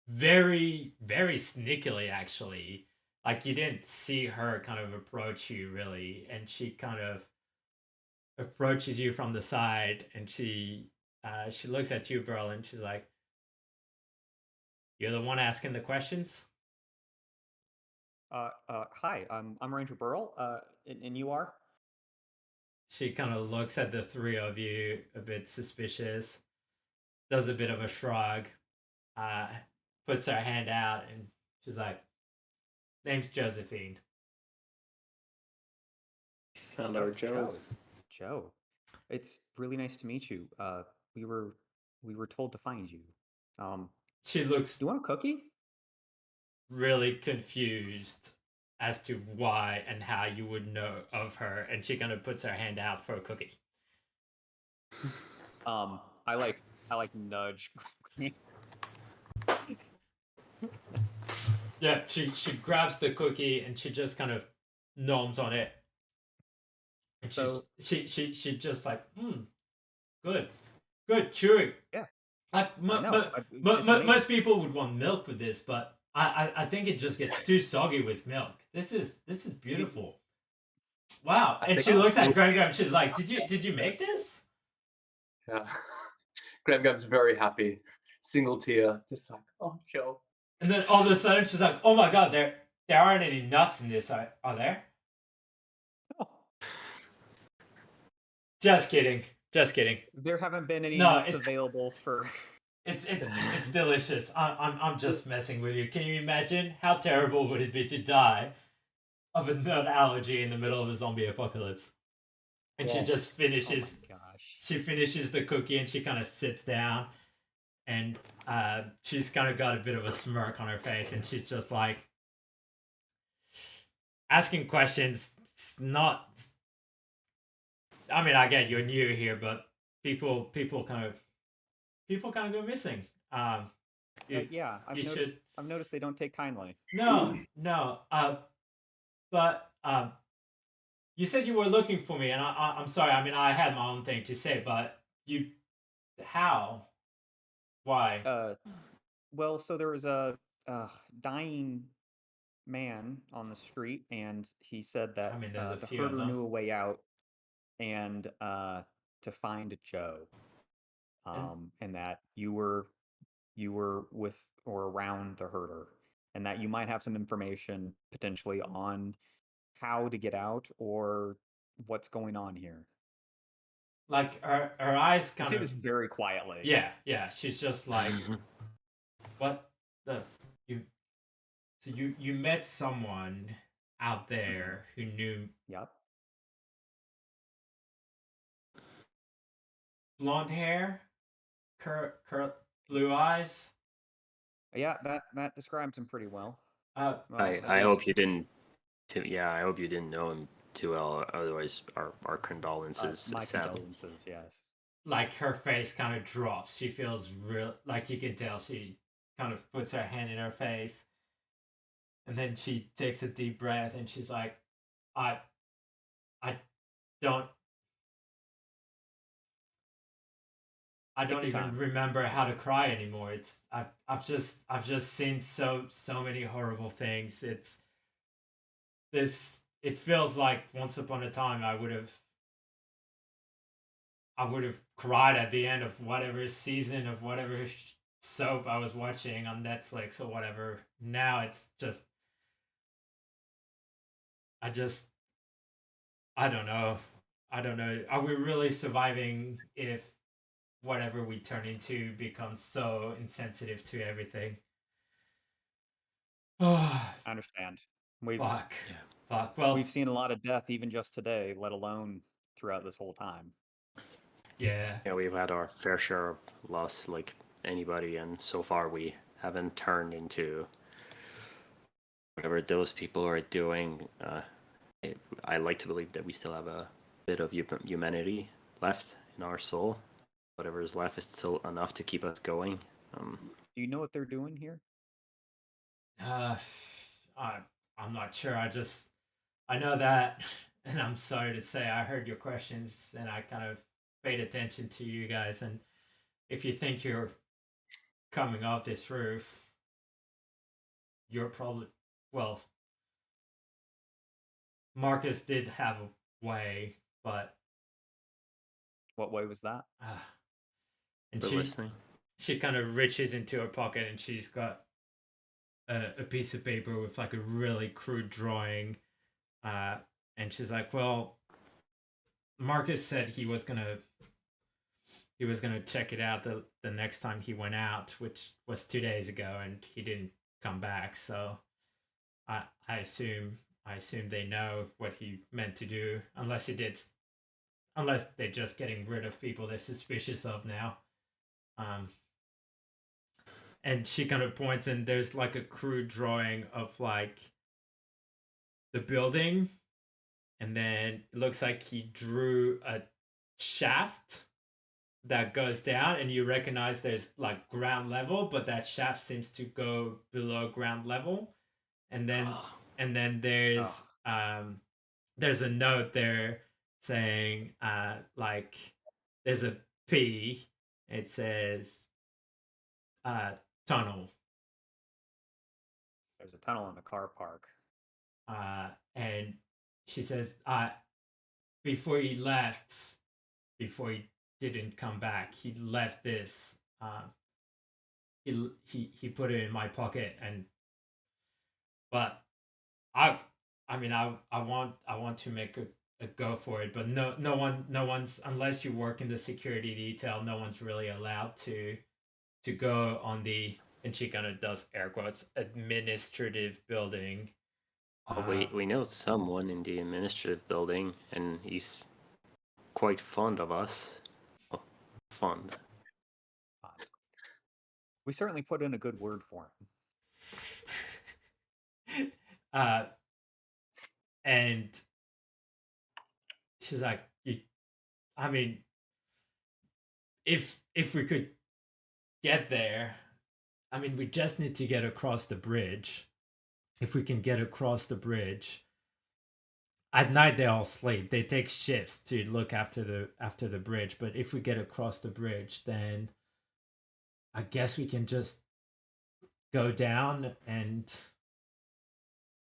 A: very, very sneakily, actually, like you didn't see her kind of approach you really, and she kind of approaches you from the side, and she looks at you, Burl, and she's like, "You're the one asking the questions?"
C: Hi, I'm Ranger Burl. And you are?
A: She kind of looks at the three of you, a bit suspicious, does a bit of a shrug, puts her hand out, and she's like, "Name's Josephine."
B: Hello, Joe.
C: Joe. It's really nice to meet you. We were told to find you.
A: She looks
C: Do you want a cookie?
A: really confused as to why and how you would know of her, and she kind of puts her hand out for a cookie.
C: I like nudge.
A: Yeah, she grabs the cookie and she just kind of noms on it. And
C: So-
A: she just like, good, chewy.
C: Yeah.
A: Like
C: I know. It's amazing.
A: most people would want milk with this, but I think it just gets too soggy with milk. This is beautiful. Wow.
C: I
A: And
C: think
A: she
C: I'll-
A: looks at Greg and she's like, did you make this?
D: Yeah. Graham Gum's very happy. Single tear. Just like, oh, Joe.
A: And then all of a sudden she's like, oh my god, there aren't any nuts in this, are there?
C: Oh,
A: Just kidding.
C: there haven't been any
A: No,
C: nuts available for.
A: It's delicious. I'm just messing with you. Can you imagine how terrible would it be to die of a nut allergy in the middle of a zombie apocalypse? And she
D: Yeah.
A: just finishes.
C: Oh my gosh.
A: She finishes the cookie and she kind of sits down, and she's kind of got a bit of a smirk on her face, and she's just like asking questions it's not. I mean, I get you're new here, but people kind of go missing. You
C: Yeah,
A: you should
C: I've noticed they don't take kindly.
A: no. But you said you were looking for me, and I'm sorry. I mean, I had my own thing to say, but you how why?
C: Well, so there was a dying man on the street, and he said
A: I
C: that
A: mean, there's a
C: the
A: few of
C: herder
A: them.
C: knew a way out, and to find Joe, and that you were with or around the herder, and that you might have some information potentially on how to get out or what's going on here.
A: Like her eyes
C: I
A: kind
C: say
A: of
C: this very quietly.
A: yeah. She's just like what the you. So you met someone out there who knew
C: Yep.
A: blonde hair, blue eyes.
C: Yeah, that describes him pretty well.
A: Uh,
C: Well, at
B: I hope
C: least,
B: you didn't. I hope you didn't know him too well. Otherwise, our condolences.
C: my
B: Sadly.
C: condolences. Yes.
A: like her face kind of drops. She feels real, like you can tell she kind of puts her hand in her face, and then she takes a deep breath and she's like, I don't I
C: Take
A: don't
C: your
A: even
C: time.
A: remember how to cry anymore. It's I've just seen so many horrible things. It's this it feels like once upon a time I would have cried at the end of whatever season of whatever soap I was watching on Netflix or whatever. Now it's just I just I don't know. I don't know. Are we really surviving if whatever we turn into becomes so insensitive to everything? Oh,
C: I understand. We've
A: fuck.
B: Yeah.
A: Fuck. Well,
C: we've seen a lot of death even just today, let alone throughout this whole time.
A: yeah.
B: Yeah, we've had our fair share of loss, like anybody, and so far we haven't turned into whatever those people are doing. I like to believe that we still have a bit of humanity left in our soul. Whatever is left is still enough to keep us going.
C: Do you know what they're doing here?
A: Uh, I'm not sure. I know that, and I'm sorry to say I heard your questions and I kind of paid attention to you guys. And if you think you're coming off this roof, you're probably well. Marcus did have a way, but
C: What way was that?
A: and
B: We're listening.
A: she kind of reaches into her pocket and she's got a piece of paper with like a really crude drawing, and she's like, "Well, Marcus said he was gonna check it out the next time he went out, which was 2 days ago, and he didn't come back. So I assume they know what he meant to do, unless they're just getting rid of people they're suspicious of now." And she kind of points, and there's like a crude drawing of like the building, and then it looks like he drew a shaft that goes down, and you recognize there's like ground level, but that shaft seems to go below ground level, and then there's a note there saying like there's a P. It says tunnel.
C: There's a tunnel in the car park.
A: And she says before he left, before he didn't come back, he left this. He put it in my pocket, and but I want to make a go for it, but no one's, unless you work in the security detail, no one's really allowed to go on the, and she kind of does air quotes, administrative building.
B: We know someone in the administrative building, and he's quite fond of us. Oh, fond.
C: We certainly put in a good word for him.
A: And she's like, I mean, if we could get there, I mean, we just need to get across the bridge. If we can get across the bridge, at night they all sleep. They take shifts to look after the bridge. But if we get across the bridge, then I guess we can just go down. And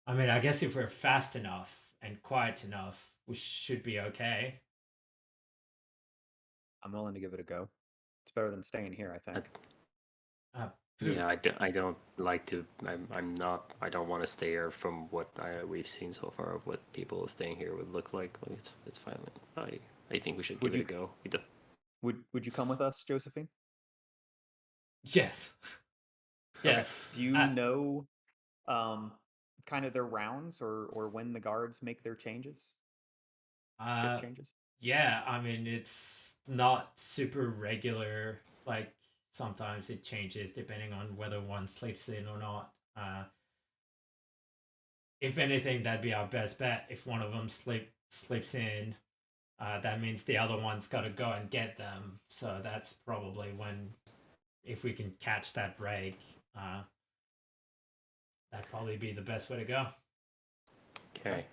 A: I mean, I guess if we're fast enough and quiet enough, we should be okay.
C: I'm willing to give it a go. It's better than staying here, I think.
B: Yeah, I don't like to. I don't want to stay here from what we've seen so far of what people staying here would look like. It's fine. I think we should give it a go.
C: Would you come with us, Josephine?
A: Yes. Yes.
C: Do you know kind of their rounds or when the guards make their changes? Shift changes?
A: Yeah, I mean, it's not super regular. Like, sometimes it changes depending on whether one sleeps in or not. If anything, that'd be our best bet. If one of them sleeps in, that means the other one's got to go and get them. So that's probably when, if we can catch that break, that'd probably be the best way to go.
B: Okay.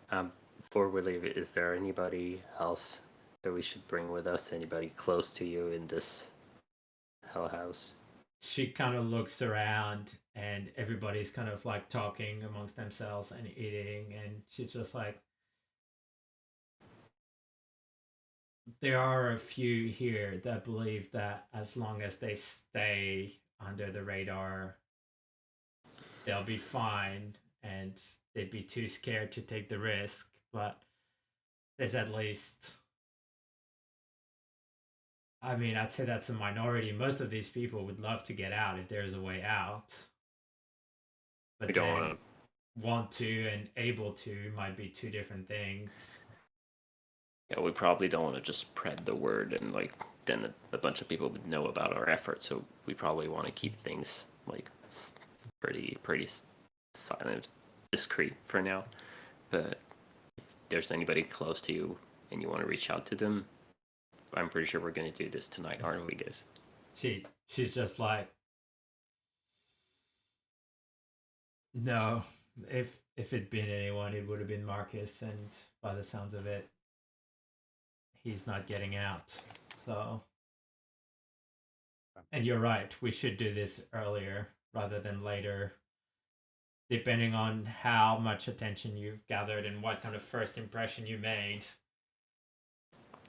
B: Before we leave, is there anybody else that we should bring with us? Anybody close to you in this hell house?
A: She kind of looks around and everybody's kind of like talking amongst themselves and eating, and she's just like, there are a few here that believe that as long as they stay under the radar, they'll be fine, and they'd be too scared to take the risk. But there's at least, I mean, I'd say that's a minority. Most of these people would love to get out if there's a way out. But
B: We don't
A: want to and able to might be two different things.
B: Yeah, we probably don't want to just spread the word and then a bunch of people would know about our efforts. So we probably want to keep things pretty silent, discreet for now. But if there's anybody close to you and you want to reach out to them, I'm pretty sure we're going to do this tonight, aren't we, guys?
A: She's just like, no. If it'd been anyone, it would have been Marcus, and by the sounds of it, he's not getting out. So, and you're right, we should do this earlier rather than later. Depending on how much attention you've gathered and what kind of first impression you made,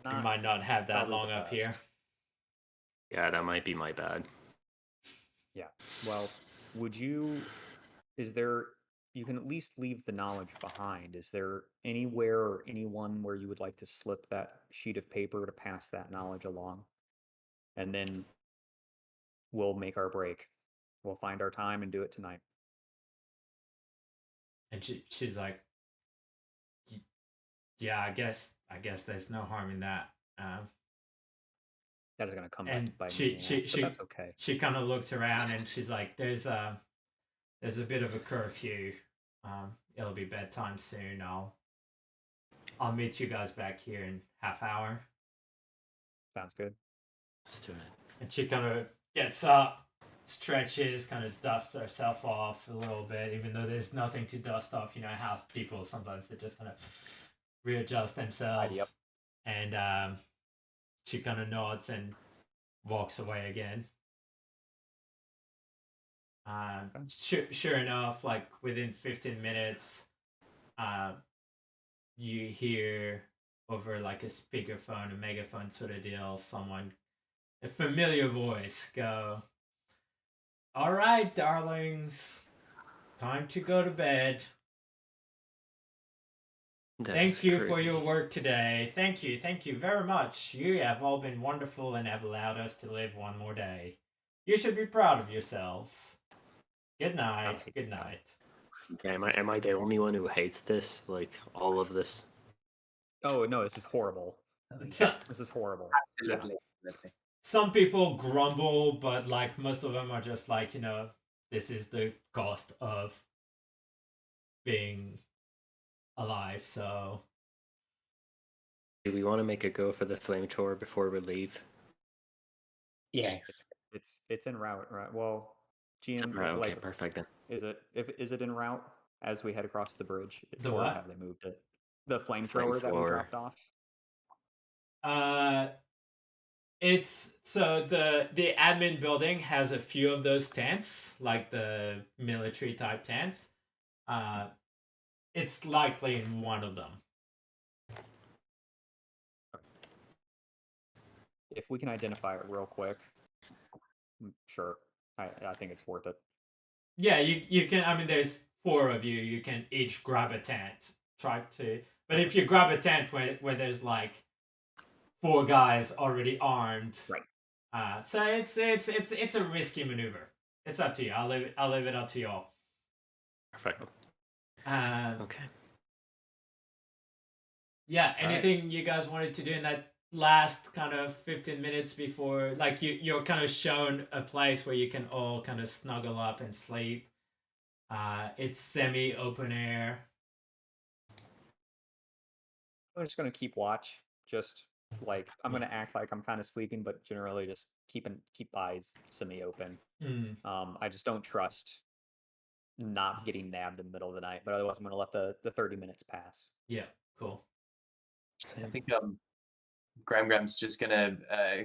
A: you might not have that long up here.
B: Yeah, that might be my bad.
C: Yeah. Well, you can at least leave the knowledge behind. Is there anywhere or anyone where you would like to slip that sheet of paper to pass that knowledge along? And then we'll make our break. We'll find our time and do it tonight.
A: And she's like, yeah, I guess there's no harm in that.
C: That is going to come
A: and
C: back to bite me, but that's okay.
A: She kind of looks around and she's like, there's a bit of a curfew. It'll be bedtime soon. I'll meet you guys back here in half hour.
C: Sounds good.
B: Let's do it.
A: And she kind of gets up, stretches, kind of dusts herself off a little bit, even though there's nothing to dust off. You know how people sometimes they just kind of readjust themselves.
C: Yep.
A: And she kind of nods and walks away again. Sure enough, like within 15 minutes, you hear over like a speakerphone, a megaphone sort of deal, a familiar voice go, "All right, darlings, time to go to bed. Thank you for your work today. Thank you very much. You have all been wonderful and have allowed us to live one more day. You should be proud of yourselves. Good night. Good night."
B: Okay, am I the only one who hates this? Like all of this?
C: Oh no, this is horrible.
A: So-
C: This is horrible.
E: Absolutely.
A: Some people grumble, but like most of them are just like, this is the cost of being alive. So
B: Do we want to make a go for the flamethrower before we leave?
E: Yes.
C: It's en route, right? Well, GM,
B: Right, okay,
C: like,
B: perfect then.
C: is it en route as we head across the bridge,
A: The
C: or
A: what?
C: have they moved it? The flamethrower that we
B: Flamethrower.
C: dropped off.
A: It's so the admin building has a few of those tents, like the military type tents. It's likely in one of them.
C: If we can identify it real quick, sure. I think it's worth it.
A: Yeah, you can. I mean, there's 4 of you. You can each grab a tent. Try to, but if you grab a tent where there's like 4 guys already armed,
C: Right.
A: so it's a risky maneuver. It's up to you. I'll leave it up to y'all.
B: Perfect.
A: Okay.
B: Okay.
A: Yeah. Anything you guys wanted to do in that last kind of 15 minutes before, like you're kind of shown a place where you can all kind of snuggle up and sleep. It's semi open air.
C: I'm just gonna keep watch. Just like I'm gonna act like I'm kind of sleeping, but generally just keep eyes semi-open. I just don't trust not getting nabbed in the middle of the night, but otherwise I'm gonna let the 30 minutes pass.
A: Yeah. Cool.
D: I think Graham's just gonna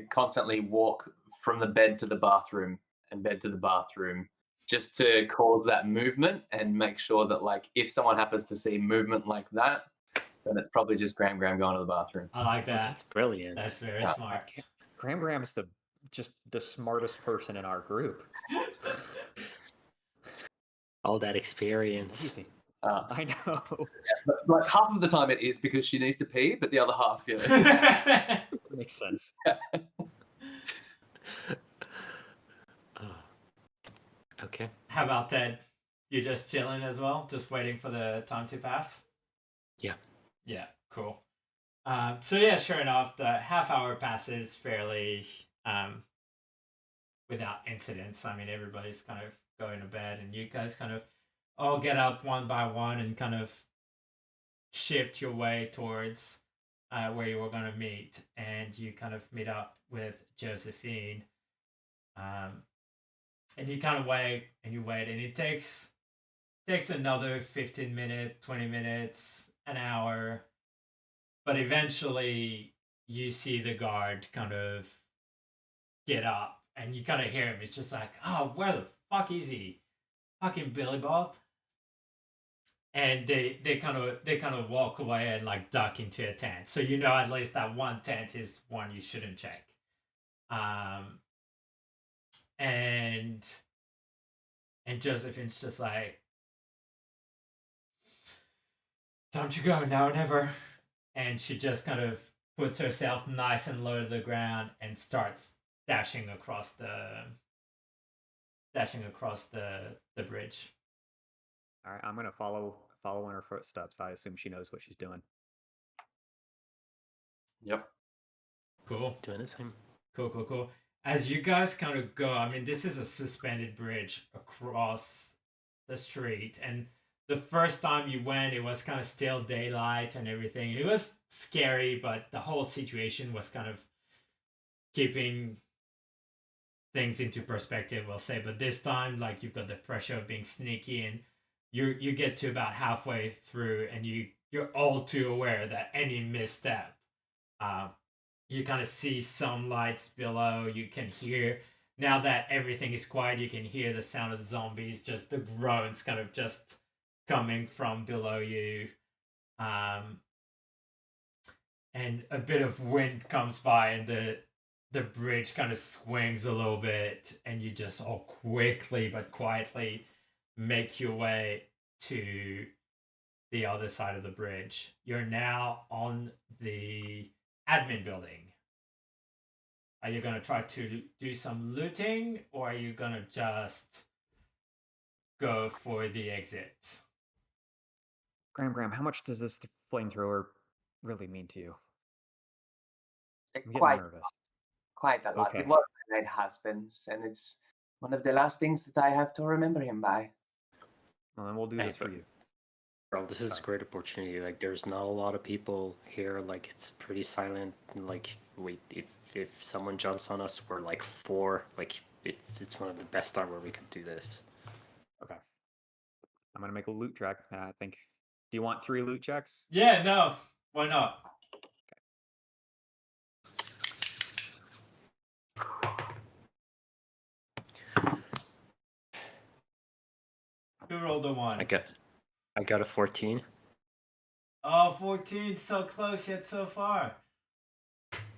D: constantly walk from the bed to the bathroom and bed to the bathroom, just to cause that movement and make sure that, like, if someone happens to see movement like that, then it's probably just Graham going to the bathroom.
A: I like
B: Oh,
A: that.
B: that's brilliant.
A: That's very
D: Yeah.
A: smart.
C: Graham's just the smartest person in our group.
B: All that experience.
C: Easy.
D: Uh,
C: I know.
D: but, like, half of the time it is because she needs to pee, but the other half, yeah.
C: Makes sense.
B: Okay.
A: How about Ted? You just chilling as well, just waiting for the time to pass?
B: Yeah.
A: Yeah, cool. So yeah, sure enough, the half hour passes fairly without incidents. I mean, everybody's kind of going to bed, and you guys kind of all get up one by one and kind of shift your way towards where you were going to meet, and you kind of meet up with Josephine. And you kind of wait, and it takes another 15 minutes, 20 minutes, an hour, but eventually you see the guard kind of get up, and you kind of hear him. It's just like, oh, where the fuck is he? Fucking Billy Bob. And they kind of walk away and like duck into a tent. So you know at least that one tent is one you shouldn't check. And Josephine's just like, time to go, now or never. And she just kind of puts herself nice and low to the ground and starts dashing across the bridge.
C: All right, I'm gonna follow in her footsteps. I assume she knows what she's doing.
D: Yep.
A: Cool.
B: Doing the same.
A: Cool. As you guys kind of go, I mean, this is a suspended bridge across the street, and the first time you went, it was kind of still daylight and everything. It was scary, but the whole situation was kind of keeping things into perspective, we'll say. But this time, like, you've got the pressure of being sneaky, and you get to about halfway through, and you're all too aware that any misstep, you kind of see some lights below. You can hear, now that everything is quiet, you can hear the sound of zombies, just the groans kind of just coming from below you. And a bit of wind comes by, and the bridge kind of swings a little bit, and you just all quickly but quietly make your way to the other side of the bridge. You're now on the admin building. Are you going to try to do some looting, or are you going to just go for the exit?
C: Graham, how much does this flamethrower really mean to you? I'm getting
E: Quite,
C: nervous.
E: quite a lot.
C: Okay.
E: It was my late husband's, and it's one of the last things that I have to remember him by.
C: Well, then we'll do
B: Hey,
C: this for
B: but-
C: you.
B: Bro, this is a great opportunity. Like, there's not a lot of people here. Like, it's pretty silent. And, like, if someone jumps on us, we're like 4. Like, it's one of the best time where we can do this.
C: Okay. I'm gonna make a loot check. I think. Do you want 3 loot checks?
A: Yeah, no, why not? Who rolled a 1?
B: I got a 14.
A: Oh, 14, so close yet so far.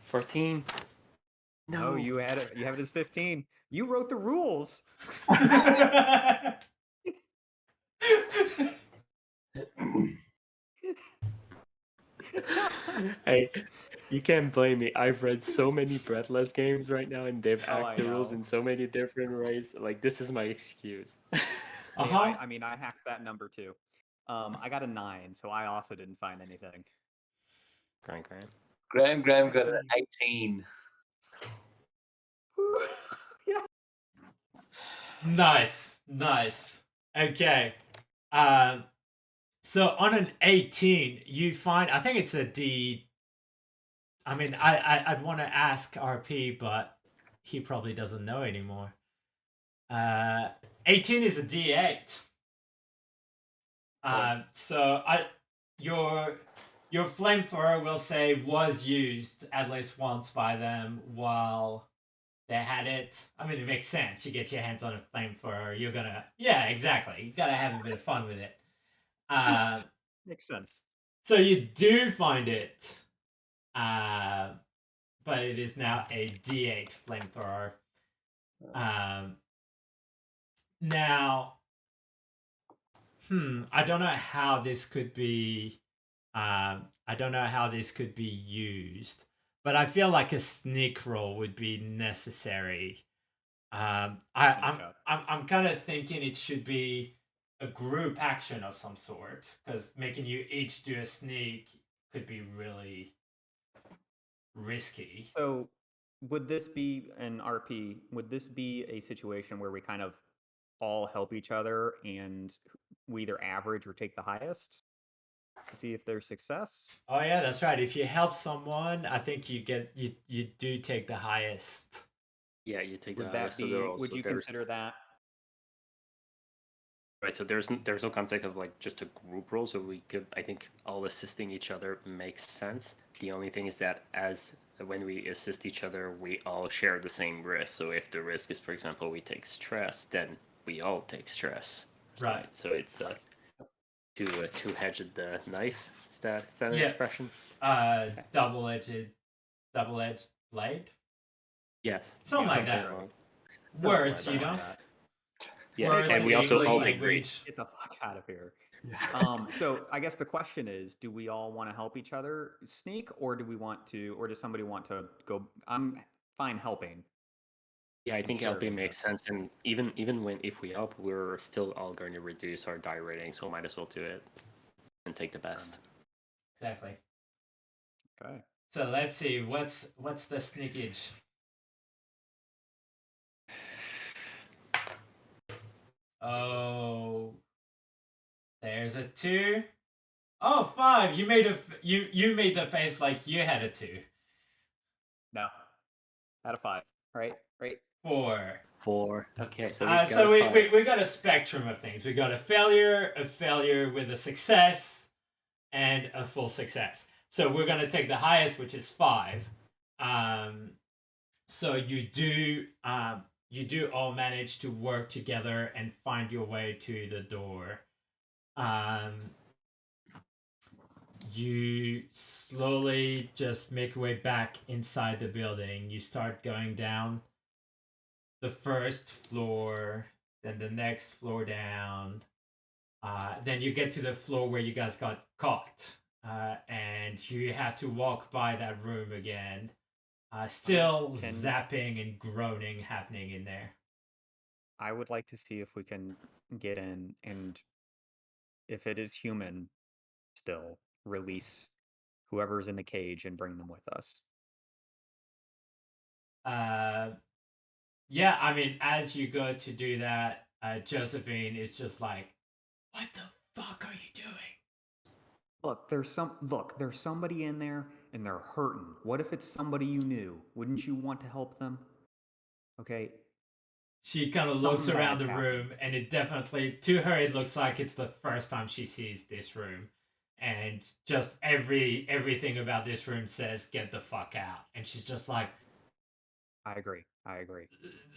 B: 14.
C: No, you had it. You have it as 15. You wrote the rules.
B: Hey, you can't blame me. I've read so many Breathless games right now, and they've
C: Oh,
B: hacked
C: I
B: the rules
C: know.
B: in so many different ways. Like, this is my excuse.
C: Hey,
A: Uh-huh.
C: I mean, I hacked that number too. I got a 9, so I also didn't find anything.
B: Graham.
D: Graham got an 18.
C: Yeah.
A: Nice. Okay. So on an 18, you find, I think it's a D. I mean, I'd want to ask RP, but he probably doesn't know anymore. 18 is a D8. So your flamethrower will say was used at least once by them while they had it. I mean, it makes sense. You get your hands on a flamethrower, you're gonna, yeah, exactly. You gotta have a bit of fun with it.
C: Makes sense.
A: So you do find it, but it is now a D8 flamethrower. Now, I don't know how this could be. I don't know how this could be used, but I feel like a sneak roll would be necessary. I'm kind of thinking it should be a group action of some sort, because making you each do a sneak could be really risky.
C: So, would this be an RP? Would this be a situation where we kind of all help each other and we either average or take the highest to see if there's success?
A: Oh yeah, that's right. If you help someone, I think you do take the highest.
B: Yeah, you take
C: Would
B: the
C: that
B: highest. So
C: be?
B: there
C: Would you consider that?
B: Right, so there's no concept of like just a group role, so we could, I think, all assisting each other makes sense. The only thing is that when we assist each other, we all share the same risk. So if the risk is, for example, we take stress, then we all take stress.
A: Right.
B: So it's two-edged knife. Is that an
A: Yeah.
B: expression?
A: Double-edged blade.
B: Yes.
A: Something like that. Words, you know.
B: Yeah,
A: Words
B: and
A: in
B: we also
A: English
B: all
A: language.
C: Get the fuck out of here. So I guess the question is, do we all want to help each other sneak, or do we want to, or does somebody want to go? I'm fine helping.
B: Yeah, I think
C: sure
B: helping
C: of
B: makes sense, and even if we help, we're still all going to reduce our die rating, so might as well do it and take the best.
A: Exactly.
C: Okay.
A: So let's see, what's the sneakage? Oh, there's a 2. Oh, 5. You made you made the face like you had a 2.
C: No. Out of 5. Right.
A: 4.
B: 4. Okay, so
A: we got a spectrum of things. We got a failure with a success, and a full success. So we're gonna take the highest, which is 5. So you do all manage to work together and find your way to the door. You slowly just make your way back inside the building. You start going down the first floor, then the next floor down. Then you get to the floor where you guys got caught, and you have to walk by that room again. Still zapping and groaning happening in there.
C: I would like to see if we can get in, and if it is human, still release whoever's in the cage and bring them with us.
A: Yeah, I mean, as you go to do that, Josephine is just like, "What the fuck are you doing?"
C: Look, there's somebody in there and they're hurting. What if it's somebody you knew? Wouldn't you want to help them? Okay,
A: She kind of looks
C: something
A: around
C: bad's
A: the
C: happening.
A: room, and it definitely, to her, it looks like it's the first time she sees this room, and just everything about this room says get the fuck out, and she's just like,
C: I agree.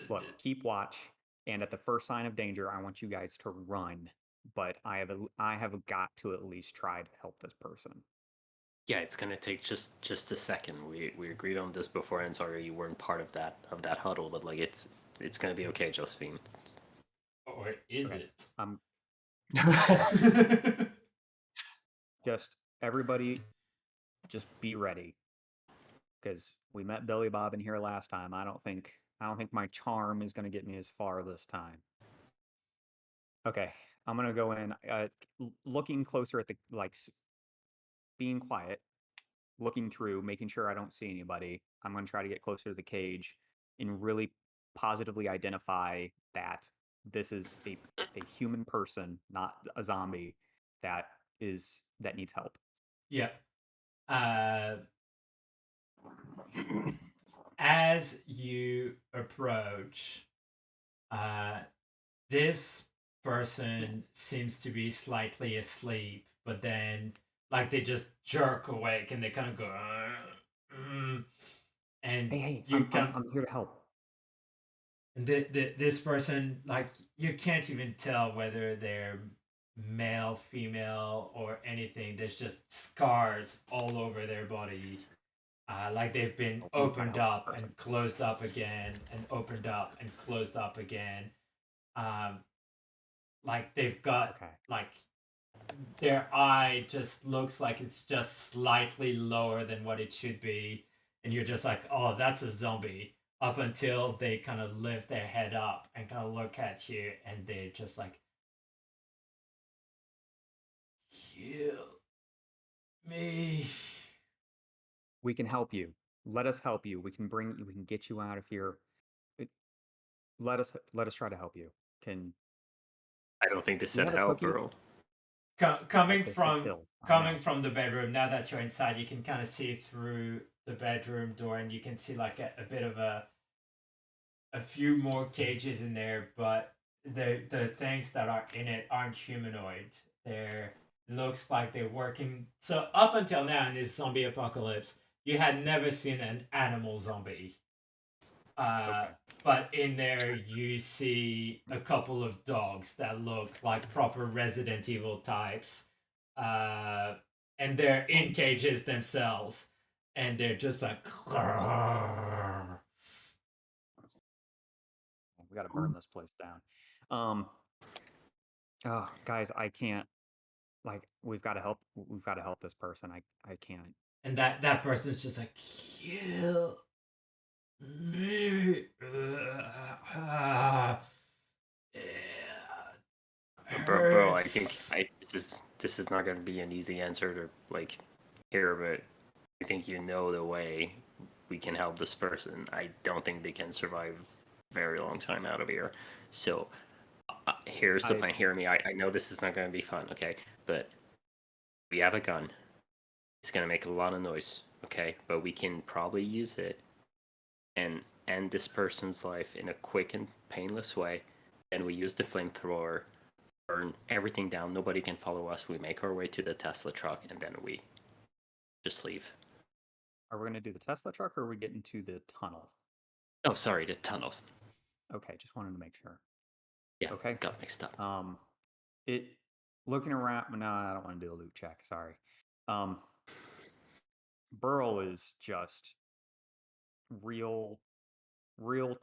C: Look, keep watch, and at the first sign of danger, I want you guys to run. But I have got to at least try to help this person.
B: Yeah, it's gonna take just a second. We agreed on this before, and sorry you weren't part of that huddle, but like it's gonna be okay, Josephine.
A: or is
C: Okay.
A: it?
C: Just everybody, just be ready, because we met Billy Bob in here last time. I don't think my charm is going to get me as far this time. Okay, I'm gonna go in, looking closer at the being quiet, looking through, making sure I don't see anybody. I'm gonna try to get closer to the cage and really positively identify that this is a human person, not a zombie, that needs help.
A: Yeah. As you approach, this person seems to be slightly asleep, but then like they just jerk awake and they kind of go, and
C: Hey,
A: you
C: I'm here to help.
A: this person, like, you can't even tell whether they're male, female, or anything. There's just scars all over their body. Like they've been
C: I'm gonna try to
A: opened
C: help this
A: up
C: person.
A: and closed up again, and opened up and closed up again. Like they've got
C: Okay.
A: like their eye just looks like it's just slightly lower than what it should be, and you're just like, oh, that's a zombie. Up until they kind of lift their head up and kind of look at you, and they're just like, kill me.
C: We can help you. Let us help you. We can get you out of here. Let us try to help you.
B: I don't think they
C: Do you
B: said
C: have a
B: help,
C: cookie?
B: Burl.
A: Coming
C: They said
A: from
C: kill. I
A: coming
C: know.
A: from the bedroom, now that you're inside, you can kind of see through the bedroom door, and you can see like a bit of a few more cages in there, but the things that are in it aren't humanoid. They're looks like they're working. So up until now in this zombie apocalypse, you had never seen an animal zombie.
C: Okay.
A: But in there you see a couple of dogs that look like proper Resident Evil types. And they're in cages themselves. And they're just like
C: We got to burn this place down. Oh, guys, I can't. Like, we've got to help. We've got to help this person. I can't.
A: and that person's just like, kill me.
B: Bro, I think
A: Hurts.
B: this is not going to be an easy answer to like hear, but I think you know the way we can help this person. I don't think they can survive a very long time out of here. So here's the plan. Hear me. I know this is not going to be fun, okay? But we have a gun. It's going to make a lot of noise, okay? But we can probably use it and end this person's life in a quick and painless way. And we use the flamethrower, burn everything down. Nobody can follow us. We make our way to the Tesla truck, and then we just leave.
C: Are we going to do the Tesla truck, or are we getting to the tunnel?
B: Oh, sorry, the tunnels.
C: Okay, just wanted to make sure.
B: Yeah,
C: Okay.
B: got mixed up.
C: Looking around. No, I don't want to do a loot check. Sorry. Burl is just real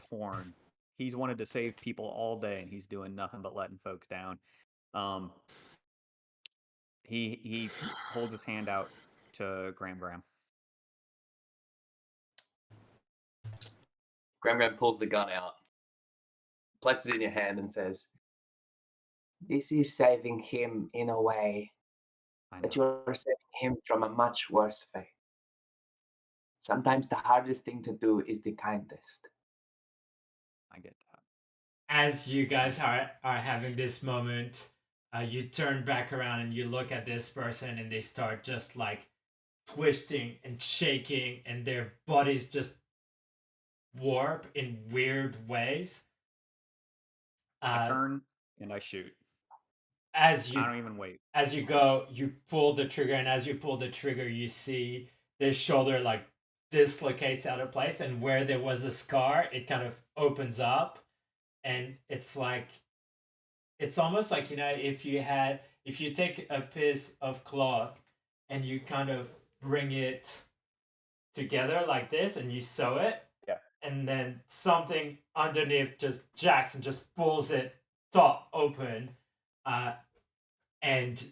C: torn. He's wanted to save people all day, and he's doing nothing but letting folks down. He holds his hand out to Graham.
D: Graham pulls the gun out, places it in your hand, and says, "This is saving him in a way, but you are saving him from a much worse fate. Sometimes the hardest thing to do is the kindest."
C: I get that.
A: As you guys are having this moment, you turn back around and you look at this person, and they start just like twisting and shaking, and their bodies just warp in weird ways.
C: I turn and I shoot.
A: As
C: I
A: you
C: don't even wait.
A: as you go, you pull the trigger, and as you pull the trigger, you see their shoulder like dislocates out of place, and where there was a scar, it kind of opens up, and it's like it's almost like, you know, if you take a piece of cloth and you kind of bring it together like this and you sew it,
C: Yeah.
A: and then something underneath just jacks and just pulls it top open, and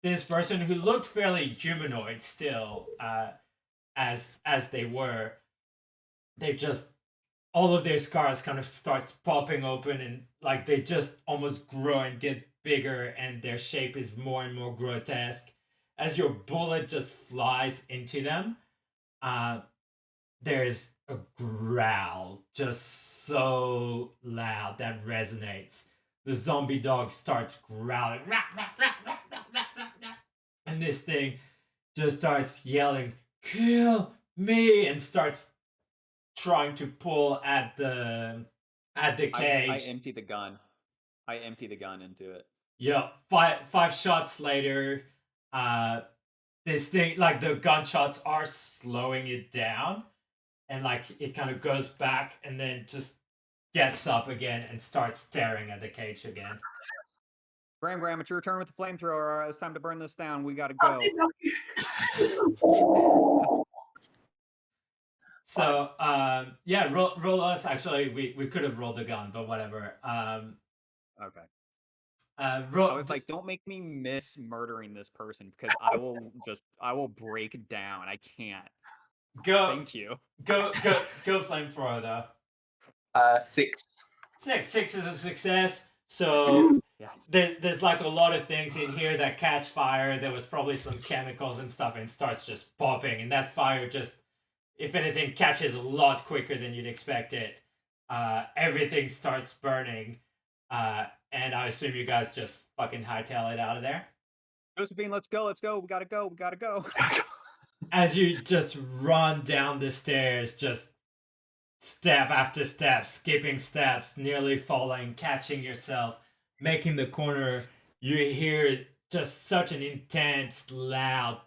A: this person who looked fairly humanoid still, as they were, they just all of their scars kind of starts popping open, and like they just almost grow and get bigger, and their shape is more and more grotesque as your bullet just flies into them. There's a growl just so loud that resonates. The zombie dog starts growling, and this thing just starts yelling, "Kill me!" and starts trying to pull at the cage.
C: I empty the gun. I empty the gun into it.
A: Yeah, five shots later, this thing, like the gunshots are slowing it down, and like it kind of goes back and then just gets up again and starts staring at the cage again.
C: Graham, it's your turn with the flamethrower. It's time to burn this down. We gotta go.
A: So yeah, roll us. Actually, we could have rolled the gun, but whatever.
C: Okay.
A: I
C: I was like, don't make me miss murdering this person because I will break down. I can't.
A: go
C: Thank you.
A: go flamethrower though.
D: 6.
A: Six is a success. So
C: Yes.
A: there's like a lot of things in here that catch fire. There was probably some chemicals and stuff, and starts just popping, and that fire just, if anything, catches a lot quicker than you'd expect it. Everything starts burning, and I assume you guys just fucking hightail it out of there.
C: Josephine, let's go. We gotta go.
A: As you just run down the stairs, just step after step, skipping steps, nearly falling, catching yourself, making the corner, you hear just such an intense, loud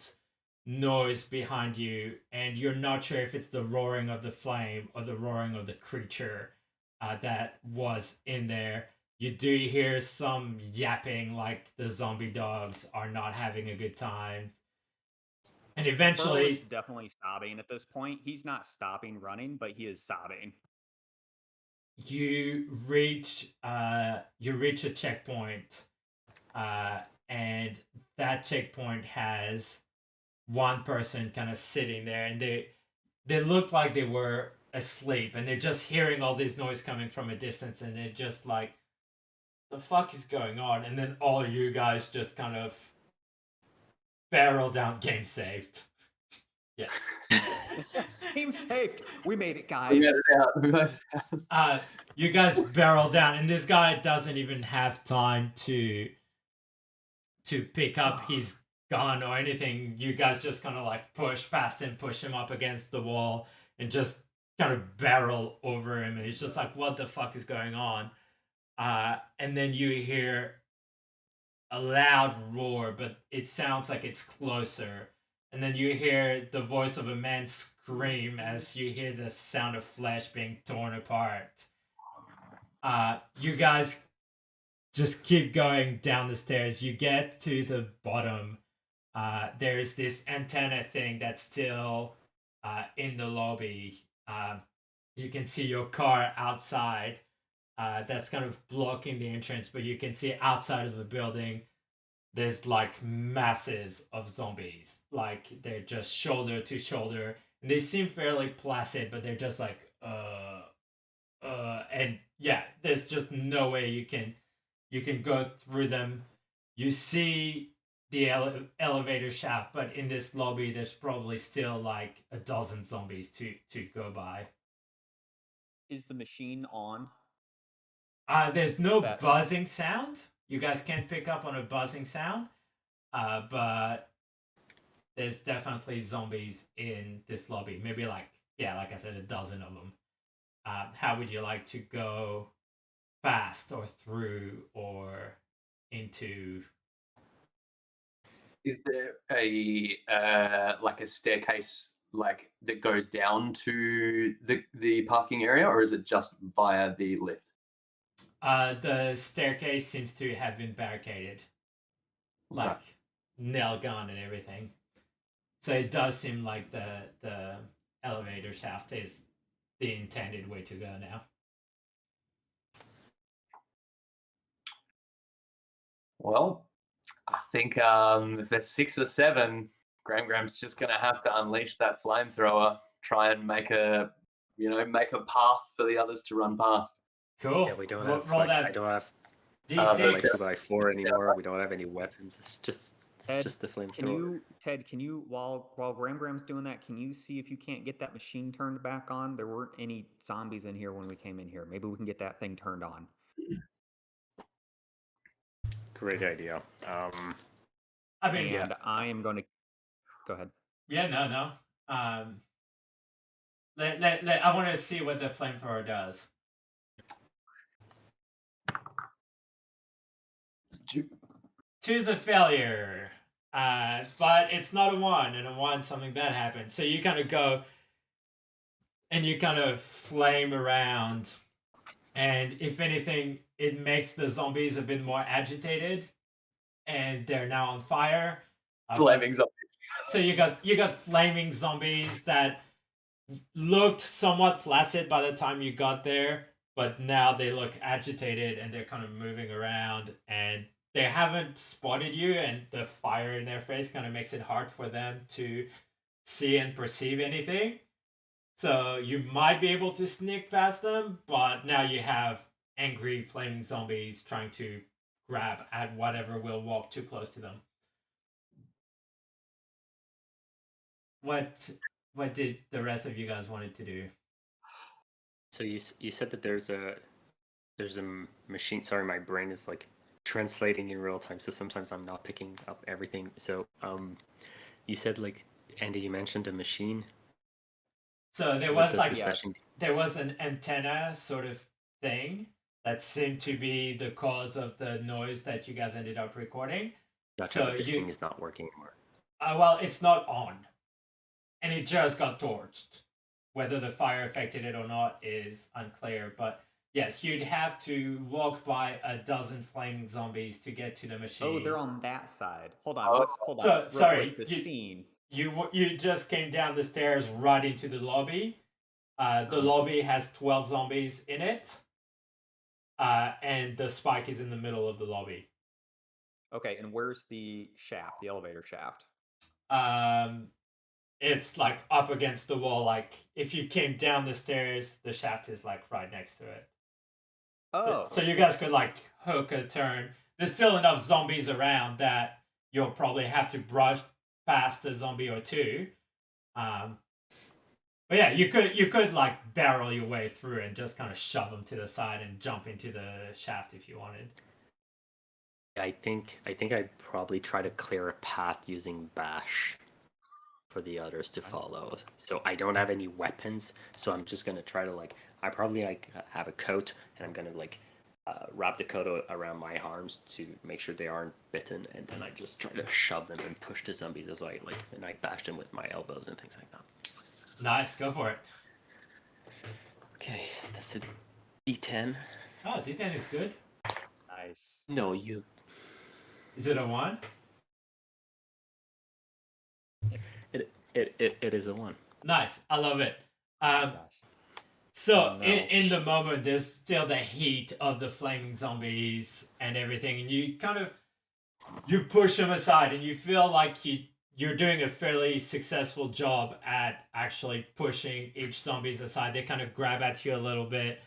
A: noise behind you, and you're not sure if it's the roaring of the flame or the roaring of the creature that was in there. You do hear some yapping, like the zombie dogs are not having a good time. And
C: Burl
A: eventually,
C: is definitely sobbing at this point. He's not stopping running, but he is sobbing.
A: you reach a checkpoint, and that checkpoint has one person kind of sitting there, and they look like they were asleep, and they're just hearing all this noise coming from a distance, and they're just like, the fuck is going on? And then all you guys just kind of barrel down. Game saved. Yes.
C: Game saved. We made it,
D: We
C: guys.
D: made it out. We made it out.
A: You guys barrel down, and this guy doesn't even have time to pick up his gun or anything. You guys just kind of like push past him, push him up against the wall, and just kind of barrel over him. And he's just like, what the fuck is going on? And then you hear a loud roar, but it sounds like it's closer. And then you hear the voice of a man scream as you hear the sound of flesh being torn apart. You guys just keep going down the stairs. You get to the bottom. There's this antenna thing that's still in the lobby. You can see your car outside. That's kind of blocking the entrance, but you can see outside of the building there's like masses of zombies. Like they're just shoulder to shoulder, and they seem fairly placid, but they're just like and yeah, there's just no way you can go through them. You see the elevator shaft, but in this lobby there's probably still like a dozen zombies to go by.
C: Is the machine on?
A: There's no
C: That-
A: buzzing sound, You guys can't pick up on a buzzing sound, but there's definitely zombies in this lobby. Maybe like I said, a dozen of them. How would you like to go past or through or into?
D: Is there a like a staircase like that goes down to the parking area, or is it just via the lift?
A: The staircase seems to have been barricaded, like
D: Right.
A: nail gun and everything. So it does seem like the elevator shaft is the intended way to go now.
D: Well, I think if there's 6 or 7, Graham's just gonna have to unleash that flamethrower, try and make a path for the others to run past.
A: Cool.
B: Yeah, we don't
A: roll,
B: have.
A: roll
B: Like,
A: that
B: I don't have.
A: D6.
B: So like 2x4 anymore. We don't have any weapons. It's just the flamethrower.
C: Ted, can you while Graham's doing that, can you see if you can't get that machine turned back on? There weren't any zombies in here when we came in here. Maybe we can get that thing turned on.
B: Great idea.
A: I mean,
C: And I am going to go ahead.
A: yeah, no. I want to see what the flamethrower does. Two's a failure. But it's not a 1, and a 1 something bad happens. So you kind of go and you kind of flame around, and if anything, it makes the zombies a bit more agitated, and they're now on fire.
D: Flaming zombies.
A: So you got flaming zombies that looked somewhat placid by the time you got there, but now they look agitated and they're kind of moving around, and they haven't spotted you, and the fire in their face kind of makes it hard for them to see and perceive anything. So you might be able to sneak past them, but now you have angry flaming zombies trying to grab at whatever will walk too close to them. What did the rest of you guys wanted to do?
B: So you said that there's a machine. Sorry, my brain is like translating in real time, so sometimes I'm not picking up everything. So you said like Andy, you mentioned a machine.
A: So there
B: What
A: was
B: does
A: like
B: this machine do?
A: there was an antenna sort of thing that seemed to be the cause of the noise that you guys ended up recording.
B: Gotcha,
A: So
B: but this thing is not working anymore.
A: Well, it's not on, and it just got torched. Whether the fire affected it or not is unclear, but yes, you'd have to walk by a dozen flaming zombies to get to the machine.
C: Oh, they're on that side. Hold on.
D: Oh.
C: Hold
A: So-
C: on. Real
A: sorry,
C: quick, the scene.
A: You just came down the stairs right into the lobby. The lobby has 12 zombies in it, and the spike is in the middle of the lobby.
C: Okay, and where's the shaft, the elevator shaft?
A: It's like up against the wall. Like if you came down the stairs, the shaft is like right next to it.
C: Oh.
A: So you guys could like hook a turn. There's still enough zombies around that you'll probably have to brush past a zombie or two. But yeah, you could like barrel your way through and just kind of shove them to the side and jump into the shaft if you wanted.
B: I think I'd probably try to clear a path using bash for the others to follow. So I don't have any weapons, so I'm just gonna try to like I probably like have a coat, and I'm gonna like wrap the coat around my arms to make sure they aren't bitten, and then I just try to shove them and push the zombies as I like, and I bash them with my elbows and things like that.
A: Nice, go for it.
B: Okay, so that's a D10.
A: Oh, D10 is good.
C: Nice.
B: No, you.
A: Is it a 1?
B: It is a 1.
A: Nice, I love it.
C: Gosh.
A: So
B: Oh, no.
A: in the moment, there's still the heat of the flaming zombies and everything, and you kind of you push them aside, and you feel like you're doing a fairly successful job at actually pushing each zombies aside. They kind of grab at you a little bit,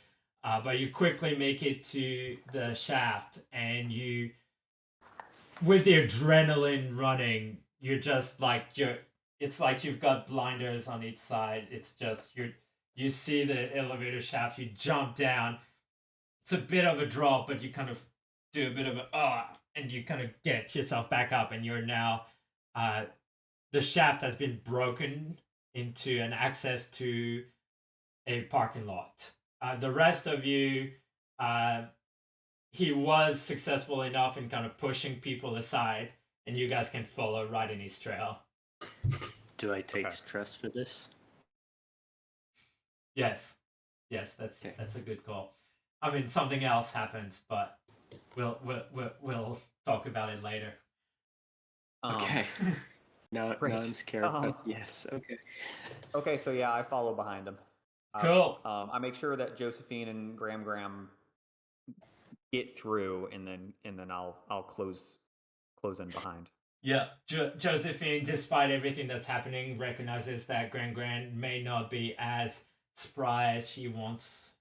A: but you quickly make it to the shaft, and you, with the adrenaline running, you're just like it's like you've got blinders on each side. It's just you see the elevator shaft, you jump down. It's a bit of a drop, but you kind of do a bit of a and you kind of get yourself back up, and you're now the shaft has been broken into an access to a parking lot. The rest of you, he was successful enough in kind of pushing people aside, and you guys can follow right in his trail.
B: Do I take
C: Okay.
B: stress for this?
A: Yes, that's
B: Okay.
A: that's a good call. I mean, something else happens, but we'll talk about it later.
B: Okay. Now
C: great.
B: I'm scared, but yes, okay.
C: Okay, so yeah, I follow behind him.
A: Cool.
C: I make sure that Josephine and Graham get through, and then I'll close in behind.
A: Yeah, Josephine, despite everything that's happening, recognizes that Gran may not be as spry as she once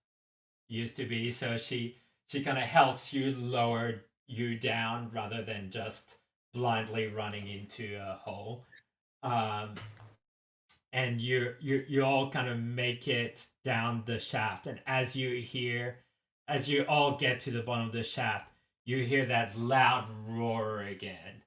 A: used to be, so she kind of helps you lower you down rather than just blindly running into a hole. And you all kind of make it down the shaft, and as you all get to the bottom of the shaft, you hear that loud roar again.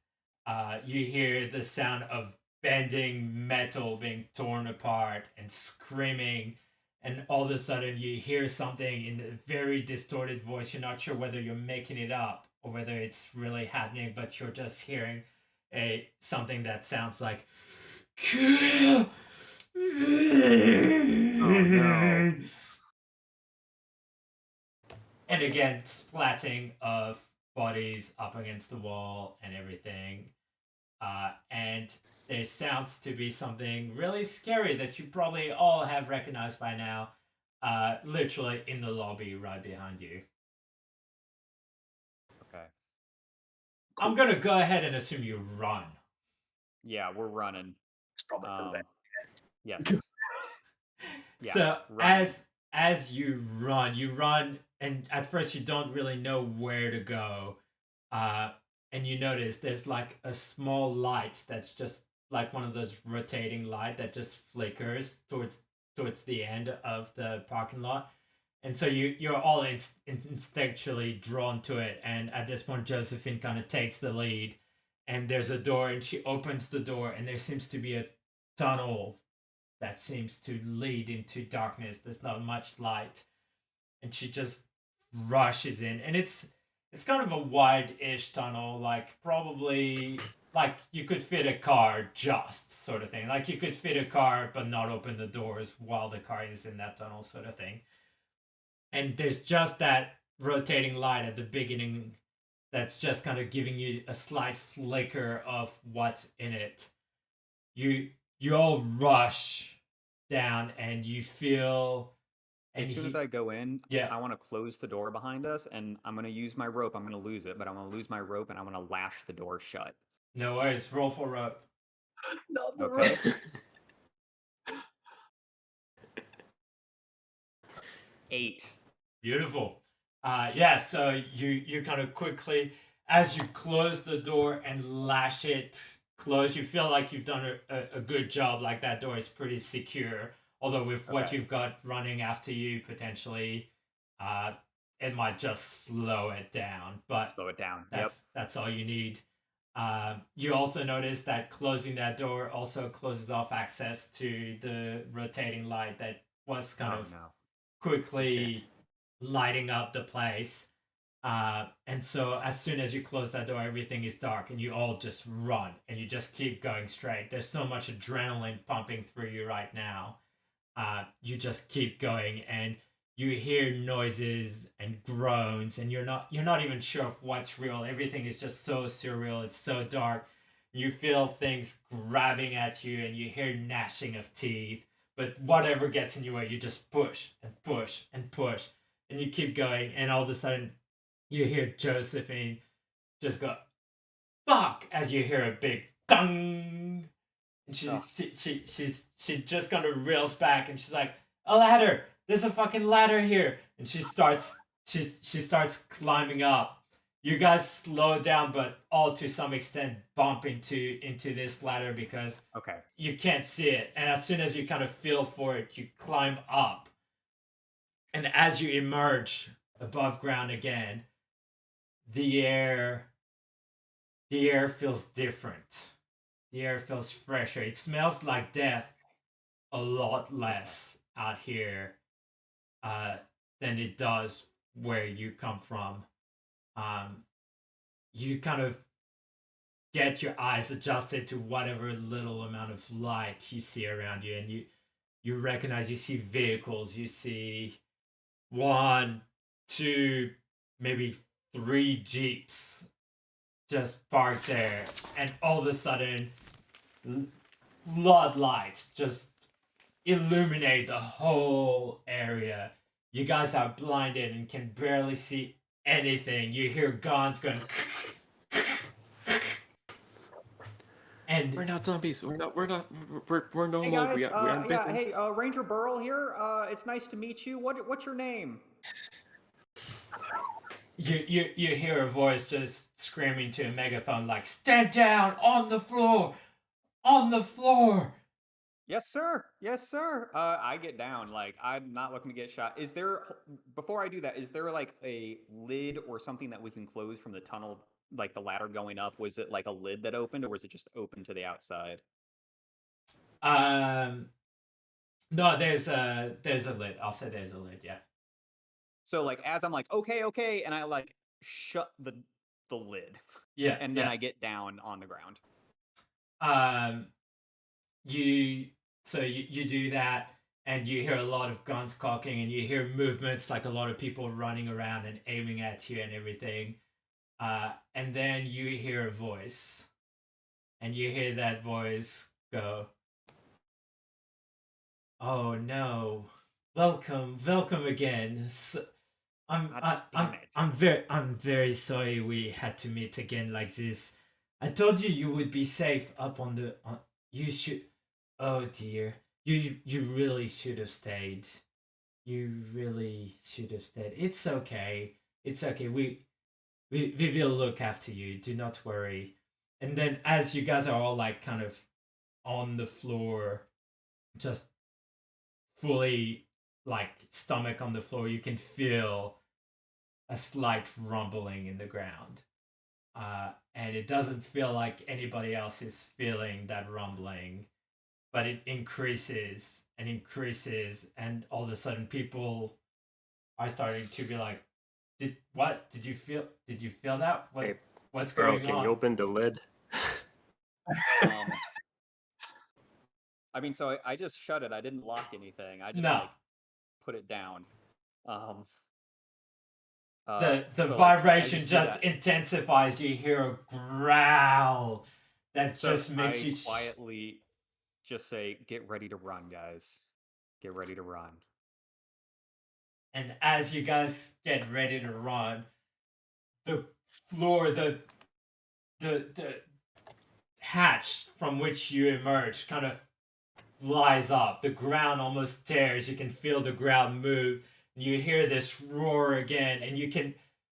A: You hear the sound of bending metal being torn apart and screaming, and all of a sudden you hear something in a very distorted voice. You're not sure whether you're making it up or whether it's really happening, but you're just hearing something that sounds like kill.
C: Oh no.
A: And again, splatting of bodies up against the wall and everything. And there sounds to be something really scary that you probably all have recognized by now, literally in the lobby right behind you.
C: Okay.
A: I'm going to go ahead and assume you run.
C: Yeah, we're running.
D: It's probably for the best.
C: Yes. Yeah,
A: So
C: running.
A: as you run, and at first you don't really know where to go. And you notice there's like a small light that's just like one of those rotating light that just flickers towards the end of the parking lot. And so you're all instinctually drawn to it. And at this point, Josephine kind of takes the lead. And there's a door, and she opens the door, and there seems to be a tunnel that seems to lead into darkness. There's not much light, and she just rushes in, and it's kind of a wide-ish tunnel, like probably like you could fit a car, just sort of thing. Like you could fit a car but not open the doors while the car is in that tunnel, sort of thing. And there's just that rotating light at the beginning that's just kind of giving you a slight flicker of what's in it. You all rush down, and you feel. And
C: As soon as I go in,
A: yeah.
C: I want to close the door behind us, and I'm going to use my rope. I'm going to lose it, but I'm going to lose my rope, and I'm going to lash the door shut.
A: No worries. Roll for rope.
D: Not the
C: Okay.
D: rope.
C: 8.
A: Beautiful. Yeah, so you kind of quickly, as you close the door and lash it close, you feel like you've done a good job. Like that door is pretty secure. Although with what
C: Okay.
A: you've got running after you, potentially, it might just slow it down. But
C: Slow it down. Yep.
A: that's all you need. You also notice that closing that door also closes off access to the rotating light that was kind
C: Oh
A: of
C: no.
A: quickly lighting up the place. And so as soon as you close that door, everything is dark, and you all just run, and you just keep going straight. There's so much adrenaline pumping through you right now. You just keep going, and you hear noises and groans, and you're not even sure of what's real. Everything is just so surreal. It's so dark. You feel things grabbing at you, and you hear gnashing of teeth. But whatever gets in your way, you just push and push and push, and you keep going. And all of a sudden, you hear Josephine just go, "Fuck!" as you hear a big "dung," and she just kind of reels back, and she's like, "A ladder! There's a fucking ladder here!" And she starts climbing up. You guys slow down, but all to some extent bump into this ladder because
C: Okay.
A: you can't see it. And as soon as you kind of feel for it, you climb up. And as you emerge above ground again, the air feels different. The air feels fresher. It smells like death a lot less out here than it does where you come from. You kind of get your eyes adjusted to whatever little amount of light you see around you, and you recognize, you see vehicles, you see one, two, maybe three jeeps just parked there, and all of a sudden floodlights just illuminate the whole area. You guys are blinded and can barely see anything. You hear guns going and
F: We're not zombies. We're normal.
C: Hey guys,
F: we aren't
C: yeah,
F: bitten.
C: hey, Ranger Burl here. It's nice to meet you. What's your name?
A: you hear a voice just screaming to a megaphone like, "Stand down on the floor! On the floor!"
C: Yes, sir. Yes, sir. I get down. Like, I'm not looking to get shot. Is there, before I do that, is there like a lid or something that we can close from the tunnel, like the ladder going up? Was it like a lid that opened, or was it just open to the outside?
A: No, there's a lid. I'll say there's a lid, yeah.
C: So like, as I'm like, okay, and I like shut the lid,
A: Yeah.
C: and then I get down on the ground.
A: You do that, and you hear a lot of guns cocking, and you hear movements, like a lot of people running around and aiming at you and everything. And then you hear a voice, and you hear that voice go, "Oh no, welcome again. I'm very sorry we had to meet again like this. I told you would be safe up on the you should. Oh dear, you really should have stayed. You really should have stayed. It's okay. It's okay. We will look after you. Do not worry." And then as you guys are all like kind of on the floor, just fully like stomach on the floor, you can feel a slight rumbling in the ground. And it doesn't feel like anybody else is feeling that rumbling, but it increases and increases, and all of a sudden people are starting to be like, did you feel that? What's
B: Bro,
A: going
B: can
A: on?
B: you open the lid?
C: I mean, so I just shut it. I didn't lock anything. I just
A: No.
C: like put it down.
A: The
C: so, like,
A: vibration
C: I see
A: just
C: that.
A: intensifies. You hear a growl that
C: So
A: just makes
C: I
A: you
C: quietly just say, "Get ready to run, guys. Get ready to run."
A: And as you guys get ready to run, the floor, the hatch from which you emerge kind of flies up. The ground almost tears. You can feel the ground move. You hear this roar again, and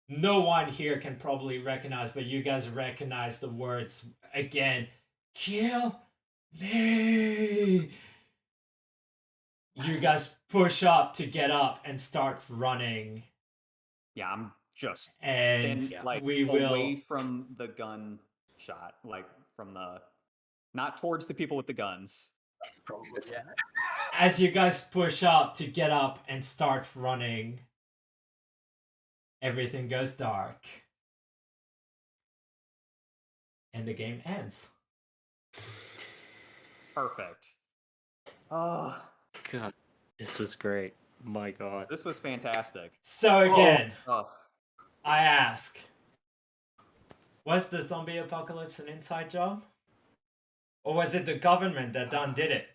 A: no one here can probably recognize, but you guys recognize the words again. "Kill me." You guys push up to get up and start running.
C: Yeah, I'm just
A: And
C: like
A: we
C: away
A: will,
C: from the gun shot, like from the, not towards the people with the guns.
D: Probably, yeah.
A: as you guys push up to get up and start running, everything goes dark. And the game ends.
C: Perfect. Oh,
B: God, this was great. My God.
C: this was fantastic.
A: So again,
C: Oh,
A: I ask, was the zombie apocalypse an inside job? Or was it the government that done did it?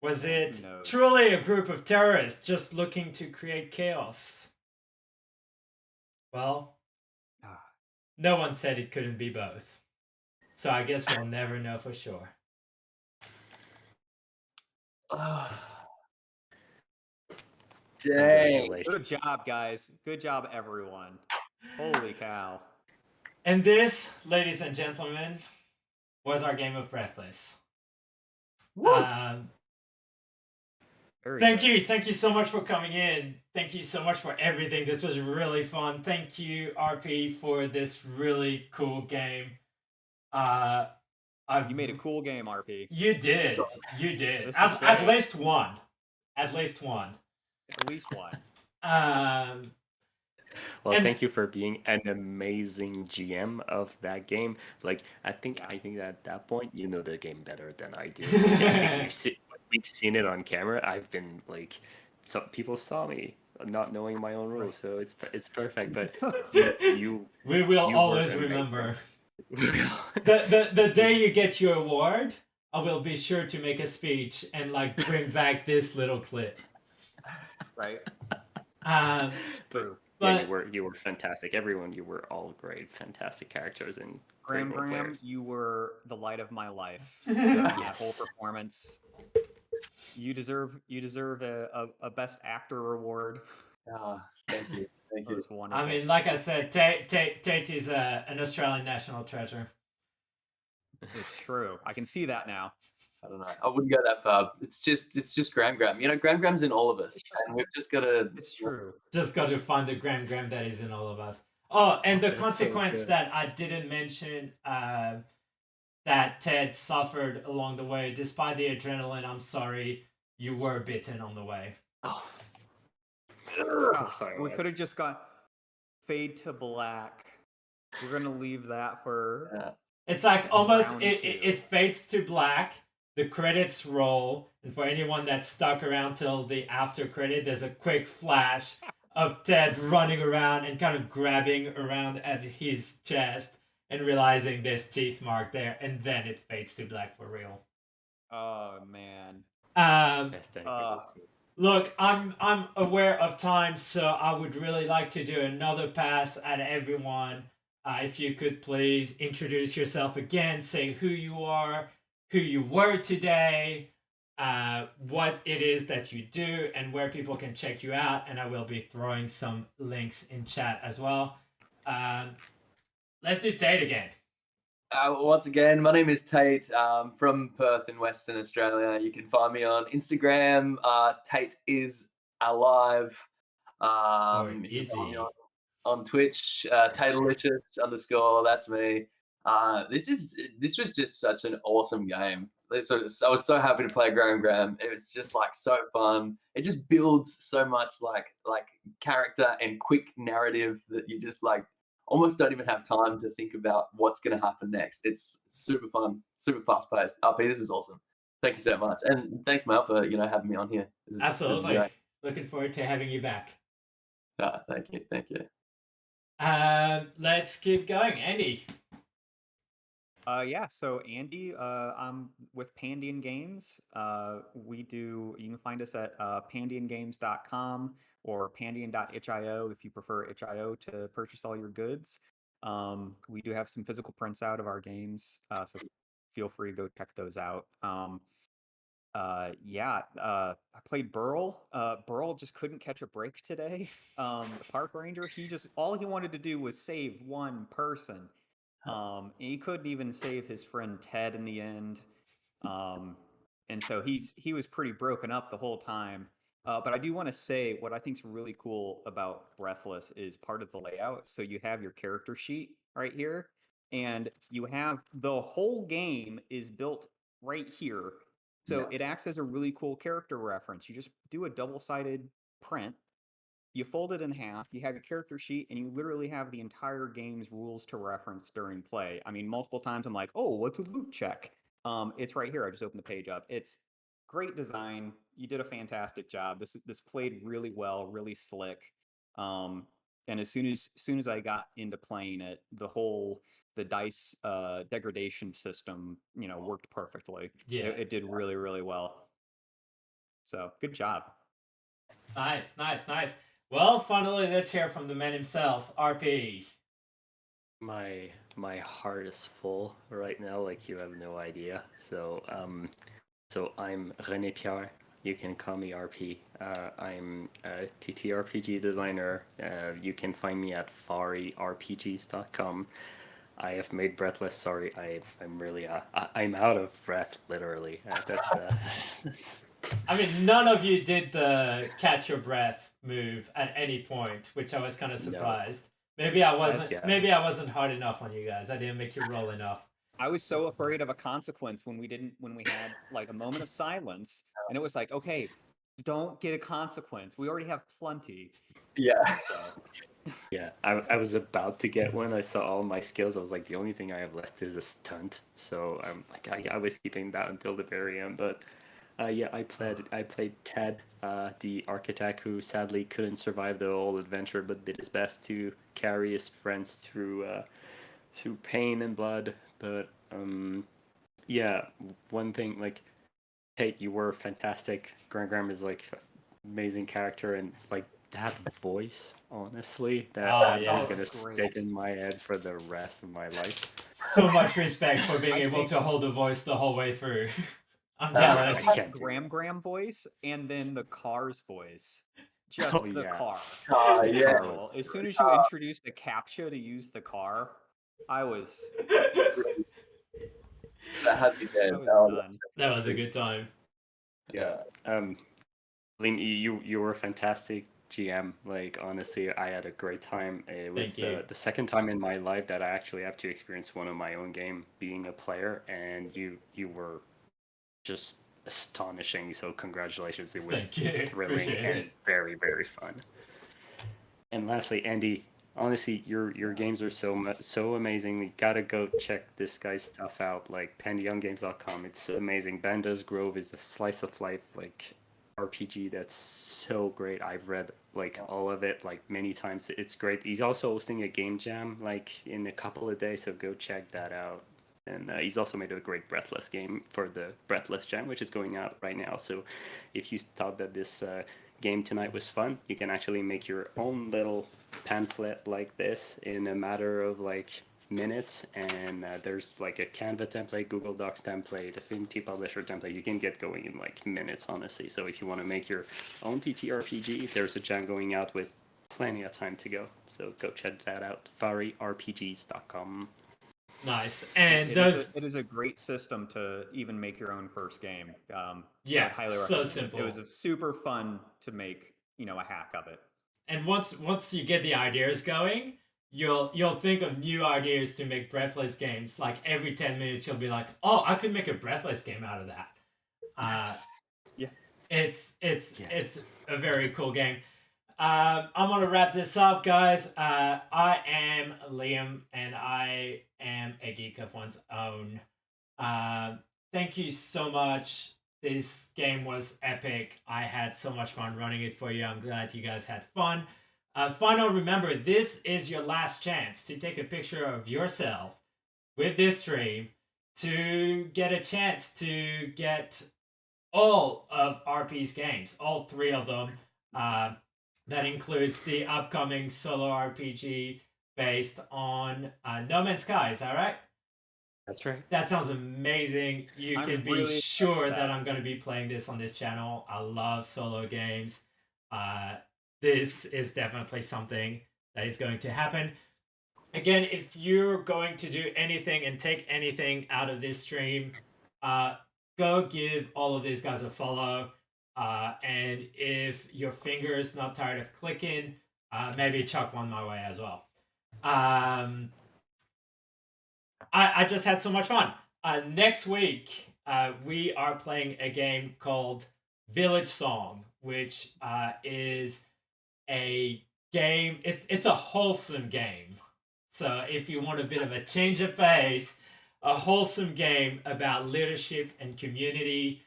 A: Was it
C: knows?
A: truly a group of terrorists just looking to create chaos? Well, no one said it couldn't be both. So I guess we'll never know for sure.
D: Dang.
B: Congratulations.
C: good job, guys. Good job, everyone. Holy cow.
A: And this, ladies and gentlemen, was our game of Breathless.
D: Woo.
C: Very
A: Thank
C: good.
A: you so much for coming in. Thank you so much for everything. This was really fun. Thank you, RP, for this really cool game. I've
C: You made a cool game, RP.
A: You did. You did.
C: This is
A: At
C: great.
A: least one. At least one.
C: At least one.
B: Well,
A: And-
B: thank you for being an amazing GM of that game. Like, I think that at that point, you know the game better than I do. We've seen it on camera. I've been like, so people saw me not knowing my own rules, so it's perfect. But you
A: we will
B: you
A: always
B: were amazing.
A: remember. The day you get your award, I will be sure to make a speech and like bring back this little clip.
C: Right.
B: But
A: But
B: yeah, you were fantastic. Everyone, you were all great, fantastic characters and great
C: Graham,
B: role players.
C: you were the light of my life. That
B: Yes.
C: whole performance. You deserve a best actor award.
D: Thank you. Thank
C: That
D: you.
C: was wonderful.
A: I mean, like I said, Tate is an Australian national treasure.
C: It's true. I can see that now.
D: I don't know. I wouldn't go that far. It's just Graham. You know, Graham's in all of us, and we've just got to.
C: It's true.
A: Just got to find the Graham that is in all of us. Oh, and the
B: That's so
A: consequence
B: good.
A: that I didn't mention that Ted suffered along the way, despite the adrenaline. I'm sorry, you were bitten on the way.
B: Oh, sorry.
C: We
B: guys.
C: could have just got fade to black. We're gonna leave that for
A: It's like almost
C: Round
A: it,
C: two.
A: it fades to black. The credits roll, and for anyone that stuck around till the after credit, there's a quick flash of Ted running around and kind of grabbing around at his chest and realizing there's teeth mark there, and then it fades to black for real.
C: Oh man.
B: Yes, thank you.
A: Look, I'm aware of time, so I would really like to do another pass at everyone. If you could please introduce yourself again, say who you are, who you were today, what it is that you do, and where people can check you out. And I will be throwing some links in chat as well. Let's do Tate again.
D: Once again, my name is Tate from Perth in Western Australia. You can find me on Instagram. Tate is alive. You can find me
A: easy.
D: on Twitch, Tatealicious _ that's me. This was just such an awesome game. I was so happy to play Graham. It was just like so fun. It just builds so much like character and quick narrative that you just like almost don't even have time to think about what's going to happen next. It's super fun, super fast paced. RP, this is awesome. Thank you so much, and thanks Mel for having me on here. This is
A: Absolutely.
D: great.
A: Looking forward to having you back.
D: Thank you.
A: Let's keep going, Andy.
C: Yeah, so Andy, I'm with Pandian Games. You can find us at pandiangames.com or pandian.itch.io if you prefer itch.io to purchase all your goods. We do have some physical prints out of our games, so feel free to go check those out. I played Burl. Burl just couldn't catch a break today. The park ranger, all he wanted to do was save one person. He couldn't even save his friend Ted in the end. And so he was pretty broken up the whole time. But I do want to say what I think is really cool about Breathless is part of the layout. So you have your character sheet right here, and you have the whole game is built right here. So it acts as a really cool character reference. You just do a double-sided print. You fold it in half, you have your character sheet, and you literally have the entire game's rules to reference during play. I mean, multiple times I'm like, oh, what's a loot check? It's right here. I just opened the page up. It's great design. You did a fantastic job. This played really well, really slick. And as soon as I got into playing it, the dice degradation system, worked perfectly.
A: Yeah.
C: It did really, really well. So good job.
A: Nice. Well, finally, let's hear from the man himself, RP.
B: My heart is full right now, like you have no idea. So I'm René Pierre. You can call me RP. I'm a TTRPG designer. You can find me at FariRPGs.com. I have made Breathless. Sorry, I'm really I'm out of breath, literally.
A: I mean, none of you did the catch your breath move at any point, which I was kind of
B: No.
A: surprised. Maybe I wasn't.
B: yeah.
A: Maybe I wasn't hard enough on you guys. I didn't make you roll enough.
C: I was so afraid of a consequence when we had like a moment of silence, and it was like, okay, don't get a consequence. We already have plenty.
D: Yeah.
C: So
B: Yeah, I was about to get one. I saw all my skills. I was like, the only thing I have left is a stunt. So I'm like, I was keeping that until the very end. But yeah, I played Ted, the architect who sadly couldn't survive the whole adventure, but did his best to carry his friends through pain and blood. But yeah, one thing like Tate, you were fantastic. Graham is like amazing character, and like that voice, honestly, that
A: yes.
B: is gonna
C: Great.
B: stick in my head for the rest of my life.
A: So much respect for being able to hold the voice the whole way through. I'm jealous.
B: I can't do
C: Graham voice, and then the car's voice. Just
B: Oh,
C: the
B: yeah.
C: car.
D: Yeah.
C: Incredible. As soon as you introduced a CAPTCHA to use the car, I was
D: That had me dead.
C: I was done.
A: That was a good time.
D: Yeah.
B: Liam, you were a fantastic GM. Like honestly, I had a great time. It was
A: Thank you.
B: the second time in my life that I actually have to experience one of my own game being a player, and you were just astonishing. So congratulations! It was
A: Thank you.
B: thrilling
A: Appreciate
B: and
A: it.
B: very very fun. And lastly, Andy, honestly, your games are so amazing. You gotta go check this guy's stuff out. Like penyounggames.com. It's amazing. Banda's Grove is a slice of life like RPG that's so great. I've read like all of it like many times. It's great. He's also hosting a game jam like in a couple of days, so go check that out. And he's also made a great Breathless game for the Breathless Jam, which is going out right now. So if you thought that this game tonight was fun, you can actually make your own little pamphlet like this in a matter of like minutes. And there's like a Canva template, Google Docs template, a Affinity Publisher template. You can get going in like minutes, honestly. So if you want to make your own TTRPG, there's a jam going out with plenty of time to go. So go check that out, FariRPGs.com.
A: Nice. And
C: it is a great system to even make your own first game.
A: Yeah,
C: I'd highly
A: so
C: recommend it.
A: simple.
C: It was super fun to make, a hack of it.
A: And once you get the ideas going, you'll think of new ideas to make Breathless games. Like every 10 minutes, you'll be like, "Oh, I could make a Breathless game out of that."
C: Yes.
A: It's a very cool game. I'm gonna wrap this up, guys. I am Liam, and I am a geek of one's own. Thank you so much. This game was epic. I had so much fun running it for you. I'm glad you guys had fun. Final, remember, this is your last chance to take a picture of yourself with this stream to get a chance to get all of RP's games, all 3 of them. That includes the upcoming solo RPG based on No Man's Sky. Is that right?
B: That's right.
A: That sounds amazing. You
C: I'm
A: can be
C: really
A: sure
C: excited
A: that
C: about
A: I'm going to be playing this on this channel. I love solo games. This is definitely something that is going to happen. Again, if you're going to do anything and take anything out of this stream, go give all of these guys a follow. And if your finger's not tired of clicking, maybe chuck one my way as well. I just had so much fun. Next week, we are playing a game called Village Song, which is a game. It's a wholesome game. So if you want a bit of a change of pace, a wholesome game about leadership and community.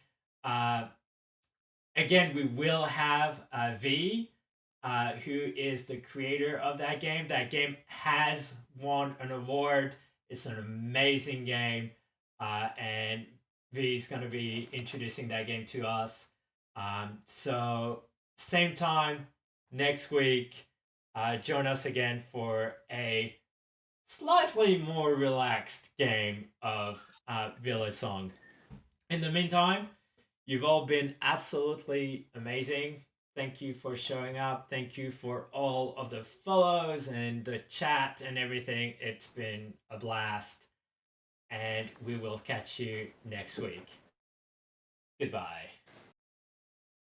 A: Again, we will have V, who is the creator of that game. That game has won an award. It's an amazing game, and V is going to be introducing that game to us. So, same time next week, join us again for a slightly more relaxed game of Village Song. In the meantime, you've all been absolutely amazing. Thank you for showing up. Thank you for all of the follows and the chat and everything. It's been a blast. And we will catch you next week. Goodbye.